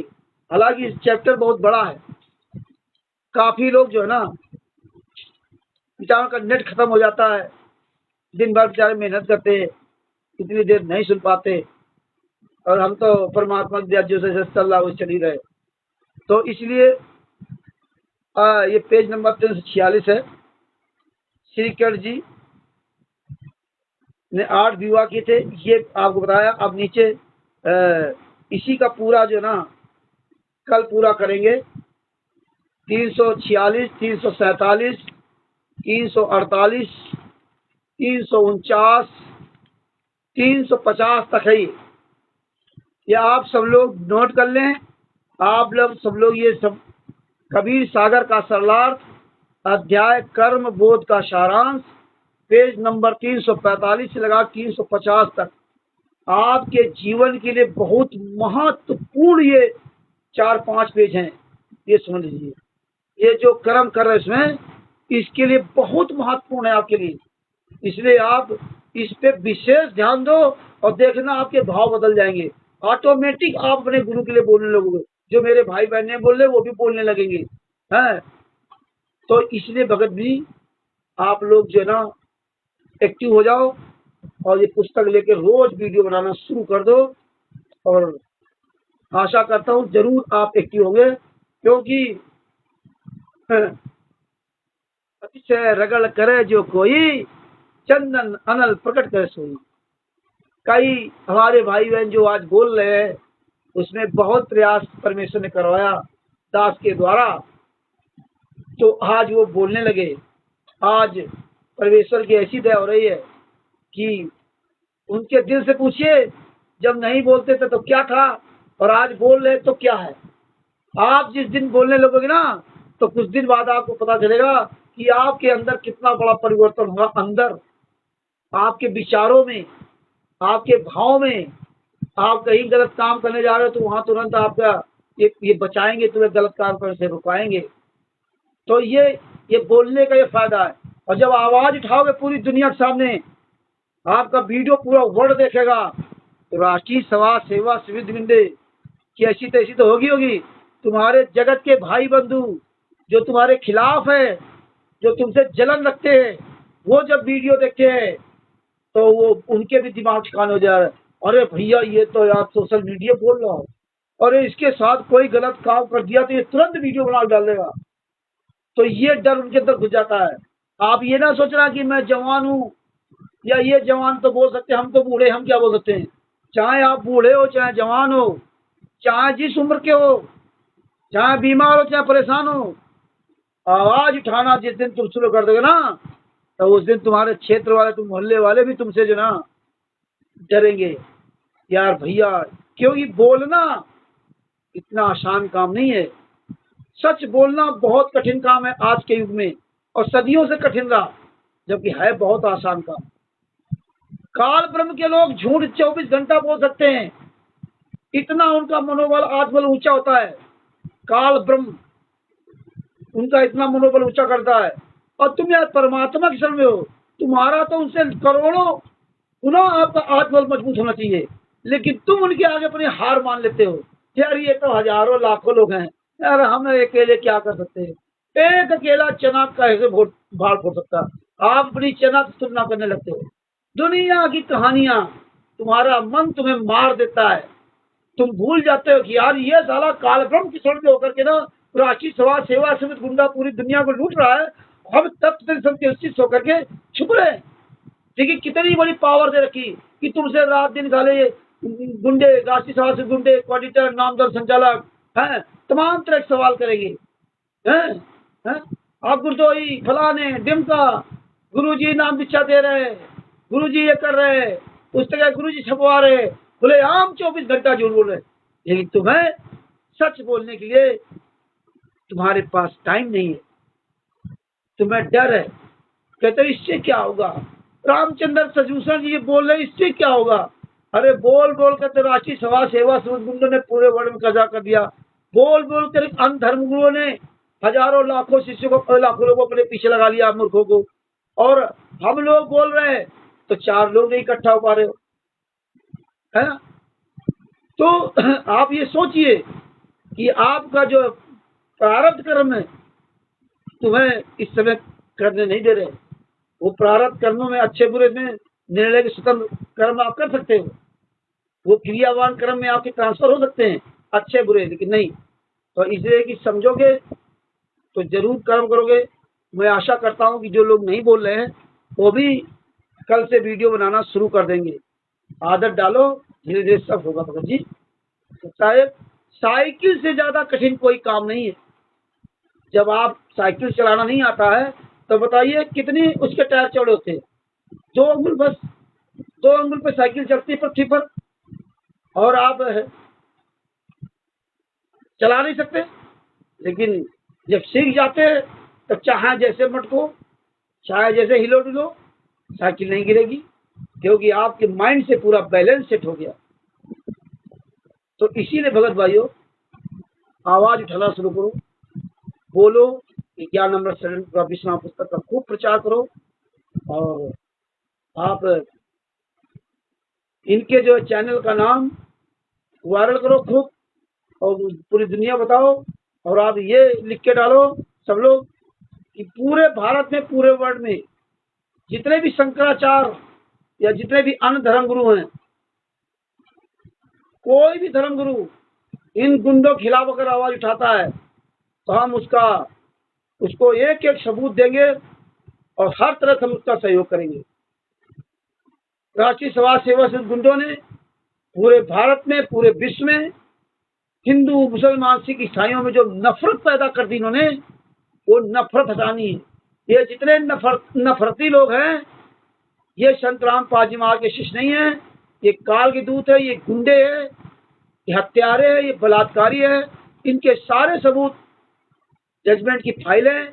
हालांकि इस चैप्टर बहुत बड़ा है, काफी लोग जो है ना, बेचारों का नेट खत्म हो जाता है, दिन भर बेचारे मेहनत करते हैं, इतनी देर नहीं सुन पाते, और हम तो परमात्मा की दया जैसे चल रहा है चल ही रहे। तो इसलिए ये पेज नंबर 346 है। श्री कृष्ण जी ने 8 विवाह किए थे, ये आपको बताया। अब नीचे इसी का पूरा जो ना कल पूरा करेंगे। 346, 347, 348, 349, 350 तक है ये आप सब लोग नोट कर लें। आप लोग सब लोग ये सब कबीर सागर का सरलार्थ अध्याय कर्म बोध का सारांश पेज नंबर 345 से लगा 350 तक आपके जीवन के लिए बहुत महत्वपूर्ण ये 4-5 पेज हैं। ये समझ लीजिए, ये जो कर्म कर रहे हैं इसमें, इसके लिए बहुत महत्वपूर्ण है आपके लिए। इसलिए आप इस पे विशेष ध्यान दो और देखना आपके भाव बदल जाएंगे। ऑटोमेटिक आप अपने गुरु के लिए बोलने लगोगे, जो मेरे भाई बहन ने बोल रहे वो भी बोलने लगेंगे हैं। तो इसलिए भगत भी आप लोग जो है ना एक्टिव हो जाओ और ये पुस्तक लेके रोज वीडियो बनाना शुरू कर दो। और आशा करता हूँ जरूर आप एक्टिव होंगे, क्योंकि अतिशय रगड़ करे जो कोई चंदन अनल प्रकट करे सोई। कई हमारे भाई बहन जो आज बोल रहे हैं उसमें बहुत प्रयास परमेश्वर ने करवाया दास के द्वारा, तो आज वो बोलने लगे। आज परमेश्वर की ऐसी दया हो रही है कि उनके दिल से पूछिए, जब नहीं बोलते थे तो क्या था और आज बोल रहे तो क्या है। आप जिस दिन बोलने लगोगे ना, तो कुछ दिन बाद आपको पता चलेगा कि आपके अंदर कितना बड़ा परिवर्तन हुआ। अंदर आपके विचारों में, आपके भाव में। आप कहीं गलत काम करने जा रहे हो तो वहां तुरंत आपका ये बचाएंगे, तुम्हें गलत काम करने से रुकाएंगे। तो ये बोलने का ये फायदा है। और जब आवाज उठाओगे पूरी दुनिया के सामने, आपका वीडियो पूरा वर्ल्ड देखेगा, तो राष्ट्रीय समाज सेवा सुविध बिंदे की ऐसी तैसी तो होगी। तुम्हारे जगत के भाई बंधु जो तुम्हारे खिलाफ है, जो तुमसे जलन रखते हैं, वो जब वीडियो देखते हैं तो वो उनके भी दिमाग ठिकाने हो जा रहा है। अरे भैया ये तो यार सोशल मीडिया बोल रहा हो, अरे इसके साथ कोई गलत काम कर दिया तो ये तुरंत वीडियो बना डाल देगा। तो ये डर उनके अंदर घुस जाता है। आप ये ना सोचना कि मैं जवान हूँ या ये जवान तो बोल सकते हैं, हम तो बूढ़े, हम क्या बोल सकते हैं। चाहे आप बूढ़े हो, चाहे जवान हो, चाहे जिस उम्र के हो, चाहे बीमार हो, चाहे परेशान हो, आवाज उठाना जिस दिन तुम शुरू कर दोगे ना, तो उस दिन तुम्हारे क्षेत्र वाले, तुम मोहल्ले वाले भी तुमसे जो ना डरेंगे। यार भैया, क्योंकि बोलना इतना आसान काम नहीं है। सच बोलना बहुत कठिन काम है आज के युग में, और सदियों से कठिन रहा, जबकि है बहुत आसान काम। काल ब्रह्म के लोग झूठ 24 घंटा बोल सकते हैं, इतना उनका मनोबल आत्मबल ऊंचा होता है। काल ब्रह्म उनका इतना मनोबल ऊंचा करता है। और तुम यार परमात्मा के शरण में हो, तुम्हारा तो उनसे करोड़ों गुना आपका आत्मबल मजबूत होना चाहिए, लेकिन तुम उनके आगे अपनी हार मान लेते हो। यार ये तो हजारों लाखों लोग हैं, यार हम अकेले क्या कर सकते हैं। एक अकेला चना कैसे भाड़ फोड़ सकता। आप अपनी चना की तुलना करने लगते हो। दुनिया की कहानियां, तुम्हारा मन तुम्हें मार देता है। तुम भूल जाते हो कि यार ये साला कालब्रह्म की शरण में होकर के ना राष्ट्रीय समाज सेवा समिति गुंडा पूरी दुनिया को लूट रहा है, हम तत्व के होकर के छुप रहे हैं। देखिए कितनी बड़ी पावर दे रखी कि तुमसे रात दिन साले गुंडे, राष्ट्रीय समाज से गुंडे, ऑडिटर, नामदार, संचालक हैं, तमाम तरह के सवाल करेंगे। हैं आप गुरदोई फलाने डिमका, गुरुजी नाम दीक्षा दे रहे, गुरुजी ये कर रहे, पुस्तकें गुरुजी छपवा रहे, खुलेआम 24 घंटा झूठ बोल रहे। लेकिन तुम्हें सच बोलने के लिए तुम्हारे पास टाइम नहीं है, तुम्हें डर है। कहते इससे क्या होगा। रामचंद्र सजूसन जी बोल रहे इससे क्या होगा। अरे बोल बोल कर तो राष्ट्रीय समाज सेवा समिति गुंडों ने पूरे वर्ल्ड में कब्जा कर दिया। बोल बोल कर अन्य धर्म गुरुओं ने हजारों लाखों शिष्यों को, लाखों लोगों को अपने पीछे लगा लिया, मूर्खों को। और हम लोग बोल रहे हैं तो 4 लोग नहीं इकट्ठा हो पा रहे हो, है ना। तो आप ये सोचिए कि आपका जो प्रारब्ध कर्म है तुम्हें इस समय करने नहीं दे रहे। वो प्रारब्ध कर्मों में अच्छे बुरे में निर्णय के स्वतंत्र कर्म आप कर सकते हो, वो क्रियावान कर्म में आपके ट्रांसफर हो सकते हैं अच्छे बुरे, लेकिन नहीं। तो इसलिए कि समझोगे तो जरूर कर्म करोगे। मैं आशा करता हूं कि जो लोग नहीं बोल रहे हैं वो भी कल से वीडियो बनाना शुरू कर देंगे। आदत डालो, धीरे धीरे सब होगा भगत जी। साहब, साइकिल से ज्यादा कठिन कोई काम नहीं है। जब आप साइकिल चलाना नहीं आता है तो बताइए कितनी उसके टायर चौड़े होते हैं, 2 अंगुल बस, 2 अंगुल पे साइकिल चलती है पृथ्वी पर, और आप चला नहीं सकते। लेकिन जब सीख जाते हैं तब चाहे जैसे मटको, चाहे जैसे हिलो डुलो, साइकिल नहीं गिरेगी, क्योंकि आपके माइंड से पूरा बैलेंस सेट हो गया। तो इसीलिए भगत भाइयों, आवाज उठाना शुरू करो, बोलो कि ज्ञानामृत शरण विश्वनाथ पुस्तक का खूब प्रचार करो, और आप इनके जो चैनल का नाम वायरल करो खूब, और पूरी दुनिया बताओ। और आप ये लिख के डालो सब लोग कि पूरे भारत में, पूरे वर्ल्ड में जितने भी शंकराचार्य या जितने भी अन्य धर्म गुरु हैं, कोई भी धर्म गुरु इन गुंडों के खिलाफ अगर आवाज उठाता है तो हम उसको एक एक सबूत देंगे और हर तरह से हम उसका सहयोग करेंगे। राष्ट्रीय समाज सेवा से गुंडों ने पूरे भारत में, पूरे विश्व में हिंदू, मुसलमान, सिख, ईसाइयों में जो नफरत पैदा कर दी इन्होंने, वो नफरत हटानी है। ये जितने नफरती लोग हैं, ये संत रामपाल जी महाराज के शिष्य नहीं है, ये काल के दूत है, ये गुंडे है, ये हत्यारे है, ये बलात्कारी है। इनके सारे सबूत जजमेंट की फाइलें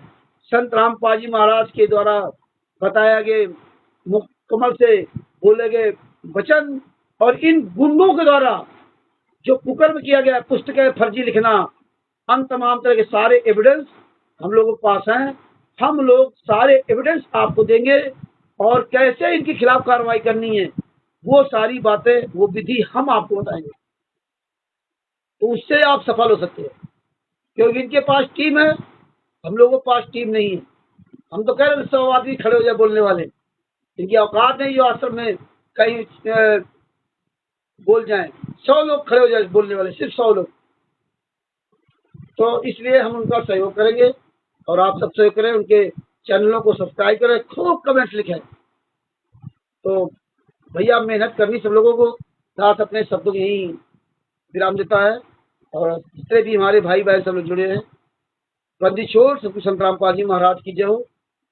संत रामपाल जी महाराज के द्वारा बताया गए मुकम्मल से बोले गए वचन, और इन गुंडों के द्वारा जो कुकर्म किया गया, पुस्तकें फर्जी लिखना, अन तमाम तरह के सारे एविडेंस हम लोगों के पास हैं। हम लोग सारे एविडेंस आपको देंगे, और कैसे इनके खिलाफ कार्रवाई करनी है वो सारी बातें, वो विधि हम आपको बताएंगे। तो उससे आप सफल हो सकते हैं, क्योंकि इनके पास टीम है, हम लोगों के पास टीम नहीं है। हम तो कह रहे 100 आदमी खड़े हो जाए बोलने वाले, इनकी औकात नहीं जो आश्रम में कहीं बोल जाएं। 100 लोग खड़े हो जाए बोलने वाले, सिर्फ 100 लोग। तो इसलिए हम उनका सहयोग करेंगे, और आप सब सहयोग करें, उनके चैनलों को सब्सक्राइब करें, खूब कमेंट लिखें। तो भैया मेहनत करनी सब लोगों को, साथ अपने शब्दों की यही विराम देता है। और जितने भी हमारे भाई बहन सब लोग जुड़े हैं, बंदी छोड़ सतगुरु संत रामपाल जी महाराज की जय हो।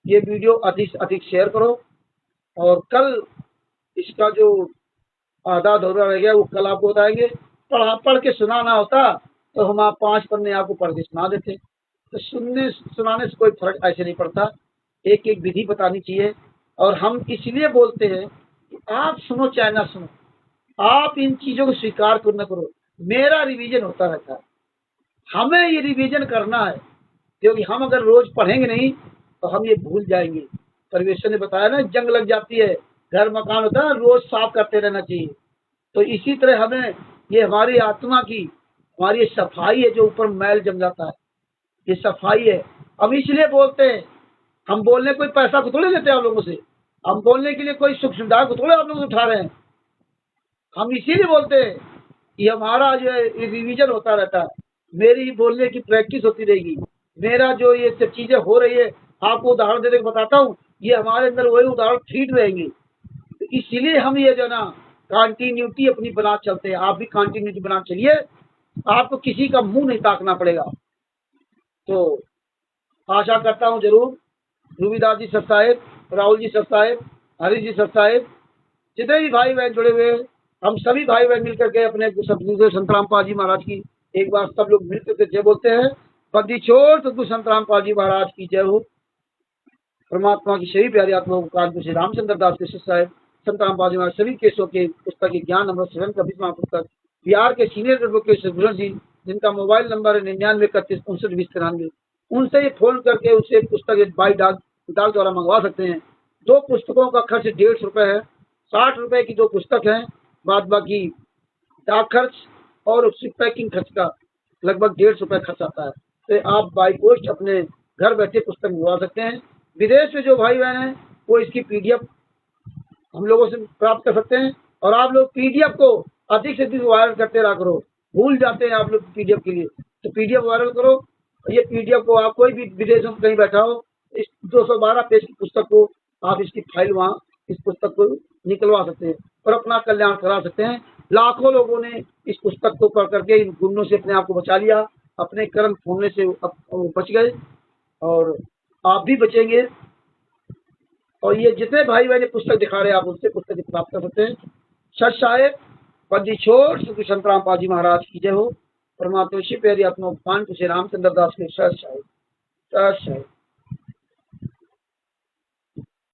ये वीडियो अधिक से अधिक शेयर करो, और कल इसका जो आधा अधूरा रह गया वो कल आपको बताएंगे। पढ़ के सुनाना होता तो हम आप 5 पन्ने आपको पढ़ के सुना देते। तो सुनाने से कोई फर्क ऐसे नहीं पड़ता, एक एक विधि बतानी चाहिए। और हम इसलिए बोलते हैं कि आप सुनो चाहे ना सुनो, आप इन चीजों को स्वीकार करो न करो, मेरा रिवीजन होता रहता है। हमें ये रिवीजन करना है, क्योंकि हम अगर रोज पढ़ेंगे नहीं तो हम ये भूल जाएंगे। परमेश्वर ने बताया ना, जंग लग जाती है, घर मकान होता है, रोज साफ करते रहना चाहिए। तो इसी तरह हमें, ये हमारी आत्मा की, हमारी सफाई है, जो ऊपर मैल जम जाता है, ये सफाई है। हम इसलिए बोलते हैं, हम बोलने कोई पैसा को थोड़े लेते हैं आप लोगों से, हम बोलने के लिए कोई सुख सुविधा को थोड़े आप लोग उठा रहे हैं। हम इसीलिए बोलते हैं कि हमारा जो रिवीजन होता रहता है, मेरी बोलने की प्रैक्टिस होती रहेगी। मेरा जो ये सब चीजें हो रही है, आपको उदाहरण देने को बताता हूँ, ये हमारे अंदर वही उदाहरण फीड रहेंगे। तो इसीलिए हम ये जो ना कंटिन्यूटी अपनी बना चलते हैं। आप भी कंटिन्यूटी बना चलिए, आपको किसी का मुंह नहीं ताकना पड़ेगा। तो आशा करता हूँ जरूर रूबीदास जी सब साहेब, राहुल जी सब साहेब, हरी जी सब साहेब, जितने भी भाई बहन जुड़े हुए हैं, हम सभी भाई बहन मिलकर के अपने सतगुरु संत रामपाल जी महाराज की एक बार सब लोग मिलकर के जय बोलते हैं। बंदी छोड़ सतगुरु संत रामपाल जी महाराज की जय हो। परमात्मा की सभी प्यारी आत्माओं को कानपुर से रामचंद्र दास के शिष्य साहेब संत रामपाल जी महाराज सभी केसों के पुस्तक ज्ञान अमृत शरण का विस्मय पुस्तक, बिहार के सीनियर एडवोकेट गुरु जी, जिनका मोबाइल नंबर है 9931592093, उनसे ये फोन करके उससे पुस्तक बाई डाक द्वारा मंगवा सकते हैं। 2 पुस्तकों का खर्च 150 रुपये है। 60 रुपये की 2 पुस्तक हैं, बाद बाकी डाक खर्च और उसकी पैकिंग खर्च का लगभग 150 रुपये खर्च आता है। तो आप बाई पोस्ट अपने घर बैठे पुस्तक मंगवा सकते हैं। विदेश में जो भाई बहन हैं वो इसकी पीडीएफ हम लोगों से प्राप्त कर सकते हैं। और आप लोग पीडीएफ को अधिक से अधिक वायरल करते रहा करो। भूल जाते हैं आप लोग पीडीएफ के लिए, तो पीडीएफ वायरल करो। ये पीडीएफ को आप कोई भी विदेशों में कहीं बैठा हो, इस 212 पेज की पुस्तक को आप इसकी फाइल वहाँ इस पुस्तक को निकलवा सकते हैं और अपना कल्याण करा सकते हैं। लाखों लोगों ने इस पुस्तक को पढ़ करके इन गुंडों से अपने आप को बचा लिया, अपने कर्म खोलने से वो बच गए और आप भी बचेंगे। और ये जितने भाई बहन पुस्तक दिखा रहे हैं आप उनसे पुस्तक प्राप्त कर सकते हैं। सच साहेब बंदी छोड़ श्री संतराम पाजी महाराज की जय हो। परमात्मा शिव प्यारी आत्मा पान श्री रामचंद्र दास के सच साहेब।